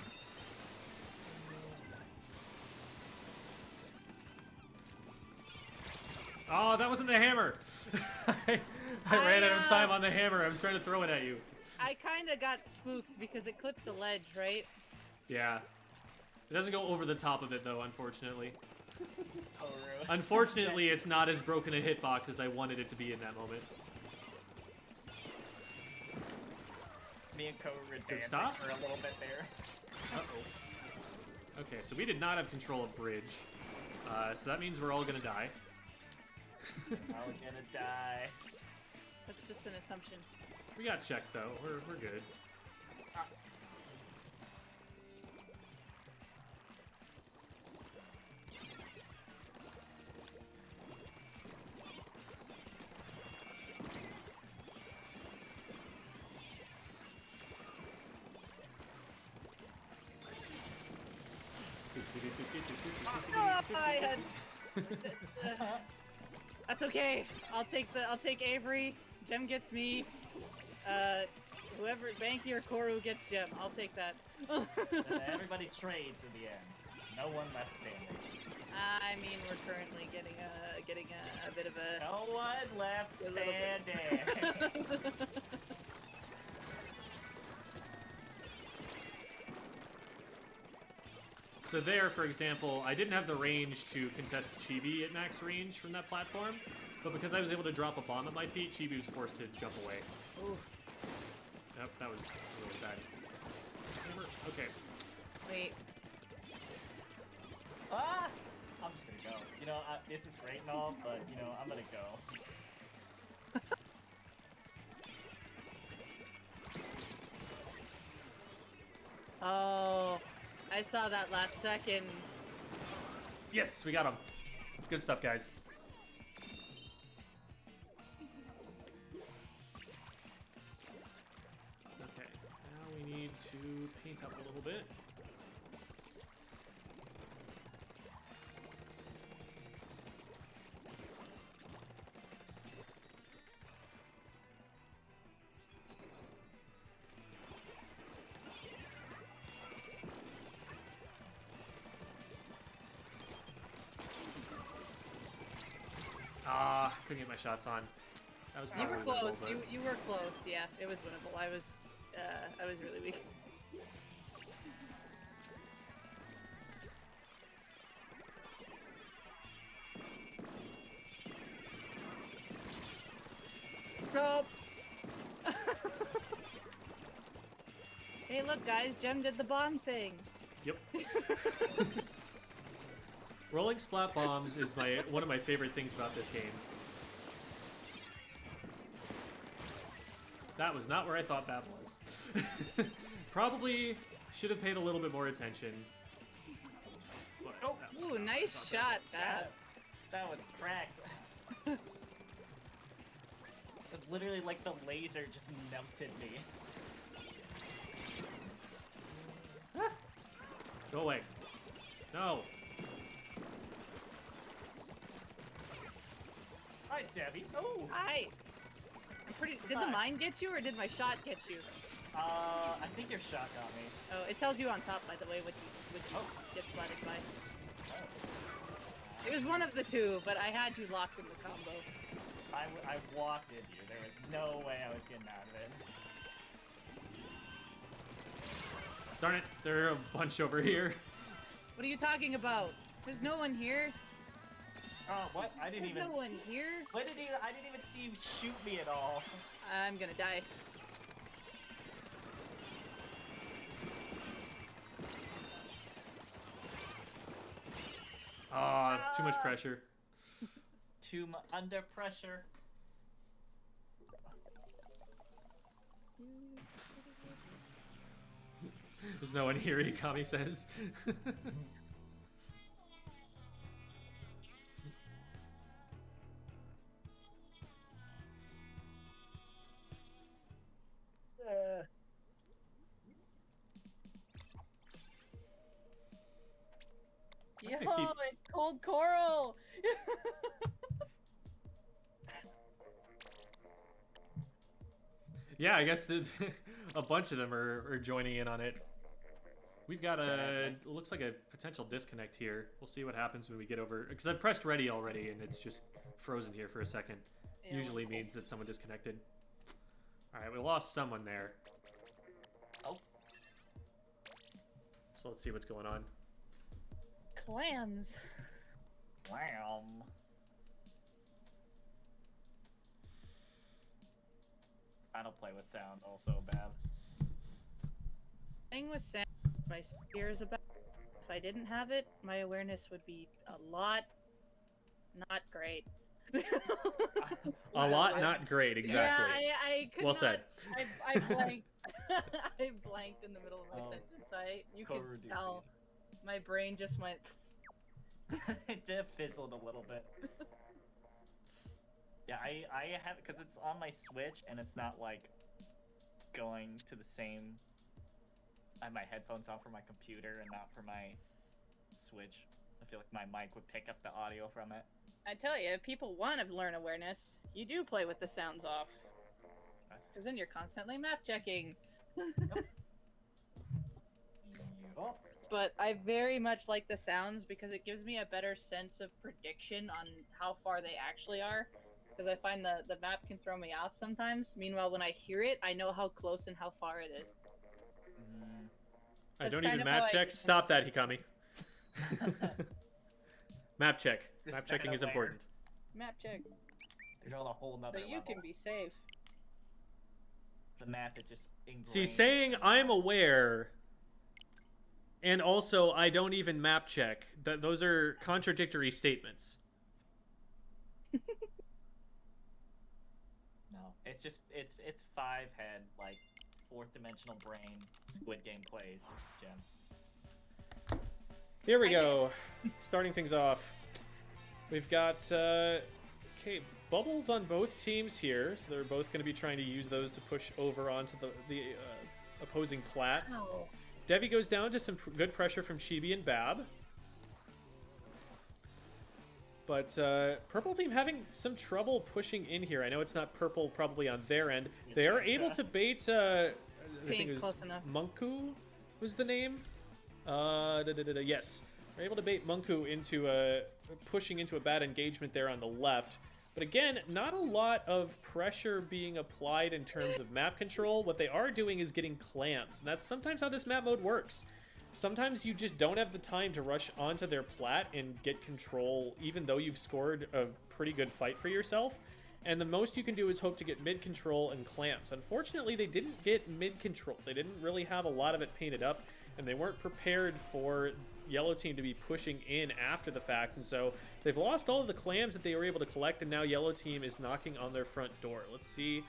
[SPEAKER 1] Oh, that wasn't the hammer! I ran out of time on the hammer. I was trying to throw it at you.
[SPEAKER 4] I kind of got spooked because it clipped the ledge, right?
[SPEAKER 1] Yeah. It doesn't go over the top of it, though, unfortunately.
[SPEAKER 2] Oh, really?
[SPEAKER 1] Unfortunately, it's not as broken a hitbox as I wanted it to be in that moment.
[SPEAKER 2] Me and Code were
[SPEAKER 1] Good
[SPEAKER 2] dancing
[SPEAKER 1] stop.
[SPEAKER 2] for a little bit there.
[SPEAKER 1] Uh-oh. Okay, so we did not have control of bridge. So that means we're all gonna die.
[SPEAKER 2] I'm gonna die.
[SPEAKER 4] That's just an assumption.
[SPEAKER 1] We got checked, though. We're good.
[SPEAKER 4] Oh, I had. That's okay. I'll take Avery. Gem gets me. Whoever Banky or Koru gets Gem. I'll take that.
[SPEAKER 2] And everybody trades in the end. No one left standing.
[SPEAKER 4] I mean, we're currently getting a bit of a.
[SPEAKER 2] No one left
[SPEAKER 4] A little bit.
[SPEAKER 2] standing.
[SPEAKER 1] So there, for example, I didn't have the range to contest Chibi at max range from that platform, but because I was able to drop a bomb at my feet, Chibi was forced to jump away.
[SPEAKER 4] Ooh.
[SPEAKER 1] Nope, that was really bad. Okay.
[SPEAKER 4] Wait.
[SPEAKER 2] Ah! I'm just gonna go. You know, this is great and all, but, you know, I'm gonna go.
[SPEAKER 4] Oh, I saw that last second.
[SPEAKER 1] Yes, we got him. Good stuff, guys. Okay, now we need to paint up a little bit. Couldn't get my shots on. That was
[SPEAKER 4] You were
[SPEAKER 1] probably
[SPEAKER 4] close.
[SPEAKER 1] winnable, but-
[SPEAKER 4] You were close. Yeah, it was winnable. I was really weak. Nope. Hey, look, guys! Gem did the bomb thing.
[SPEAKER 1] Yep. Rolling splat bombs is one of my favorite things about this game. That was not where I thought that was. Probably should have paid a little bit more attention. But
[SPEAKER 2] Oh.
[SPEAKER 1] that was
[SPEAKER 4] Ooh,
[SPEAKER 1] not
[SPEAKER 4] nice
[SPEAKER 1] what I thought
[SPEAKER 4] shot,
[SPEAKER 2] That,
[SPEAKER 4] Bab.
[SPEAKER 2] that was cracked. It was literally like the laser just melted me.
[SPEAKER 1] Go away. No.
[SPEAKER 2] Hi, Debbie. Oh!
[SPEAKER 4] Hi. Did the
[SPEAKER 2] Hi.
[SPEAKER 4] mine get you, or did my shot get you?
[SPEAKER 2] I think your shot got me.
[SPEAKER 4] Oh, it tells you on top, by the way, what you
[SPEAKER 2] Oh.
[SPEAKER 4] get splatted by.
[SPEAKER 2] Oh.
[SPEAKER 4] It was one of the two, but I had you locked in the combo.
[SPEAKER 2] I walked into you. There was no way I was getting out of it.
[SPEAKER 1] Darn it. There are a bunch over here.
[SPEAKER 4] What are you talking about? There's no one here.
[SPEAKER 2] Oh, what? I didn't
[SPEAKER 4] There's
[SPEAKER 2] even.
[SPEAKER 4] no one here.
[SPEAKER 2] I didn't even see you shoot me at all.
[SPEAKER 4] I'm gonna die.
[SPEAKER 1] Ah, too much pressure.
[SPEAKER 2] Under pressure.
[SPEAKER 1] There's no one here, Ikami says.
[SPEAKER 4] Yo,
[SPEAKER 1] gonna keep-
[SPEAKER 4] it's cold coral.
[SPEAKER 1] Yeah, I guess a bunch of them are joining in on it. We've got looks like a potential disconnect here. We'll see what happens when we get over, because I pressed ready already and it's just frozen here for a second.
[SPEAKER 4] Yeah,
[SPEAKER 1] Usually means that someone disconnected. All right, we lost someone there.
[SPEAKER 2] Oh.
[SPEAKER 1] So let's see what's going on.
[SPEAKER 4] Clams.
[SPEAKER 2] Wow. I don't play with sound also bad.
[SPEAKER 4] Thing with sound, my fears about. If I didn't have it, my awareness would be a lot not great.
[SPEAKER 1] A lot, not great, exactly.
[SPEAKER 4] Yeah, I could
[SPEAKER 1] Well
[SPEAKER 4] not,
[SPEAKER 1] said.
[SPEAKER 4] I blanked. I blanked in the middle of my
[SPEAKER 2] Oh,
[SPEAKER 4] sentence. You could
[SPEAKER 2] co-reducing.
[SPEAKER 4] tell my brain just went.
[SPEAKER 2] It did fizzled a little bit. Yeah, I have, because it's on my Switch and it's not like going to the same. I have my headphones on for my computer and not for my switch. I feel like my mic would pick up the audio from it.
[SPEAKER 4] I tell you, if people want to learn awareness, you do play with the sounds off. Because then you're constantly map checking.
[SPEAKER 2] Oh,
[SPEAKER 4] But I very much like the sounds because it gives me a better sense of prediction on how far they actually are. Because I find the map can throw me off sometimes. Meanwhile, when I hear it, I know how close and how far it is.
[SPEAKER 1] I
[SPEAKER 4] That's
[SPEAKER 1] don't
[SPEAKER 4] kind
[SPEAKER 1] even
[SPEAKER 4] of how
[SPEAKER 1] map
[SPEAKER 4] I
[SPEAKER 1] check.
[SPEAKER 4] get
[SPEAKER 1] Stop that, Hikami. Map check.
[SPEAKER 2] Just
[SPEAKER 1] Map
[SPEAKER 2] that
[SPEAKER 1] checking is
[SPEAKER 2] aware.
[SPEAKER 1] important.
[SPEAKER 4] Map check.
[SPEAKER 2] there's all a whole
[SPEAKER 4] So
[SPEAKER 2] nother
[SPEAKER 4] you
[SPEAKER 2] level.
[SPEAKER 4] can be safe.
[SPEAKER 2] The map is just ingrained.
[SPEAKER 1] See, saying I'm aware and also I don't even map check, those are contradictory statements.
[SPEAKER 2] No, it's just it's 5-head like 4th dimensional brain Squid Game plays, Jen.
[SPEAKER 1] Here we go. Starting things off. We've got, okay, bubbles on both teams here. So they're both going to be trying to use those to push over onto the opposing plat.
[SPEAKER 4] Oh.
[SPEAKER 1] Devi goes down to some good pressure from Chibi and Bab. But purple team having some trouble pushing in here. I know it's not purple probably on their end. They are able to bait, I think it was
[SPEAKER 4] close enough.
[SPEAKER 1] Munku was the name. Yes. They're able to bait Munku into pushing into a bad engagement there on the left. But again, not a lot of pressure being applied in terms of map control. What they are doing is getting clams. And that's sometimes how this map mode works. Sometimes you just don't have the time to rush onto their plat and get control, even though you've scored a pretty good fight for yourself. And the most you can do is hope to get mid control and clamps. Unfortunately, they didn't get mid control. They didn't really have a lot of it painted up, and they weren't prepared for yellow team to be pushing in after the fact. And so they've lost all of the clams that they were able to collect, and now yellow team is knocking on their front door. Let's see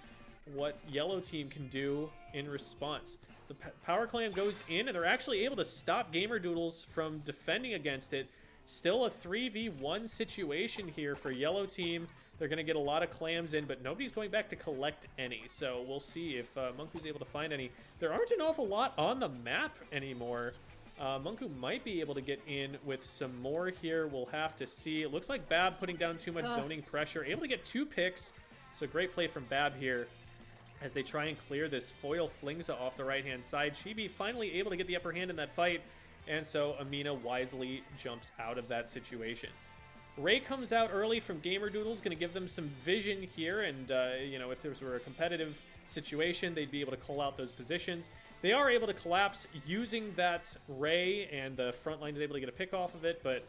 [SPEAKER 1] what yellow team can do in response. The power clam goes in, and they're actually able to stop Gamer Doodles from defending against it. Still a 3v1 situation here for yellow team. They're going to get a lot of clams in, but nobody's going back to collect any. So we'll see if Munku's able to find any. There aren't an awful lot on the map anymore. Munku might be able to get in with some more here. We'll have to see. It looks like Bab putting down too much zoning pressure. Able to get 2 picks. So great play from Bab here as they try and clear this foil Flingza off the right-hand side. Chibi finally able to get the upper hand in that fight, and so Amina wisely jumps out of that situation. Ray comes out early from Gamer Doodles, going to give them some vision here, and you know, if this were a competitive situation, they'd be able to call out those positions. They are able to collapse using that Ray, and the front line is able to get a pick off of it, but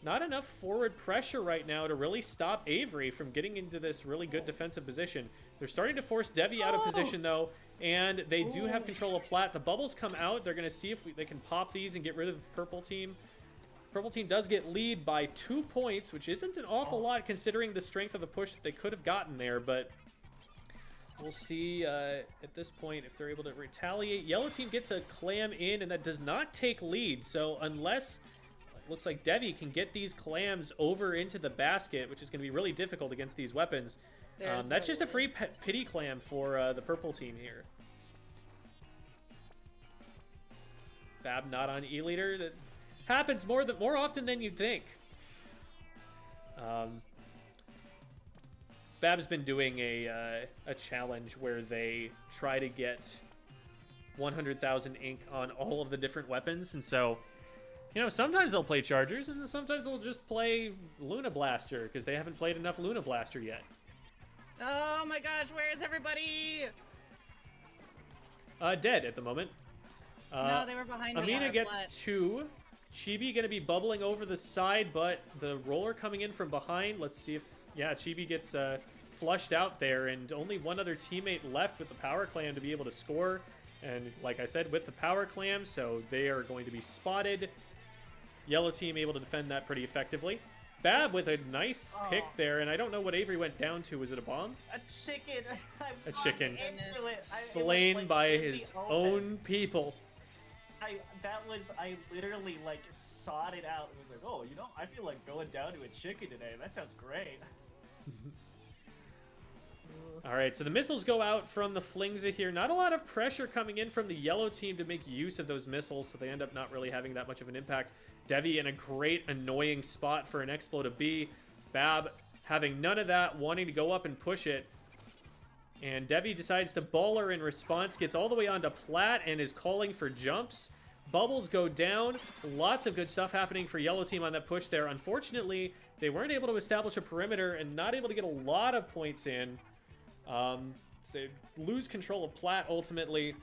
[SPEAKER 1] not enough forward pressure right now to really stop Avery from getting into this really good defensive position. They're starting to force Devi out of position, though, and they do have control of plat. The bubbles come out. They're going to see if they can pop these and get rid of purple team. Purple team does get lead by 2 points, which isn't an awful lot considering the strength of the push that they could have gotten there, but we'll see at this point if they're able to retaliate. Yellow team gets a clam in, and that does not take lead, so unless it looks like Devi can get these clams over into the basket, which is going to be really difficult against these weapons. That's just a free pity clam for the purple team here. Bab not on E-leader. That happens more often than you'd think. Bab's been doing a challenge where they try to get 100,000 ink on all of the different weapons, and so, you know, sometimes they'll play Chargers, and sometimes they'll just play Luna Blaster, because they haven't played enough Luna Blaster yet.
[SPEAKER 4] Oh my gosh, where is everybody?
[SPEAKER 1] Dead at the moment.
[SPEAKER 4] No, they were behind me.
[SPEAKER 1] Amina gets 2. Chibi going to be bubbling over the side, but the roller coming in from behind. Let's see if, yeah, Chibi gets flushed out there, and only one other teammate left with the power clam to be able to score. And like I said, with the power clam, so they are going to be spotted. Yellow team able to defend that pretty effectively. Bab with a nice pick there, and I don't know what Avery went down to. Was it a bomb?
[SPEAKER 2] A chicken.
[SPEAKER 1] A chicken.
[SPEAKER 2] Into it.
[SPEAKER 1] Slain
[SPEAKER 2] like,
[SPEAKER 1] by
[SPEAKER 2] in the
[SPEAKER 1] his
[SPEAKER 2] open.
[SPEAKER 1] own people.
[SPEAKER 2] I literally like sought it out and was like, oh, you know, I feel like going down to a chicken today. That sounds great.
[SPEAKER 1] All right, so the missiles go out from the Flingza here. Not a lot of pressure coming in from the yellow team to make use of those missiles, so they end up not really having that much of an impact. Devi in a great annoying spot for an Explo to be. Bab having none of that, wanting to go up and push it. And Devi decides to baller in response, gets all the way onto plat and is calling for jumps. Bubbles go down. Lots of good stuff happening for yellow team on that push there. Unfortunately, they weren't able to establish a perimeter and not able to get a lot of points in. So they lose control of plat ultimately,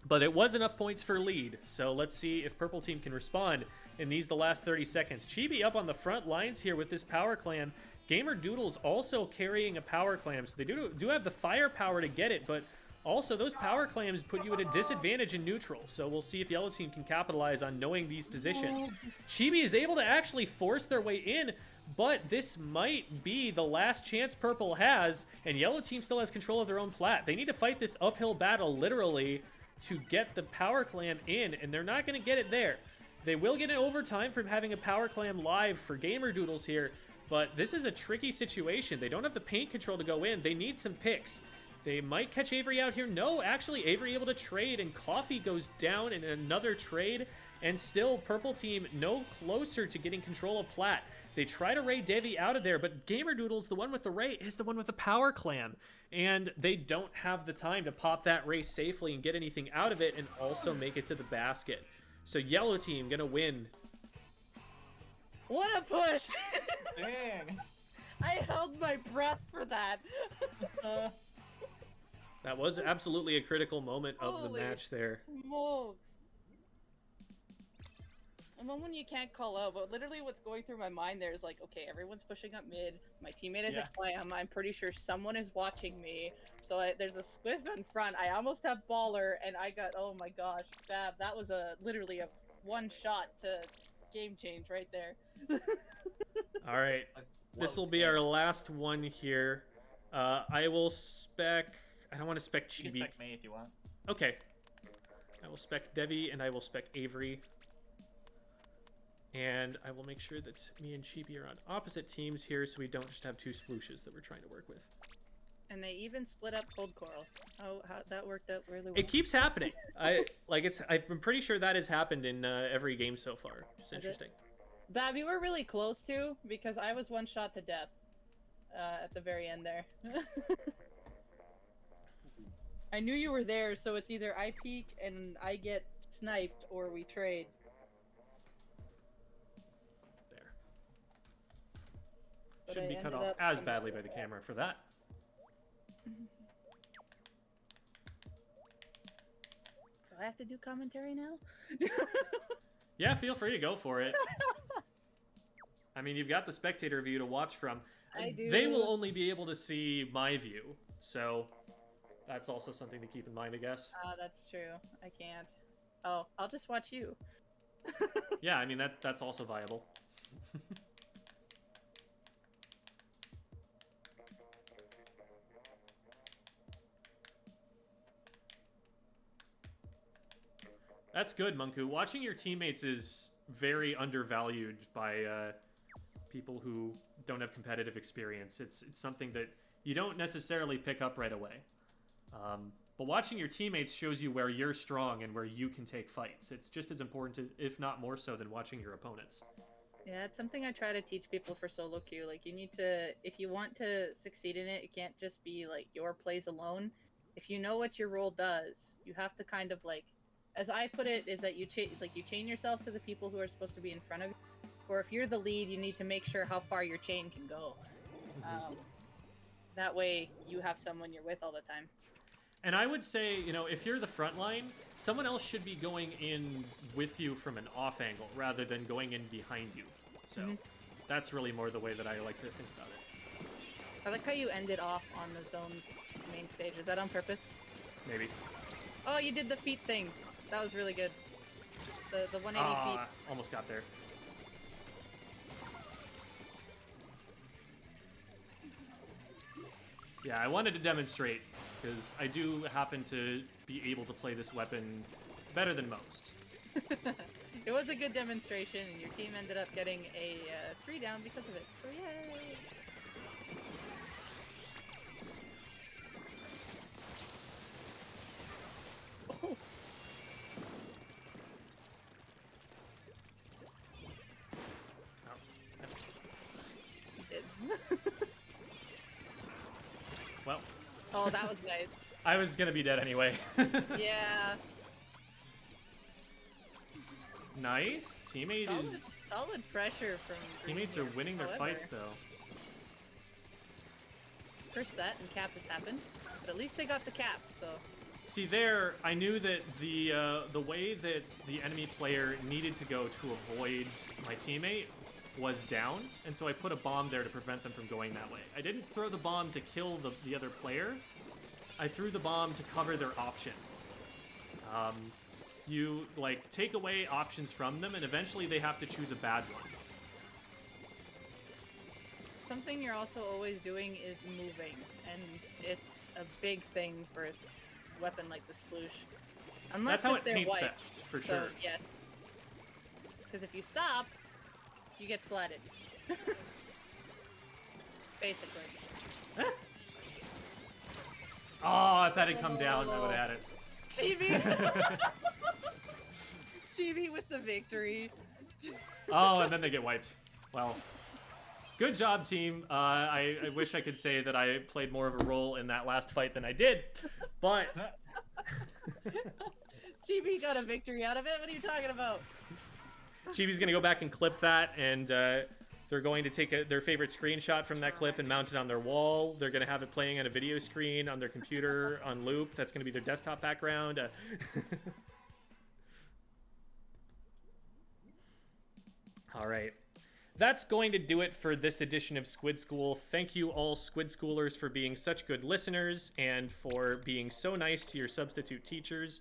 [SPEAKER 1] but it was enough points for lead. So let's see if purple team can respond in the last 30 seconds. Chibi up on the front lines here with this power clam. Gamer Doodles also carrying a power clam, so they do have the firepower to get it, but also those power clams put you at a disadvantage in neutral. So we'll see if yellow team can capitalize on knowing these positions. Chibi is able to actually force their way in, but this might be the last chance purple has, and yellow team still has control of their own plat. They need to fight this uphill battle literally to get the power clam in, and they're not going to get it there. They will get an overtime from having a power clam live for Gamer Doodles here, but this is a tricky situation. They don't have the paint control to go in. They need some picks. They might catch Avery out here. No, actually, Avery able to trade, and Coffee goes down in another trade, and still purple team no closer to getting control of plat. They try to raid Devi out of there, but Gamer Doodles, the one with the ray, is the one with the power clam, and they don't have the time to pop that ray safely and get anything out of it and also make it to the basket. So yellow team gonna win.
[SPEAKER 4] What a push!
[SPEAKER 2] Dang.
[SPEAKER 4] I held my breath for that.
[SPEAKER 1] That was absolutely a critical moment of the
[SPEAKER 4] Holy
[SPEAKER 1] match there.
[SPEAKER 4] Smokes. A moment you can't call out, but literally what's going through my mind there is like, okay, everyone's pushing up mid. My teammate is a clam. I'm pretty sure someone is watching me. So there's a Squid in front. I almost have baller, and I got, oh my gosh, Fab. That was literally a one shot to game change right there.
[SPEAKER 1] All right, this will be our last one here. I will spec. I don't want to spec Chibi.
[SPEAKER 2] You can spec me if you want.
[SPEAKER 1] Okay. I will spec Devi and I will spec Avery. And I will make sure that me and Chibi are on opposite teams here so we don't just have two Splooshes that we're trying to work with.
[SPEAKER 4] And they even split up Cold Coral. Oh, how that worked out really well.
[SPEAKER 1] It keeps happening. I'm pretty sure that has happened in every game so far. It's interesting.
[SPEAKER 4] Bab, you were really close to, because I was one shot to death at the very end there. I knew you were there, so it's either I peek and I get sniped or we trade.
[SPEAKER 1] There.
[SPEAKER 4] But
[SPEAKER 1] Shouldn't
[SPEAKER 4] I
[SPEAKER 1] be cut
[SPEAKER 4] ended
[SPEAKER 1] off
[SPEAKER 4] up
[SPEAKER 1] as
[SPEAKER 4] coming
[SPEAKER 1] badly
[SPEAKER 4] to
[SPEAKER 1] by the
[SPEAKER 4] that.
[SPEAKER 1] camera for that.
[SPEAKER 4] Do I have to do commentary now?
[SPEAKER 1] Yeah, feel free to go for it. I mean, you've got the spectator view to watch from.
[SPEAKER 4] I do.
[SPEAKER 1] They will only be able to see my view, so that's also something to keep in mind, I guess.
[SPEAKER 4] That's true. I can't. Oh, I'll just watch you.
[SPEAKER 1] Yeah, I mean, that's also viable. That's good, Munku. Watching your teammates is very undervalued by people who don't have competitive experience. It's something that you don't necessarily pick up right away. But watching your teammates shows you where you're strong and where you can take fights. It's just as important, if not more so, than watching your opponents.
[SPEAKER 4] Yeah, it's something I try to teach people for solo queue. Like, you need to, if you want to succeed in it, it can't just be like your plays alone. If you know what your role does, you have to kind of like, as I put it, is that you chain yourself to the people who are supposed to be in front of you. Or if you're the lead, you need to make sure how far your chain can go. That way, you have someone you're with all the time.
[SPEAKER 1] And I would say, you know, if you're the front line, someone else should be going in with you from an off angle rather than going in behind you. So that's really more the way that I like to think about it.
[SPEAKER 4] I like how you ended off on the zone's main stage. Is that on purpose?
[SPEAKER 1] Maybe.
[SPEAKER 4] Oh, you did the feet thing. That was really good. The 180 feet.
[SPEAKER 1] Almost got there. Yeah, I wanted to demonstrate, because I do happen to be able to play this weapon better than most.
[SPEAKER 4] It was a good demonstration, and your team ended up getting a 3 down because of it. So yay! Oh.
[SPEAKER 1] Well,
[SPEAKER 4] Oh, that was nice.
[SPEAKER 1] I was gonna be dead anyway.
[SPEAKER 4] Yeah.
[SPEAKER 1] Nice. Teammate
[SPEAKER 4] Solid,
[SPEAKER 1] is...
[SPEAKER 4] solid pressure from Green
[SPEAKER 1] Teammates
[SPEAKER 4] here.
[SPEAKER 1] are winning their
[SPEAKER 4] However,
[SPEAKER 1] fights, though.
[SPEAKER 4] First that and cap has happened, but at least they got the cap, so...
[SPEAKER 1] See there, I knew that the way that the enemy player needed to go to avoid my teammate was down, and so I put a bomb there to prevent them from going that way. I didn't throw the bomb to kill the other player. I threw the bomb to cover their option. You, like, take away options from them, and eventually they have to choose a bad one.
[SPEAKER 4] Something you're also always doing is moving, and it's a big thing for a weapon like the Sploosh. Unless
[SPEAKER 1] That's how
[SPEAKER 4] if
[SPEAKER 1] it
[SPEAKER 4] they're
[SPEAKER 1] paints
[SPEAKER 4] wiped,
[SPEAKER 1] best, for
[SPEAKER 4] so,
[SPEAKER 1] sure.
[SPEAKER 4] yes. Because if you stop, you get splatted. Basically.
[SPEAKER 1] Oh, if that had come down, I would have had it.
[SPEAKER 4] TV! TV with the victory.
[SPEAKER 1] Oh, and then they get wiped. Well, good job, team. I wish I could say that I played more of a role in that last fight than I did, but...
[SPEAKER 4] GB got a victory out of it? What are you talking about?
[SPEAKER 1] Chibi's gonna go back and clip that, and they're going to take their favorite screenshot from that clip and mount it on their wall. They're gonna have it playing on a video screen on their computer on loop. That's gonna be their desktop background. All right. That's going to do it for this edition of Squid School. Thank you all Squid Schoolers for being such good listeners and for being so nice to your substitute teachers.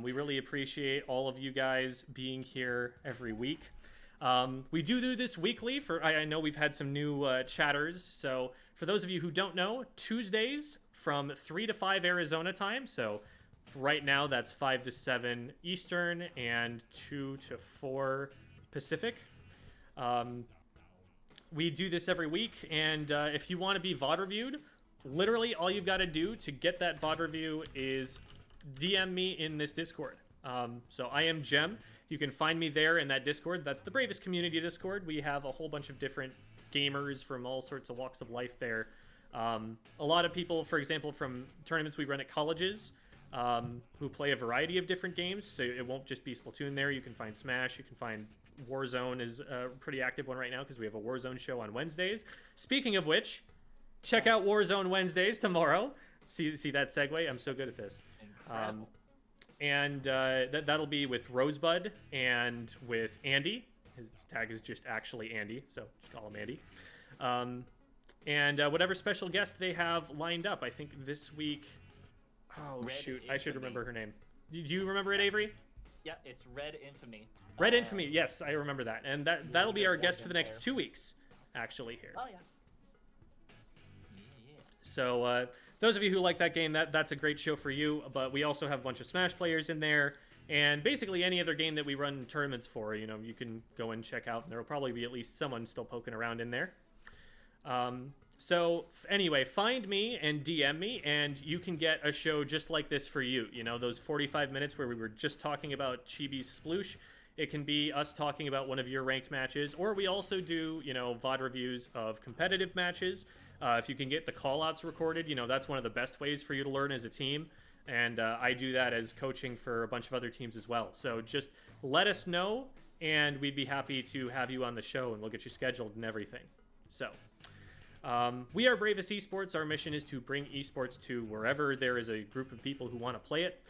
[SPEAKER 1] We really appreciate all of you guys being here every week. We do this weekly. I know we've had some new chatters. So for those of you who don't know, Tuesdays from 3 to 5 Arizona time. So right now that's 5 to 7 Eastern and 2 to 4 Pacific. We do this every week, and if you want to be VOD reviewed, literally all you've got to do to get that VOD review is DM me in this Discord. So I am Jem. You can find me there in that Discord. That's the Bravest Community Discord. We have a whole bunch of different gamers from all sorts of walks of life there. A lot of people, for example, from tournaments we run at colleges, who play a variety of different games. So it won't just be Splatoon there. You can find Smash. You can find Warzone is a pretty active one right now because we have a Warzone show on Wednesdays. Speaking of which, check out Warzone Wednesdays tomorrow. See that segue? I'm so good at this.
[SPEAKER 2] Incredible.
[SPEAKER 1] And that'll be with Rosebud and with Andy. His tag is just actually Andy, so just call him Andy. And whatever special guest they have lined up. I think this week... Oh,
[SPEAKER 2] Red
[SPEAKER 1] shoot.
[SPEAKER 2] Infamy.
[SPEAKER 1] I should remember her name. Do you remember it, Avery?
[SPEAKER 2] Yeah, it's Red Infamy.
[SPEAKER 1] Red Infamy, yes, I remember that. And that'll be our guest for the next 2 weeks, actually, here.
[SPEAKER 2] Oh, yeah. Yeah.
[SPEAKER 1] So those of you who like that game, that's a great show for you. But we also have a bunch of Smash players in there. And basically any other game that we run tournaments for, you know, you can go and check out. And there will probably be at least someone still poking around in there. So anyway, find me and DM me, and you can get a show just like this for you. You know, those 45 minutes where we were just talking about Chibi's Sploosh. It can be us talking about one of your ranked matches, or we also do, you know, VOD reviews of competitive matches. If you can get the call-outs recorded, you know, that's one of the best ways for you to learn as a team. And I do that as coaching for a bunch of other teams as well. So just let us know, and we'd be happy to have you on the show, and we'll get you scheduled and everything. So we are Bravest Esports. Our mission is to bring esports to wherever there is a group of people who want to play it.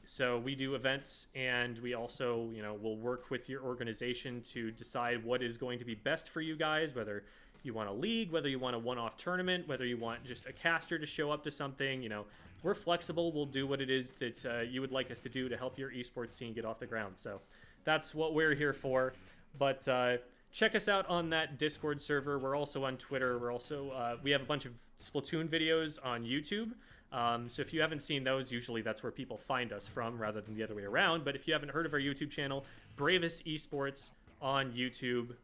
[SPEAKER 1] So we do events, and we also, you know, will work with your organization to decide what is going to be best for you guys, whether you want a league, whether you want a one-off tournament, whether you want just a caster to show up to something. You know, we're flexible. We'll do what it is that you would like us to do to help your esports scene get off the ground. So that's what we're here for. But check us out on that Discord server. We're also on Twitter. We're also we have a bunch of Splatoon videos on YouTube. So if you haven't seen those, usually that's where people find us from rather than the other way around. But if you haven't heard of our YouTube channel, Bravest Esports on YouTube,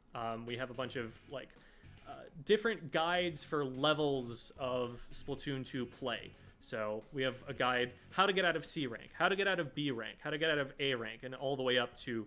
[SPEAKER 1] we have a bunch of like different guides for levels of Splatoon 2 play. So we have a guide how to get out of C rank, how to get out of B rank, how to get out of A rank, and all the way up to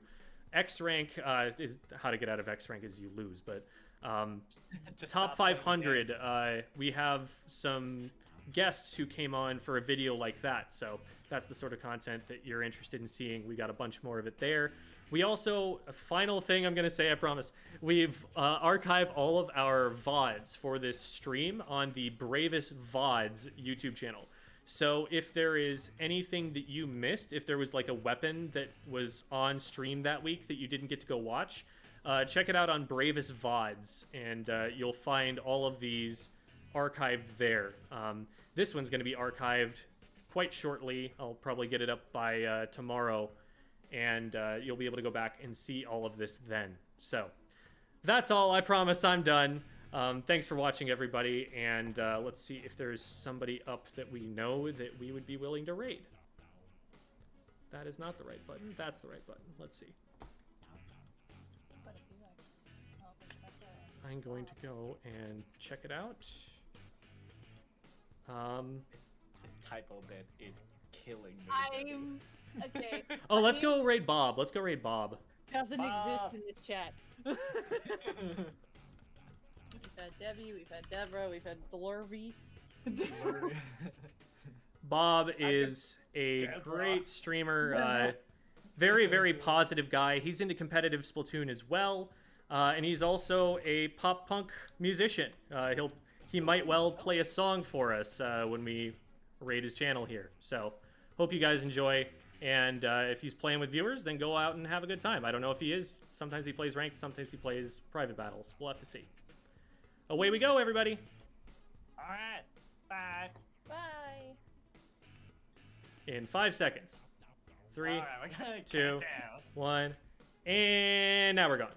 [SPEAKER 1] X rank. How to get out of X rank is you lose, but
[SPEAKER 2] Just
[SPEAKER 1] Top
[SPEAKER 2] stop playing the
[SPEAKER 1] 500, we have some guests who came on for a video like that, so that's the sort of content that you're interested in seeing. We got a bunch more of it there. We also, a final thing I'm going to say, I promise, we've archived all of our VODs for this stream on the Bravest VODs YouTube channel. So if there is anything that you missed, if there was like a weapon that was on stream that week that you didn't get to go watch, check it out on Bravest VODs, and you'll find all of these archived there. This one's going to be archived quite shortly. I'll probably get it up by tomorrow, and you'll be able to go back and see all of this then. So that's all. I promise I'm done. Thanks for watching, everybody, and let's see if there's somebody up that we know that we would be willing to raid. That is not the right button. That's the right button. Let's see. I'm going to go and check it out.
[SPEAKER 2] This typo bit is killing me.
[SPEAKER 4] I'm okay.
[SPEAKER 1] Oh, let's go raid Bob. Let's go raid Bob.
[SPEAKER 4] Doesn't exist
[SPEAKER 2] Bob.
[SPEAKER 4] in this chat. We've had Debbie, we've had Deborah, we've had Blurby.
[SPEAKER 1] Bob is a
[SPEAKER 2] Deborah.
[SPEAKER 1] great streamer. Very, very positive guy. He's into competitive Splatoon as well. And he's also a pop punk musician. He might well play a song for us when we raid his channel here. So hope you guys enjoy. And if he's playing with viewers, then go out and have a good time. I don't know if he is. Sometimes he plays ranked. Sometimes he plays private battles. We'll have to see. Away we go, everybody.
[SPEAKER 2] All right, bye.
[SPEAKER 4] Bye.
[SPEAKER 1] In 5 seconds. 3,
[SPEAKER 2] All right, we're gonna
[SPEAKER 1] 2,
[SPEAKER 2] count down.
[SPEAKER 1] 1, and now we're gone.